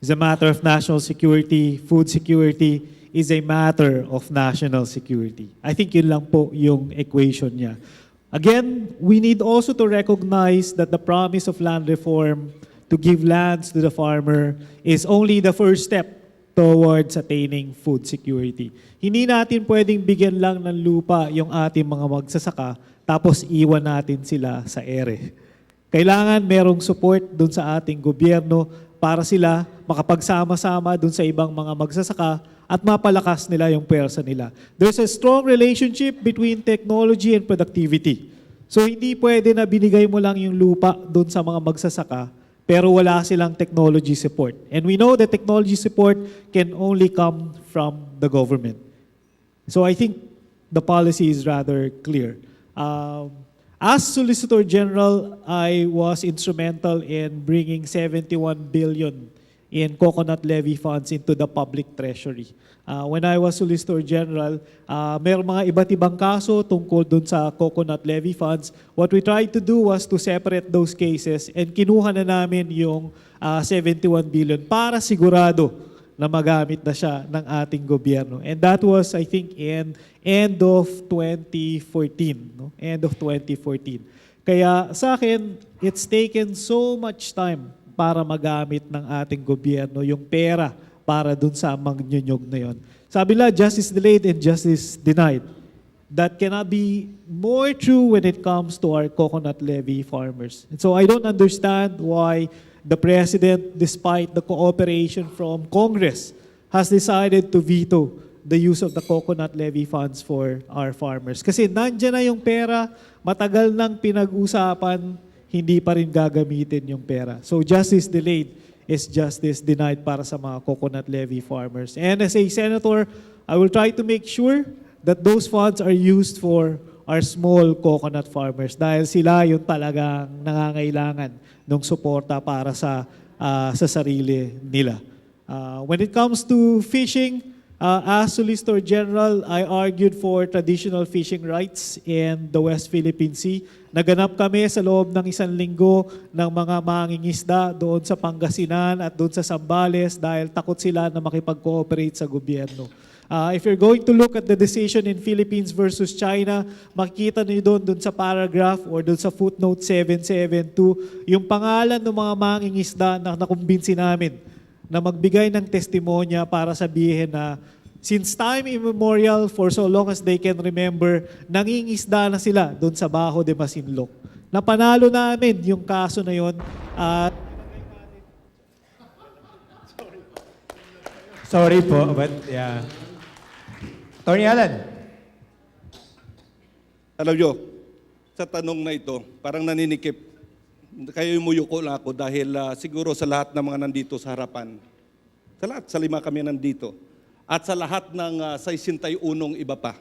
is a matter of national security. Food security is a matter of national security. I think yun lang po yung equation niya. Again, we need also to recognize that the promise of land reform to give lands to the farmer is only the first step towards attaining food security. Hindi natin pwedeng bigyan lang ng lupa yung ating mga magsasaka tapos iwan natin sila sa ere. Kailangan merong support dun sa ating gobyerno para sila makapagsama-sama dun sa ibang mga magsasaka at mapalakas nila yung pwersa nila. There's a strong relationship between technology and productivity. So hindi pwede na binigay mo lang yung lupa dun sa mga magsasaka pero wala silang technology support. And we know that technology support can only come from the government. So I think the policy is rather clear. As Solicitor General, I was instrumental in bringing 71 billion in coconut levy funds into the public treasury. When I was Solicitor General, mayroong mga iba't ibang kaso tungkol dun sa coconut levy funds. What we tried to do was to separate those cases and kinuha na namin yung 71 billion para sigurado na magamit na siya ng ating gobyerno. And that was, I think, in end of 2014. No? End of 2014. Kaya sa akin, it's taken so much time para magamit ng ating gobyerno yung pera para dun sa mangnyunyog na yon. Sabi nila, justice delayed and justice denied. That cannot be more true when it comes to our coconut levy farmers. And so I don't understand why the President, despite the cooperation from Congress, has decided to veto the use of the coconut levy funds for our farmers. Kasi nandiyan na yung pera, matagal nang pinag-usapan, hindi pa rin gagamitin yung pera. So justice delayed is justice denied para sa mga coconut levy farmers. And as a senator, I will try to make sure that those funds are used for our small coconut farmers dahil sila yung talagang nangangailangan ng suporta para sa sarili nila. When it comes to fishing, as Solicitor General, I argued for traditional fishing rights in the West Philippine Sea. Naganap kami sa loob ng 1 linggo ng mga mangingisda doon sa Pangasinan at doon sa Zambales dahil takot sila na makipag-cooperate sa gobyerno. If you're going to look at the decision in Philippines versus China, makikita niyo doon sa paragraph or doon sa footnote 772, yung pangalan ng mga mangingisda na nakumbinsi namin na magbigay ng testimonya para sabihin na since time immemorial, for so long as they can remember, nangingisda na sila doon sa Bajo de Masinloc. Napanalo namin yung kaso na yon at Sorry po, but yeah. Attorney Alan. Alam nyo, sa tanong na ito, parang naninikip. Kayo umuyuko lang ako dahil siguro sa lahat ng mga nandito sa harapan, sa 5 kami nandito, at sa lahat ng 61 iba pa,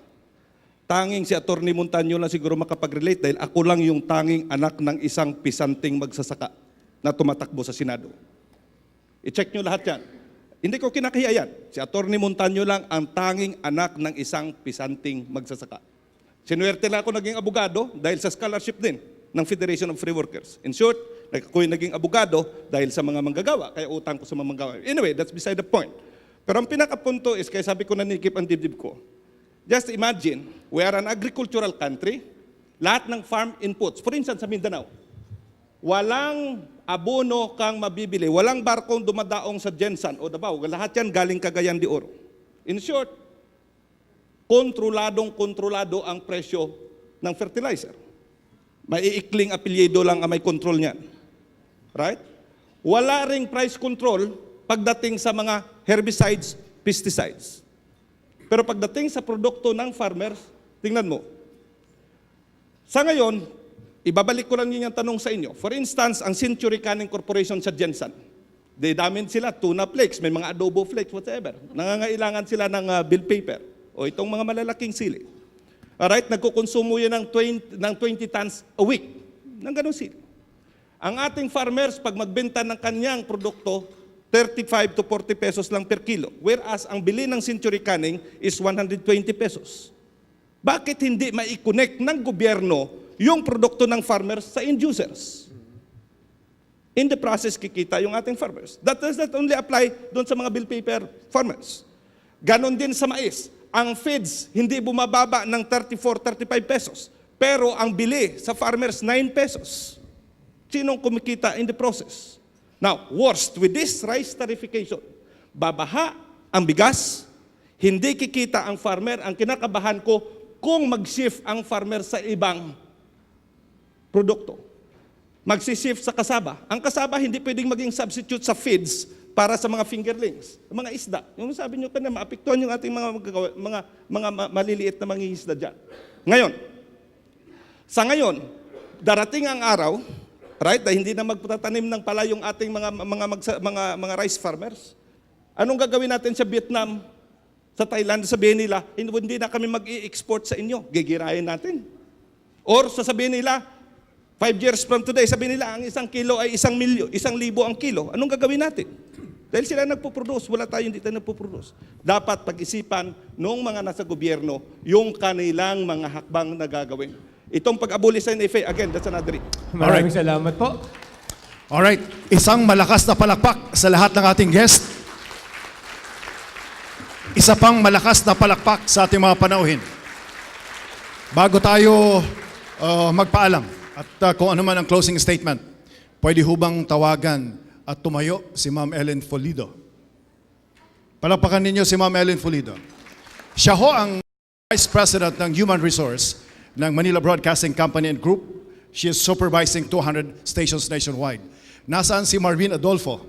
tanging si Atty. Montaño lang siguro makapag-relate dahil ako lang yung tanging anak ng isang pisanting magsasaka na tumatakbo sa Senado. I-check nyo lahat yan. Hindi ko kinakahiya yan. Si Atty. Montaño lang ang tanging anak ng isang pisanting magsasaka. Sinuwerte lang ako naging abogado dahil sa scholarship din ng Federation of Free Workers. In short, ako'y naging abogado dahil sa mga manggagawa, kaya utang ko sa mga manggagawa. Anyway, that's beside the point. Pero ang pinakapunto is, kaya sabi ko nanikip ang dibdib ko, just imagine, we are an agricultural country, lahat ng farm inputs, for instance sa Mindanao, walang abono kang mabibili, walang barkong dumadaong sa Jensan o Davao, lahat yan galing Cagayan de Oro. In short, kontrolado ang presyo ng fertilizer. Maiikling apelyido lang ang may control niyan. Right? Wala ring price control pagdating sa mga herbicides, pesticides. Pero pagdating sa produkto ng farmers, tingnan mo. Sa ngayon, ibabalik ko lang yung tanong sa inyo. For instance, ang Century Canning Corporation sa Jensan, damin sila, tuna flakes, may mga adobo flakes, whatever. Nangangailangan sila ng bill paper o itong mga malalaking sili. Alright, nagkukonsumo yan ng 20 tons a week ng ganong sili. Ang ating farmers, pag magbenta ng kanyang produkto, 35 to 40 pesos lang per kilo. Whereas ang bili ng Century Canning is 120 pesos. Bakit hindi mai-connect ng gobyerno yung produkto ng farmers sa end users? In the process, kikita yung ating farmers. That does not only apply doon sa mga bill paper farmers. Ganon din sa mais. Ang feeds hindi bumababa ng 34, 35 pesos. Pero ang bili sa farmers, 9 pesos. Sinong kumikita in the process? Now, worst, with this rice tariffication, babaha ang bigas, hindi kikita ang farmer. Ang kinakabahan ko, kung mag-shift ang farmer sa ibang produkto. Magsishift sa kasaba. Ang kasaba hindi pwedeng maging substitute sa feeds para sa mga fingerlings, mga isda. Yung sabi nyo kanina, maapektuhan yung ating mga maliliit na mangingisda dyan. Ngayon, sa ngayon, darating ang araw, right, na hindi na magtatanim ng pala yung ating mga rice farmers. Anong gagawin natin sa Vietnam, sa Thailand, sabihin nila, hindi na kami mag-i-export sa inyo, gigirahin natin. Or sasabihin nila, 5 years from today, sabihin nila, ang 1 kilo ay 1,000,000 ang kilo. Anong gagawin natin? Dahil sila nagpo-produce, wala tayo, hindi tayo nagpo-produce. Dapat pag-isipan nung mga nasa gobyerno yung kanilang mga hakbang na gagawin. Itong pag-abolish sa NFA, again, that's another. Maraming salamat po. Alright, isang malakas na palakpak sa lahat ng ating guest. Isa pang malakas na palakpak sa ating mga panauhin. Bago tayo magpaalam at kung ano man ang closing statement, pwede hubang tawagan at tumayo si Ma'am Ellen Folido. Palakpakan ninyo si Ma'am Ellen Folido. Siya ho ang Vice President ng Human Resource ng Manila Broadcasting Company and Group. She is supervising 200 stations nationwide. Nasaan si Marvin Adolfo?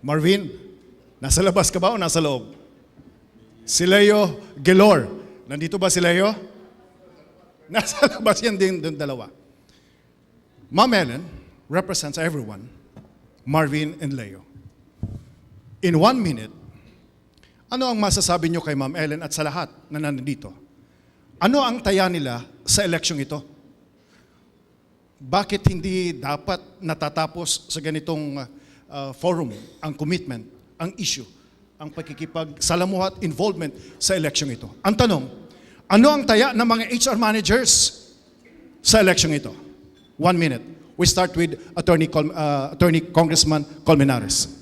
Marvin, nasa labas ka ba o nasa loob? Si Leo Gelor. Nandito ba si Leo? Nasa labas yan din dalawa. Ma'am Ellen represents everyone, Marvin and Leo. In 1 minute, ano ang masasabi nyo kay Ma'am Ellen at sa lahat na nandito? Ano ang taya nila sa eleksyong ito? Bakit hindi dapat natatapos sa ganitong forum ang commitment, ang issue, ang pakikipagsalamuha at involvement sa eleksyong ito? Ang tanong, ano ang taya ng mga HR managers sa eleksyong ito? 1 minute. We start with Attorney Congressman Colmenares.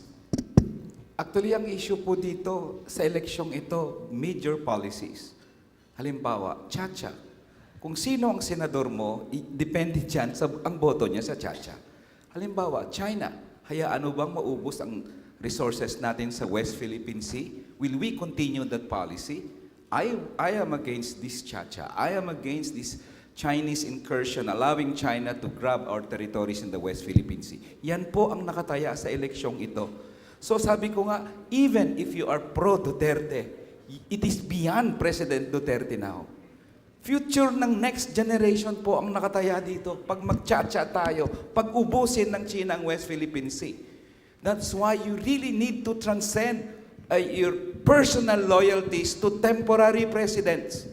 Actually, ang issue po dito sa eleksyong ito, major policies. Halimbawa, Chacha. Kung sino ang senador mo, depende dyan ang boto niya sa Chacha. Halimbawa, China. Hayaan mo bang maubos ang resources natin sa West Philippine Sea? Will we continue that policy? I am against this Chacha. I am against this Chinese incursion, allowing China to grab our territories in the West Philippine Sea. Yan po ang nakataya sa eleksyong ito. So sabi ko nga, even if you are pro-Duterte, it is beyond President Duterte now. Future ng next generation po ang nakataya dito. Pag mag-chacha tayo, pag ubusin ng China ang West Philippine Sea. That's why you really need to transcend your personal loyalties to temporary presidents.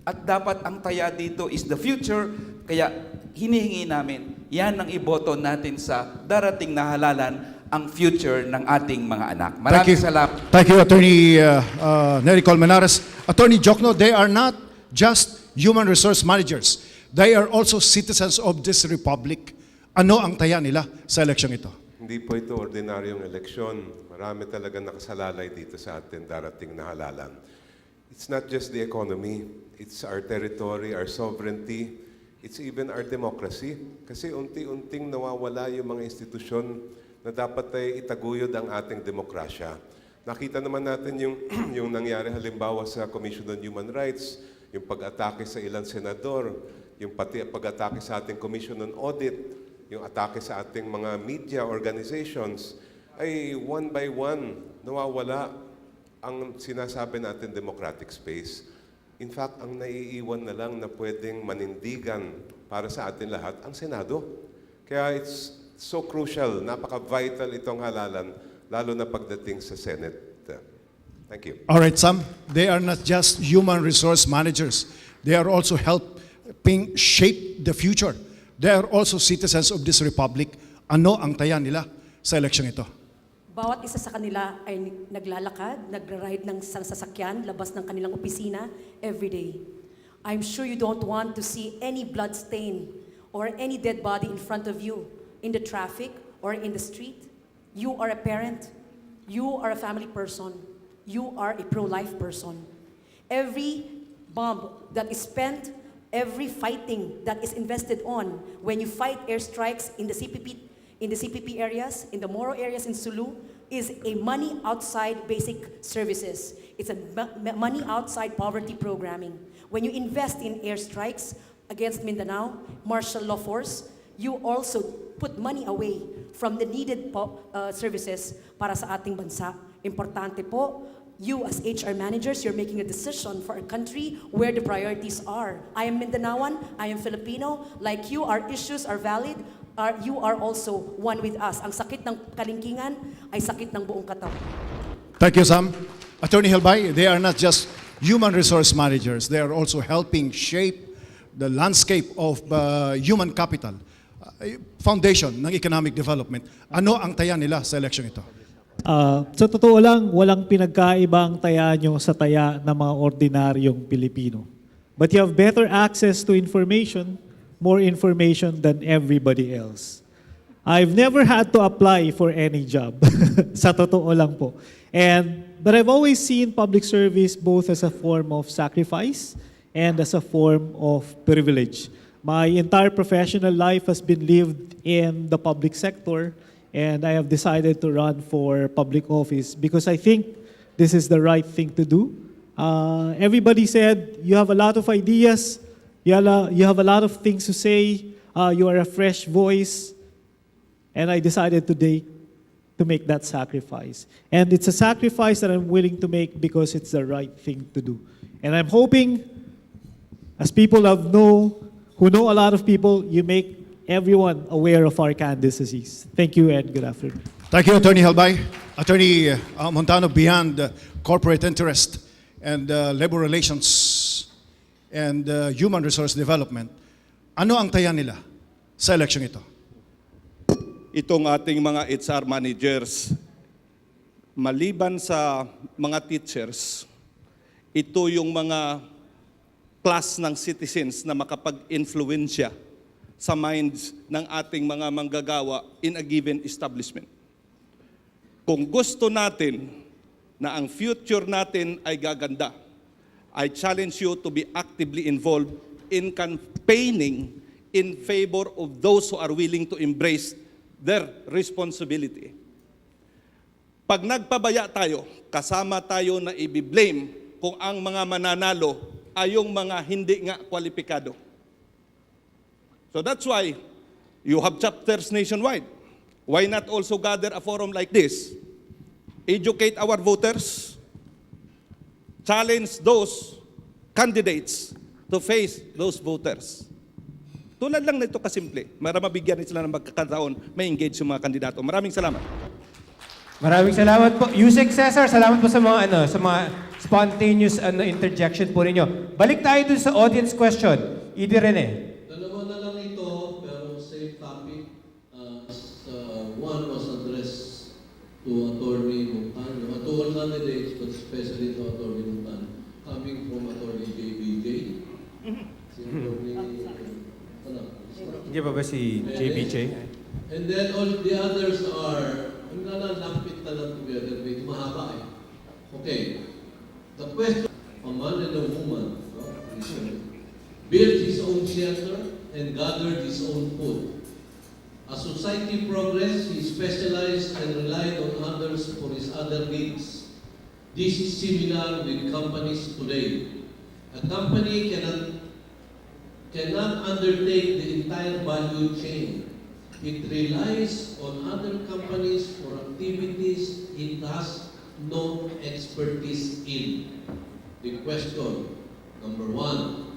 At dapat ang taya dito is the future. Kaya hinihingi namin, yan ang iboto natin sa darating na halalan, ang future ng ating mga anak. Maraming salamat. Thank you, Attorney Nery Colmenares. Attorney Jokno, they are not just human resource managers. They are also citizens of this republic. Ano ang taya nila sa eleksyong ito? Hindi po ito ordinaryong eleksyon. Marami talaga nakasalalay dito sa atin darating na halalan. It's not just the economy. It's our territory, our sovereignty. It's even our democracy. Kasi unti-unting nawawala yung mga institusyon na dapat ay itaguyod ang ating demokrasya. Nakita naman natin yung nangyari halimbawa sa Commission on Human Rights, yung pag-atake sa ilang senador, yung pati pag-atake sa ating Commission on Audit, yung atake sa ating mga media organizations, ay one by one nawawala ang sinasabi natin democratic space. In fact, ang naiiwan na lang na pwedeng manindigan para sa atin lahat, ang Senado. Kaya it's so crucial, napaka-vital itong halalan, lalo na pagdating sa Senate. Thank you. All right, Sam, they are not just human resource managers. They are also helping shape the future. They are also citizens of this republic. Ano ang taya nila sa eleksyong ito? Bawat isa sa kanila ay naglalakad, nagra-ride ng sasakyan, labas ng kanilang opisina every day. I'm sure you don't want to see any blood stain or any dead body in front of you. in the traffic or in the street, you are a parent, you are a family person, you are a pro-life person. Every bomb that is spent, every fighting that is invested on when you fight airstrikes in the CPP areas, in the Moro areas in Sulu, is a money outside basic services. It's a money outside poverty programming. When you invest in airstrikes against Mindanao, martial law force, you also put money away from the needed services para sa ating bansa. Importante po, you as HR managers, you're making a decision for a country where the priorities are. I am Mindanaoan, I am Filipino. Like you, our issues are valid. You are also one with us. Ang sakit ng kalingkingan ay sakit ng buong katawan. Thank you, Sam. Attorney Helbay, they are not just human resource managers. They are also helping shape the landscape of human capital, foundation ng economic development. Ano ang taya nila sa election ito? Sa totoo lang, walang pinagkaibang taya nyo sa taya ng mga ordinaryong Pilipino. But you have better access to information, more information than everybody else. I've never had to apply for any job. Sa totoo lang po. But I've always seen public service both as a form of sacrifice and as a form of privilege. My entire professional life has been lived in the public sector, and I have decided to run for public office because I think this is the right thing to do. Everybody said, you have a lot of ideas, you have a lot of things to say, you are a fresh voice, and I decided today to make that sacrifice. And it's a sacrifice that I'm willing to make because it's the right thing to do. And I'm hoping, as people who know a lot of people, you make everyone aware of our candidacies. Thank you and good afternoon. Thank you, Attorney Helbay. Attorney Montano, beyond corporate interest and labor relations and human resource development, ano ang taya nila sa election ito? Itong ating mga HR managers, maliban sa mga teachers, ito yung mga class ng citizens na makapag-influensya sa minds ng ating mga manggagawa in a given establishment. Kung gusto natin na ang future natin ay gaganda, I challenge you to be actively involved in campaigning in favor of those who are willing to embrace their responsibility. Pag nagpabaya tayo, kasama tayo na i-blame kung ang mga mananalo ay yung mga hindi nga kwalipikado. So that's why you have chapters nationwide. Why not also gather a forum like this? Educate our voters, challenge those candidates to face those voters. Tulad lang nito kasimple, para mabigyan sila ng magkakataon, may engage yung mga kandidato. Maraming salamat. Maraming salamat po. Yusek Cesar, salamat po sa mga spontaneous interjection po ninyo. Balik tayo dun sa audience question. Idi Rene. Dalawa na lang ito, pero same topic. One was addressed to Attorney Montano, to all candidates, but especially to Attorney Montano, coming from Attorney JBJ. Si Attorney... Hindi ba si JBJ? And then all the others are, ang nalalapit na lang together, medyo mahaba eh. Okay. The question, a man and a woman, build his own shelter and gathered his own food. As society progressed, he specialized and relied on others for his other needs. This is similar with companies today. A company cannot undertake the entire value chain. It relies on other companies for activities it has no expertise in. The question, number one,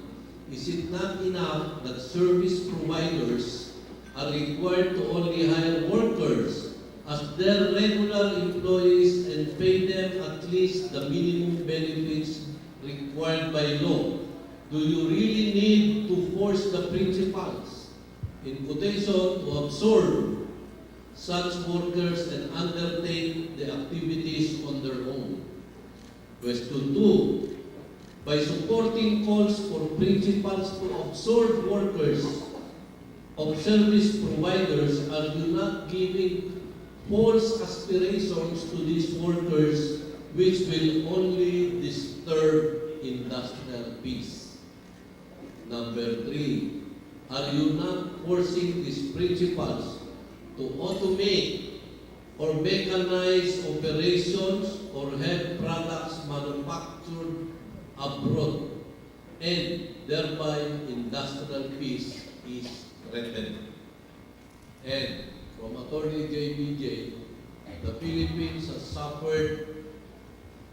is it not enough that service providers are required to only hire workers as their regular employees and pay them at least the minimum benefits required by law? Do you really need to force the principals, in quotation, to absorb such workers and undertake the activities on their own? Question 2. By supporting calls for principals to absorb workers, of service providers, are you not giving false aspirations to these workers which will only disturb industrial peace? Number 3, are you not forcing these principals to automate or mechanize operations or have products manufactured abroad, and thereby industrial peace is threatened? And from Attorney JBJ, the Philippines has suffered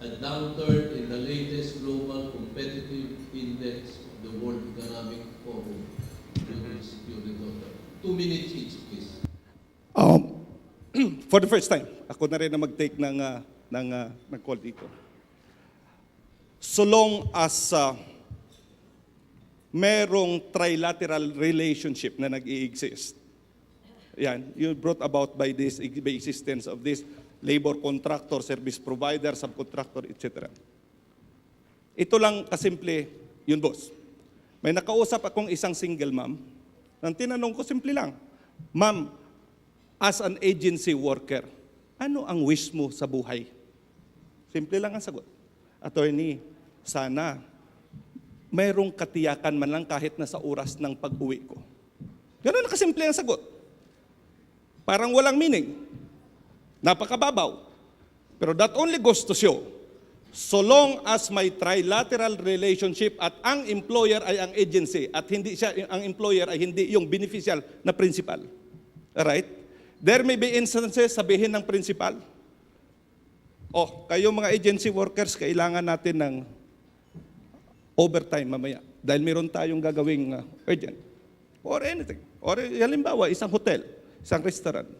a downturn in the latest global competitive index of the World Economic Forum. 2 minutes each, please. For the first time, ako na rin na mag-take ng call dito. So long as merong trilateral relationship na nag-i-exist, yan, you brought about by this, by existence of this labor contractor, service provider, subcontractor, etc. Ito lang kasimple yun, boss. May nakausap akong isang single mom, nang tinanong ko, simple lang, ma'am, as an agency worker, ano ang wish mo sa buhay? Simple lang ang sagot. Attorney, sana mayroong katiyakan man lang kahit na sa oras ng pag-uwi ko. Ganun na kasimple ang sagot. Parang walang meaning. Napakababaw. Pero that only goes to show, so long as may trilateral relationship at ang employer ay ang agency at hindi siya, ang employer ay hindi yung beneficial na principal. Alright? There may be instances, sabihin ng principal, kayo mga agency workers, kailangan natin ng overtime mamaya dahil meron tayong gagawing urgent. Or anything. Or halimbawa, isang hotel, isang restaurant.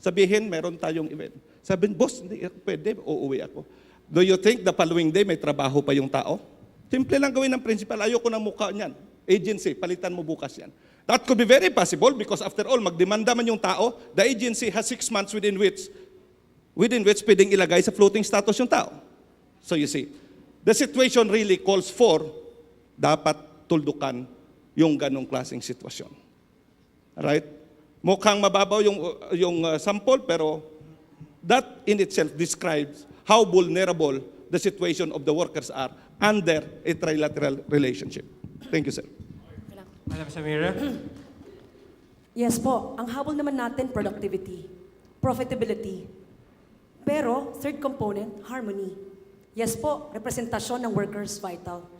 Sabihin, meron tayong event. Sabihin, boss, hindi pwede, uuwi ako. Do you think the following day may trabaho pa yung tao? Simple lang gawin ng principal, ayoko ng mukha niyan. Agency, palitan mo bukas yan. That could be very possible because after all, magdemanda man yung tao, the agency has 6 months within which pwedeng ilagay sa floating status yung tao. So you see, the situation really calls for dapat tuldukan yung ganong klaseng sitwasyon. Alright? Mukhang mababaw yung sample, pero that in itself describes how vulnerable the situation of the workers are under a trilateral relationship. Thank you, sir. Madam Samira? Yes po, ang habol naman natin, productivity, profitability. Pero, third component, harmony. Yes po, representasyon ng workers vital.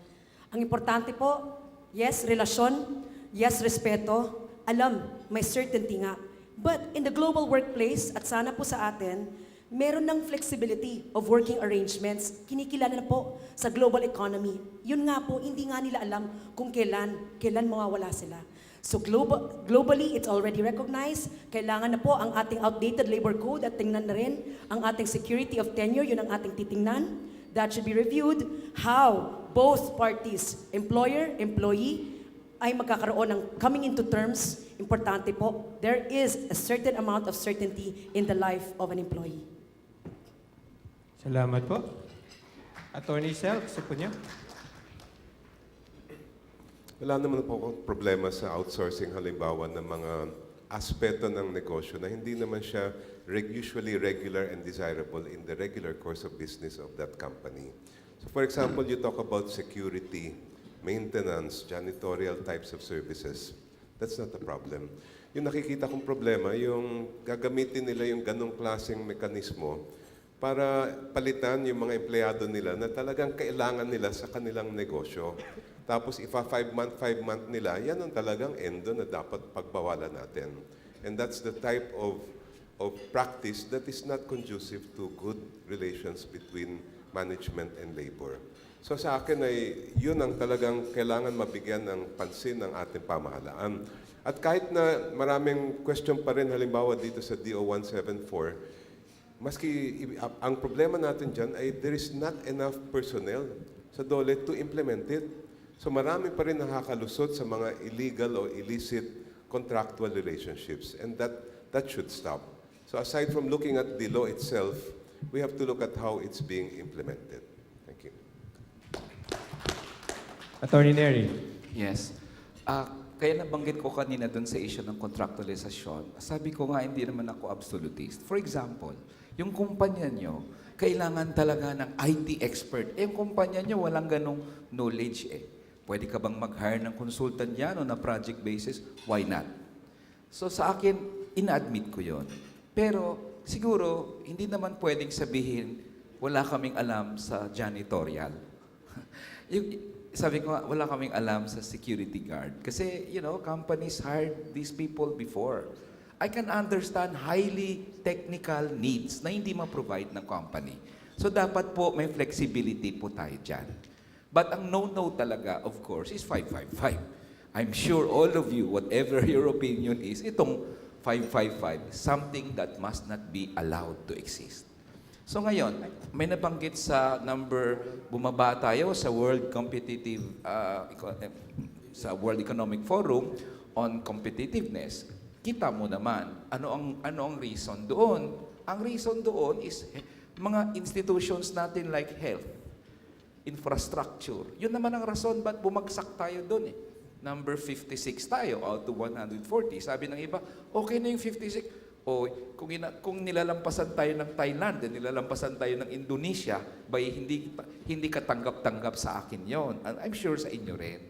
Ang importante po, yes, relasyon, yes, respeto, alam, may certainty nga. But in the global workplace, at sana po sa atin, meron ng flexibility of working arrangements, kinikilala na po sa global economy. Yun nga po, hindi nga nila alam kung kailan mawawala sila. So globally, it's already recognized. Kailangan na po ang ating outdated labor code at tingnan na rin ang ating security of tenure, yun ang ating titingnan. That should be reviewed. How both parties, employer, employee, ay magkakaroon ng coming into terms. Importante po, there is a certain amount of certainty in the life of an employee. Salamat po. Attorney Sel, gusto po niyo? Wala naman po akong problema sa outsourcing halimbawa ng mga aspeto ng negosyo na hindi naman siya usually regular and desirable in the regular course of business of that company. So for example, you talk about security, maintenance, janitorial types of services. That's not a problem. Yung nakikita kong problema, yung gagamitin nila yung ganong klaseng mekanismo para palitan yung mga empleyado nila na talagang kailangan nila sa kanilang negosyo. Tapos ifa 5-month nila, yan ang talagang endo na dapat pagbawalan natin. And that's the type of practice that is not conducive to good relations between management and labor. So sa akin ay yun ang talagang kailangan mabigyan ng pansin ng ating pamahalaan. At kahit na maraming question pa rin halimbawa dito sa DO 174, maski ang problema natin dyan ay there is not enough personnel sa DOLE to implement it. So marami pa rin nakakalusot sa mga illegal o illicit contractual relationships, and that should stop. So aside from looking at the law itself, we have to look at how it's being implemented. Thank you. Attorney Neri. Yes. kaya nabanggit ko kanina dun sa issue ng contractualization, sabi ko nga hindi naman ako absolutist. For example, yung kumpanya nyo, kailangan talaga ng IT expert. Yung kumpanya nyo walang ganong knowledge Pwede ka bang mag-hire ng consultant yan on a project basis? Why not? So sa akin, ina-admit ko yon. Pero siguro, hindi naman pwedeng sabihin, wala kaming alam sa janitorial. Sabi ko nga, wala kaming alam sa security guard. Kasi, companies hired these people before. I can understand highly technical needs na hindi ma-provide ng company. So dapat po may flexibility po tayo dyan. But ang no-no talaga, of course, is 555. I'm sure all of you, whatever your opinion is, itong 555, something that must not be allowed to exist. So ngayon, may nabanggit sa number, bumaba tayo sa World Economic Forum on competitiveness. Kita mo naman, ano ang reason doon? Ang reason doon is mga institutions natin like health, infrastructure. Yun naman ang rason ba't bumagsak tayo doon Number 56 tayo out of 140. Sabi ng iba, okay na yung 56. O kung nilalampasan tayo ng Thailand, nilalampasan tayo ng Indonesia, hindi katanggap-tanggap sa akin yon. And I'm sure sa inyo rin.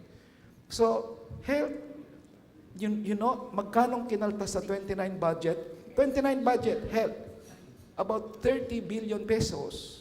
So, health, magkanong kinaltas sa 29 budget? 29 budget, health. About 30 billion pesos.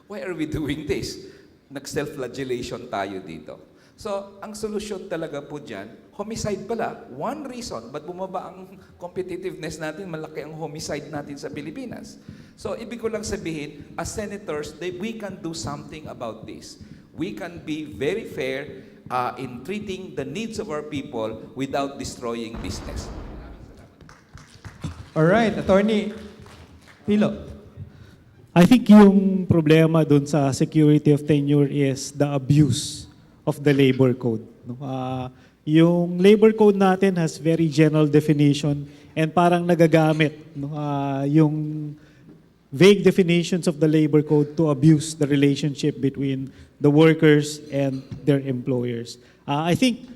Why are we doing this? Nag-self-flagellation tayo dito. So, ang solusyon talaga po dyan, homicide pala, one reason, ba't bumaba ang competitiveness natin, malaki ang homicide natin sa Pilipinas. So, ibig ko lang sabihin, as senators, we can do something about this. We can be very fair in treating the needs of our people without destroying business. Alright, Attorney Pilo. I think yung problema dun sa security of tenure is the abuse of the labor code. Yung labor code natin has very general definition and parang nagagamit yung vague definitions of the labor code to abuse the relationship between the workers and their employers. I think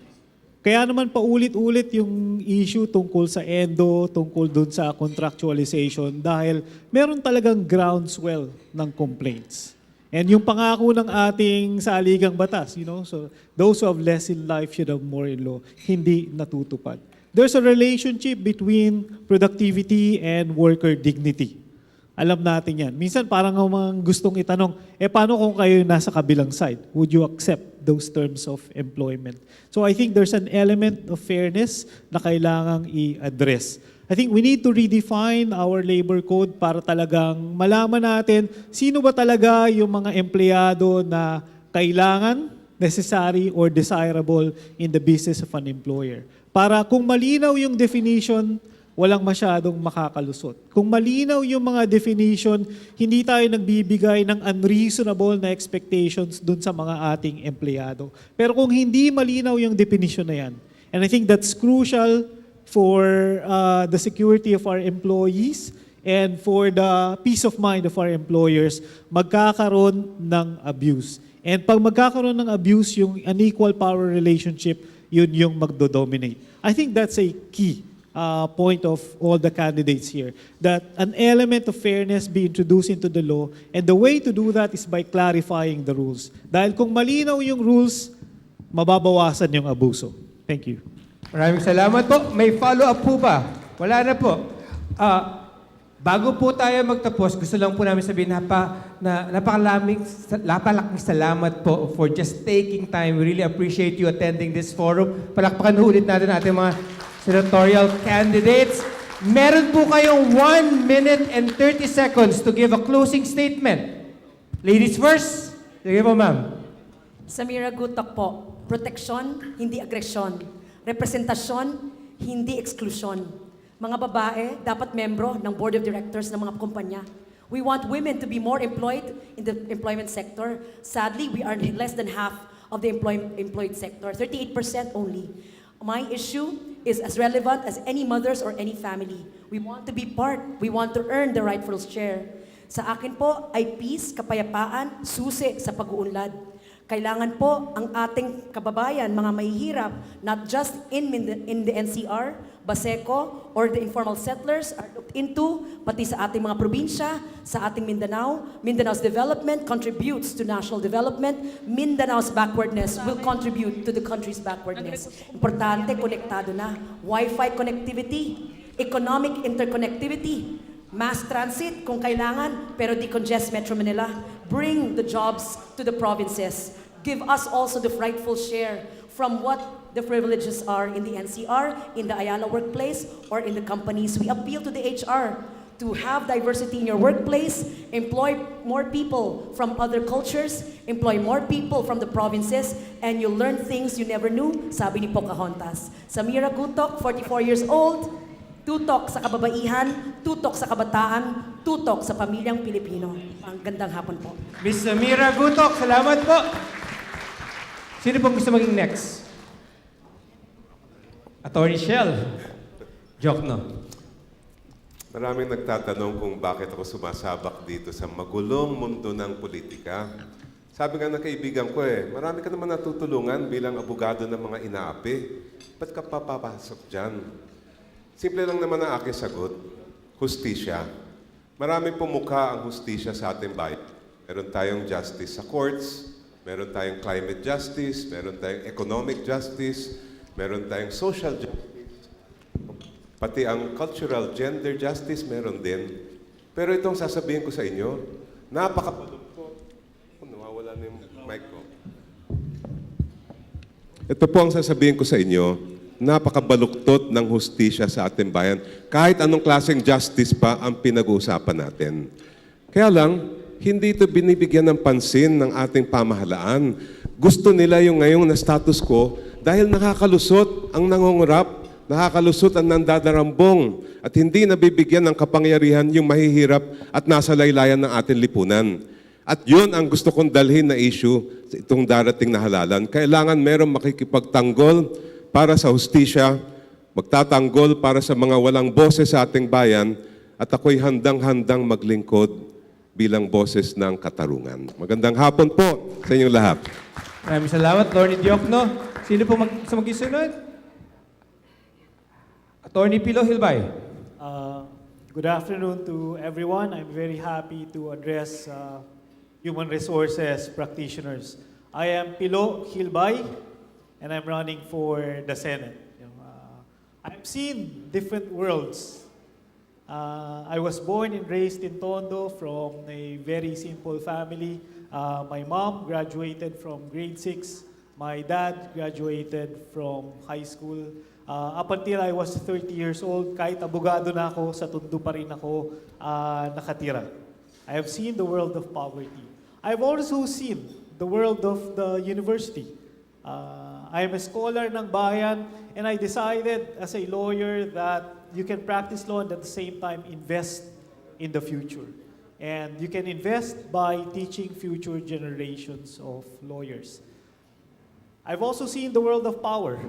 kaya naman paulit-ulit yung issue tungkol sa ENDO, tungkol dun sa contractualization dahil meron talagang groundswell ng complaints. And yung pangako ng ating saligang batas, so those who have less in life should have more in law, hindi natutupad. There's a relationship between productivity and worker dignity. Alam natin yan. Minsan parang mga gustong itanong, paano kung kayo nasa kabilang side? Would you accept those terms of employment? So I think there's an element of fairness na kailangang i-address. I think we need to redefine our labor code para talagang malaman natin sino ba talaga yung mga empleyado na kailangan, necessary, or desirable in the business of an employer. Para kung malinaw yung definition, walang masyadong makakalusot. Kung malinaw yung mga definition, hindi tayo nagbibigay ng unreasonable na expectations dun sa mga ating empleyado. Pero kung hindi malinaw yung definition na yan, and I think that's crucial for the security of our employees and for the peace of mind of our employers, magkakaroon ng abuse. And pag magkakaroon ng abuse, yung unequal power relationship, yun yung magdodominate. I think that's a key point of all the candidates here, that an element of fairness be introduced into the law, and the way to do that is by clarifying the rules. Dahil kung malinaw yung rules, mababawasan yung abuso. Thank you. Maraming salamat po. May follow-up po ba? Wala na po. Bago po tayo magtapos, gusto lang po namin sabihin napakalaking salamat po for just taking time. We really appreciate you attending this forum. Palakpakan ulit natin ating mga senatorial candidates. Meron po kayong 1 minute and 30 seconds to give a closing statement. Ladies first. Sige po, ma'am. Samira Gutok po. Proteksyon, hindi agresyon. Representasyon, hindi eksklusyon. Mga babae, dapat membro ng board of directors ng mga kumpanya. We want women to be more employed in the employment sector. Sadly, we are less than half of the employed sector, 38% only. My issue is as relevant as any mother's or any family. We want to be part. We want to earn the rightful share. Sa akin po ay peace, kapayapaan, susi sa pag-uunlad. Kailangan po ang ating kababayan, mga mahihirap, not just in the NCR, Baseco, or the informal settlers are looked into, pati sa ating mga probinsya, sa ating Mindanao. Mindanao's development contributes to national development. Mindanao's backwardness will contribute to the country's backwardness. Importante, konektado na. Wi-Fi connectivity, economic interconnectivity, mass transit kung kailangan, pero decongest Metro Manila. Bring the jobs to the provinces. Give us also the rightful share from what the privileges are in the NCR, in the Ayala workplace, or in the companies. We appeal to the HR to have diversity in your workplace, employ more people from other cultures, employ more people from the provinces, and you'll learn things you never knew, sabi ni Pocahontas. Samira Gutok, 44 years old, tutok sa kababaihan, tutok sa kabataan, tutok sa pamilyang Pilipino. Ang gandang hapon po. Miss Samira Gutok, salamat po. Sino pong gusto maging next? Attorney Shell. Joke, no? Maraming nagtatanong kung bakit ako sumasabak dito sa magulong mundo ng politika. Sabi nga ng kaibigan ko marami ka naman natutulungan bilang abogado ng mga inaapi. Ba't ka papapasok dyan? Simple lang naman ang aking sagot. Hustisya. Maraming pumukha ang hustisya sa ating bayan. Meron tayong justice sa courts, meron tayong climate justice, meron tayong economic justice, meron tayong social justice, pati ang cultural gender justice meron din. Pero itong sasabihin ko sa inyo, napakapalugtot. Nawawala na yung mic ko. Ito po ang sasabihin ko sa inyo, napakabaluktot ng hustisya sa ating bayan. Kahit anong klaseng justice pa ang pinag-uusapan natin. Kaya lang, hindi ito binibigyan ng pansin ng ating pamahalaan. Gusto nila yung ngayong na status quo dahil nakakalusot ang nangungurap, nakakalusot ang nandadarambong at hindi nabibigyan ng kapangyarihan yung mahihirap at nasa laylayan ng ating lipunan. At yun ang gusto kong dalhin na issue sa itong darating na halalan. Kailangan merong makikipagtanggol para sa hustisya, magtatanggol para sa mga walang boses sa ating bayan, at ako'y handang-handang maglingkod bilang boses ng katarungan. Magandang hapon po sa inyong lahat. Maraming salamat, Attorney Diokno. Sino po mag-isunod? Attorney Pilo Hilbay. Good afternoon to everyone. I'm very happy to address human resources practitioners. I am Pilo Hilbay, and I'm running for the Senate. I've seen different worlds. I was born and raised in Tondo from a very simple family. My mom graduated from grade 6. My dad graduated from high school. Up until I was 30 years old, kahit abogado na ako, sa Tondo pa rin ako nakatira. I have seen the world of poverty. I've also seen the world of the university. I am a scholar ng bayan, and I decided as a lawyer that you can practice law and at the same time invest in the future. And you can invest by teaching future generations of lawyers. I've also seen the world of power.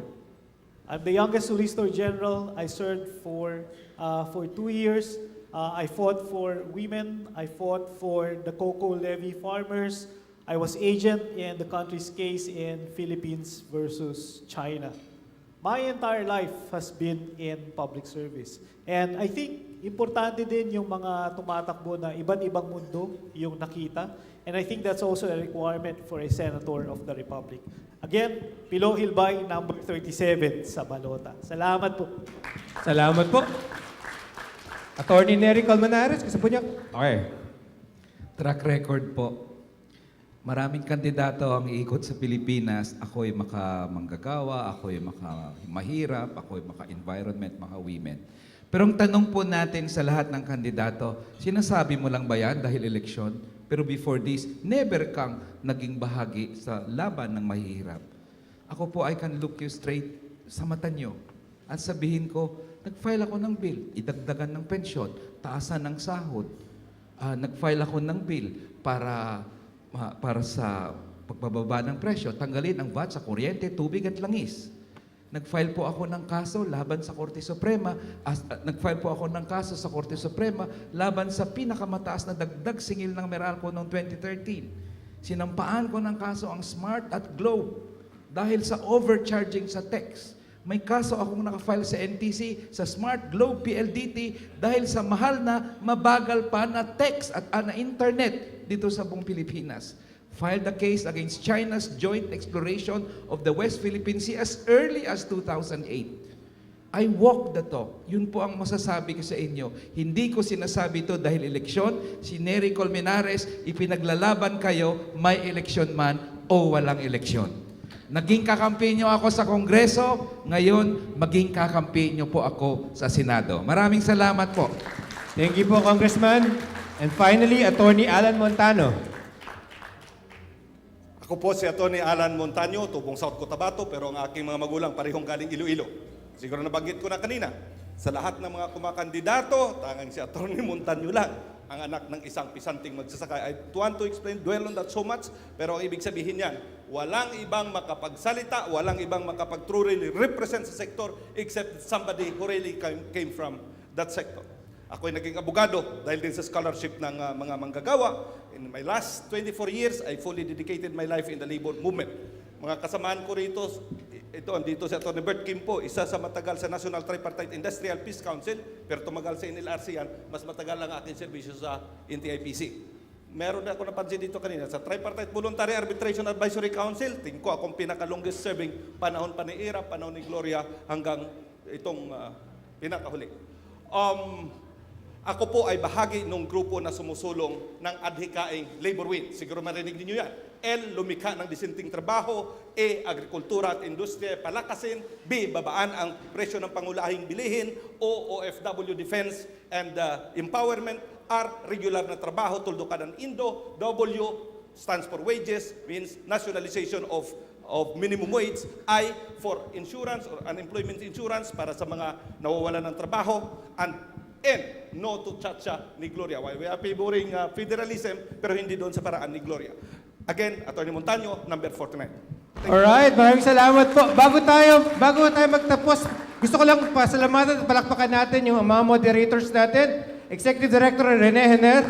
I'm the youngest Solicitor General. I served for 2 years. I fought for women. I fought for the cocoa levy farmers. I was agent in the country's case in Philippines versus China. My entire life has been in public service. And I think importante din yung mga tumatakbo na iba't ibang mundo yung nakita. And I think that's also a requirement for a Senator of the Republic. Again, Pilo Hilbay, number 37 sa balota. Salamat po. Salamat po. Attorney Nery Colmenares, kasi po niya. Okay. Track record po. Maraming kandidato ang iikot sa Pilipinas. Ako'y makamanggagawa, ako'y mahirap, ako'y maka-environment, maka-women. Pero ang tanong po natin sa lahat ng kandidato, sinasabi mo lang ba yan dahil eleksyon? Pero before this, never kang naging bahagi sa laban ng mahihirap. Ako po, I can look you straight sa mata nyo at sabihin ko, nag-file ako ng bill, idagdagan ng pensyon, taasan ng sahod. Nag-file ako ng bill para sa pagbababa ng presyo, tanggalin ang VAT sa kuryente, tubig at langis. Nag-file po ako ng kaso laban sa Korte Suprema. Nag-file po ako ng kaso sa Korte Suprema laban sa pinakamataas na dagdag singil ng Meralco noong 2013. Sinampaan ko ng kaso ang Smart at Globe dahil sa overcharging sa text. May kaso akong nakafile sa NTC, sa Smart, Globe, PLDT dahil sa mahal na mabagal pa na text at na internet dito sa buong Pilipinas. Filed a case against China's joint exploration of the West Philippine Sea as early as 2008. I walk the talk. Yun po ang masasabi ko sa inyo. Hindi ko sinasabi ito dahil eleksyon. Si Nery Colmenares, ipinaglalaban kayo, may eleksyon man o walang eleksyon. Naging kakampi niyo ako sa Kongreso, ngayon maging kakampi niyo po ako sa Senado. Maraming salamat po. Thank you po, Congressman. And finally, Attorney Alan Montano. Ako po si Atty. Alan Montaño, tubong South Cotabato, pero ang aking mga magulang parehong galing Iloilo. Siguro nabanggit ko na kanina, sa lahat ng mga kumakandidato, tangang si Atty. Montaño lang ang anak ng isang pisanting magsasaka. I want to explain, dwell on that so much, pero ang ibig sabihin yan, walang ibang makapagsalita, walang ibang makapag-truly represent sa sector except somebody who really came from that sector. Ako'y naging abogado dahil din sa scholarship ng mga manggagawa. In my last 24 years, I fully dedicated my life in the labor movement. Mga kasamaan ko rito, andito si Atty. Bert Kim po, isa sa matagal sa National Tripartite Industrial Peace Council, pero tumagal sa NLRC yan, mas matagal ang aking serbisyo sa NTIPC. Meron na ako napansin dito kanina, sa Tripartite Voluntary Arbitration Advisory Council, tingin ko akong pinaka-longest serving, panahon pa ni Ira, panahon ni Gloria, hanggang itong pinakahuli. Ako po ay bahagi ng grupo na sumusulong ng adhikaing labor wing. Siguro marinig niyo yan. L, lumikha ng disenting trabaho. A, agrikultura at industriya palakasin. B, babaan ang presyo ng pangulahing bilihin. O, OFW defense and empowerment. R, regular na trabaho, tuldukan ng Indo. W, stands for wages, means nationalization of minimum wage. I, for insurance or unemployment insurance para sa mga nawawalan ng trabaho. And no to Chacha ni Gloria. We are favoring federalism, pero hindi doon sa paraan ni Gloria. Again, Atty. Montaño, number 49. Alright, maraming salamat po. Bago tayo magtapos, gusto ko lang pasalamatan at palakpakan natin yung mga moderators natin. Executive Director Rene Henner.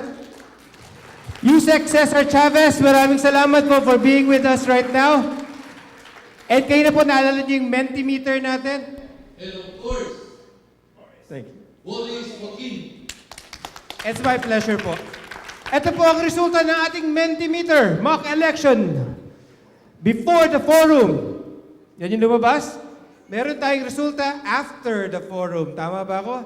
Yusek Cesar Chavez, maraming salamat po for being with us right now. And kayo na po naalala niyo yung Mentimeter natin. And of course, Thank you. Boris Joaquin. It's my pleasure po. Ito po ang resulta ng ating Mentimeter mock election before the forum. Yan yung lumabas. Meron tayong resulta after the forum. Tama ba ako?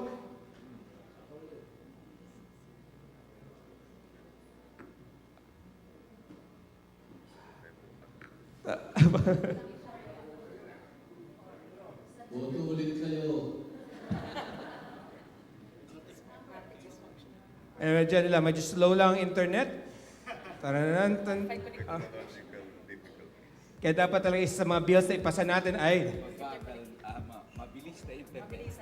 Boto ulit kayo. Medyo nila, medyo slow lang ang internet. Kaya dapat talaga isa sa mga bills na ipasa natin ay Mabilis na internet.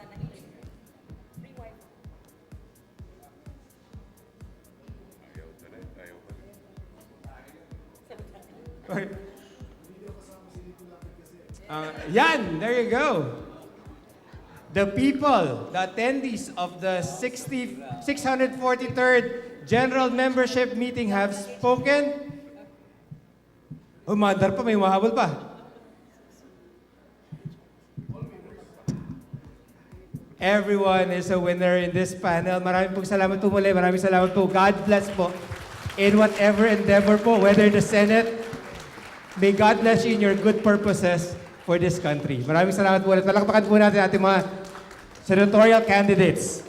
Yan, there you go. The people, the attendees of the 643rd General Membership Meeting have spoken. Umadar pa, may mahabol pa. Everyone is a winner in this panel. Maraming pong salamat po muli. Maraming salamat po. God bless po in whatever endeavor po, whether the Senate. May God bless you in your good purposes for this country. Maraming salamat po ulit. Palakpakan po natin ating mga senatorial candidates.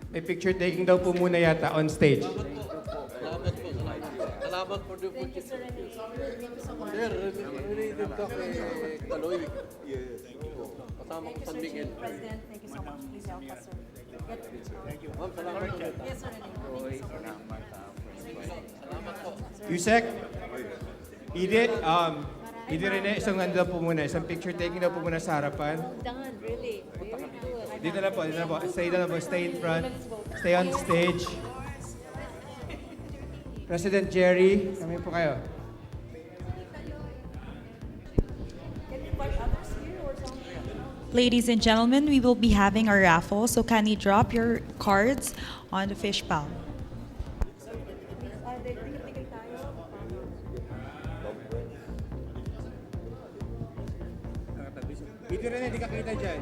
May picture taking daw po muna yata on stage. Salamat po. Salamat for the opportunity. Sir, related ka kay Kaloy. Yes. Kasama ko San Miguel. President, thank you so much. Please help us, sir. Thank you. Ma'am, salamat po. Yes, sir. Thank you so much. Salamat po. Yusek, Idi Rene, isang nandun po muna. Isang picture taking daw po muna sa harapan. Done, really. Very good. Dito na po, dito na po. Stay na po, stay in front. Stay on stage. President Jerry, kami po kayo. Ladies and gentlemen, we will be having a raffle, so kindly drop your cards on the fish pile. Video rin, hindi ka kita dyan.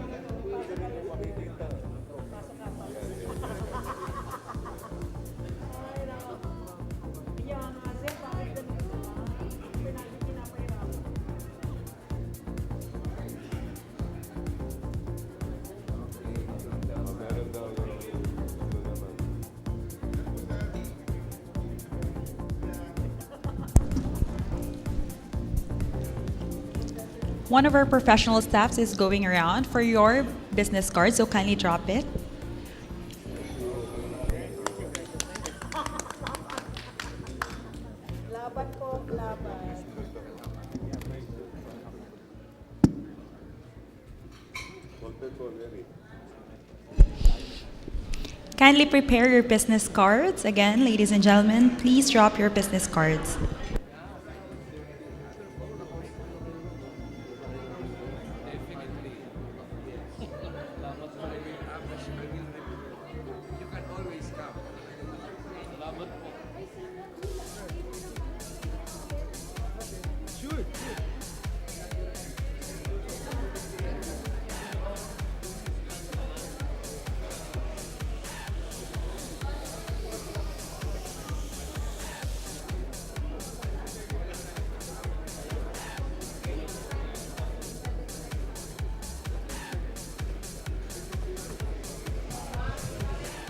One of our professional staffs is going around for your business card, so kindly drop it. Kindly prepare your business cards. Again, ladies and gentlemen, please drop your business cards.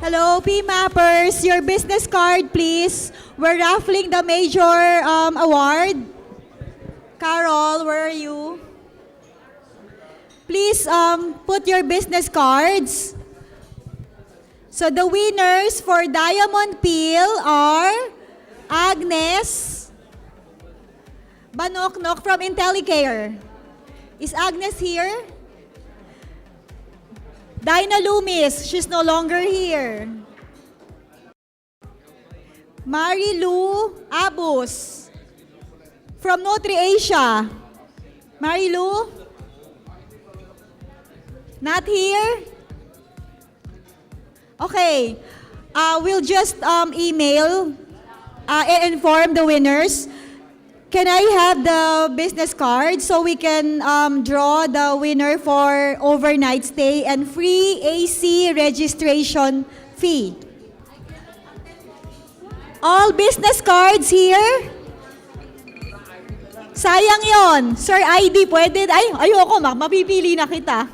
Hello, P-Mappers. Your business card, please. We're raffling the major award. Carol, where are you? Please put your business cards. So the winners for Diamond Peel are Agnes Banoknok from Intellicare. Is Agnes here? Dinah Loomis, she's no longer here. Marilu Abus from Notre Asia. Marilu? Not here? Okay. We'll just email and inform the winners. Can I have the business card so we can draw the winner for overnight stay and free AC registration fee? All business cards here? Sayang yon. Sir ID, pwede? Ay, ayoko, mapipili na kita.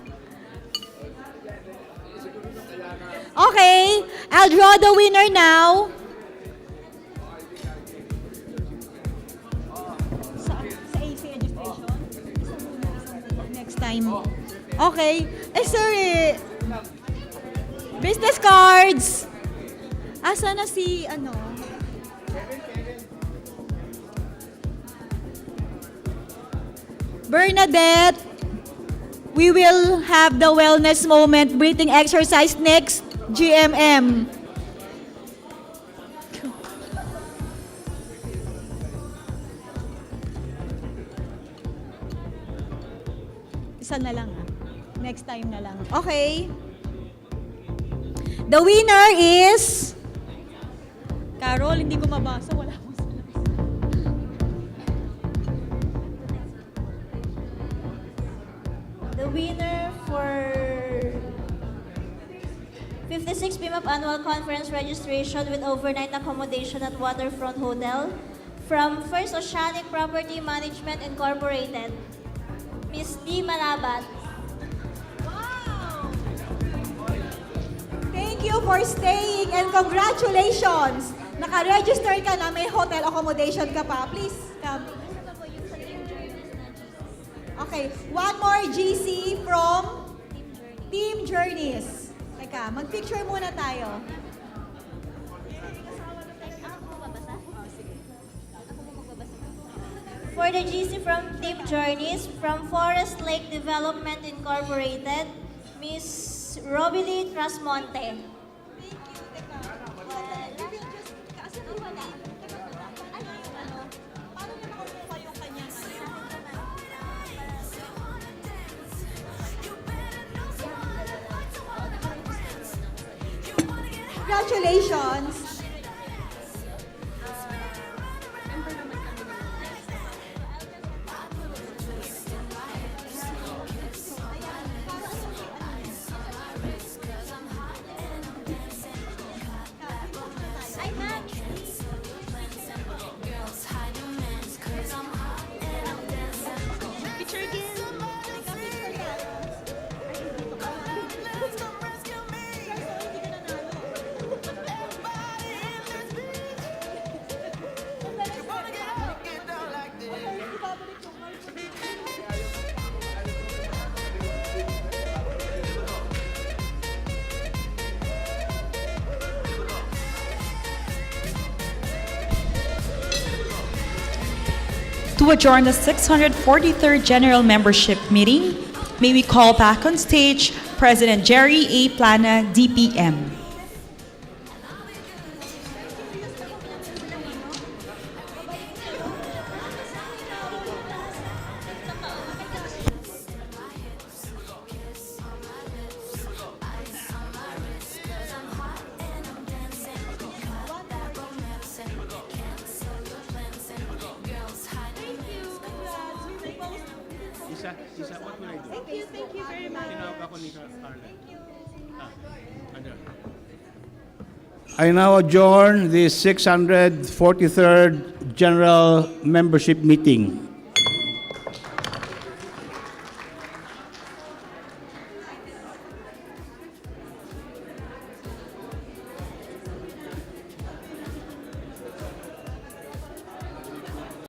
Okay, I'll draw the winner now. Time. Okay. Sorry. Business cards. Asa na si, Bernadette. We will have the wellness moment breathing exercise next GMM. Isa na lang. Next time na lang. Okay. The winner is... Carol, hindi ko mabasa. Wala akong salas. The winner for 56 PMAP Annual Conference registration with overnight accommodation at Waterfront Hotel from First Oceanic Property Management Incorporated. Miss D. Malabat. Wow! Thank you for staying and congratulations! Naka-register ka na, may hotel accommodation ka pa. Please, come. Okay, one more GC from Team Journeys. Teka, mag-picture muna tayo. For the GC from Team Journeys, from Forest Lake Development Incorporated, Miss Robilee Trasmonte. Congratulations. To adjourn the 643rd General Membership Meeting, may we call back on stage President Jerry A. Plana, DPM. Isa, what will I do? Thank you very much. Tinawag ako ni Carla. I now adjourn the 643rd General Membership Meeting.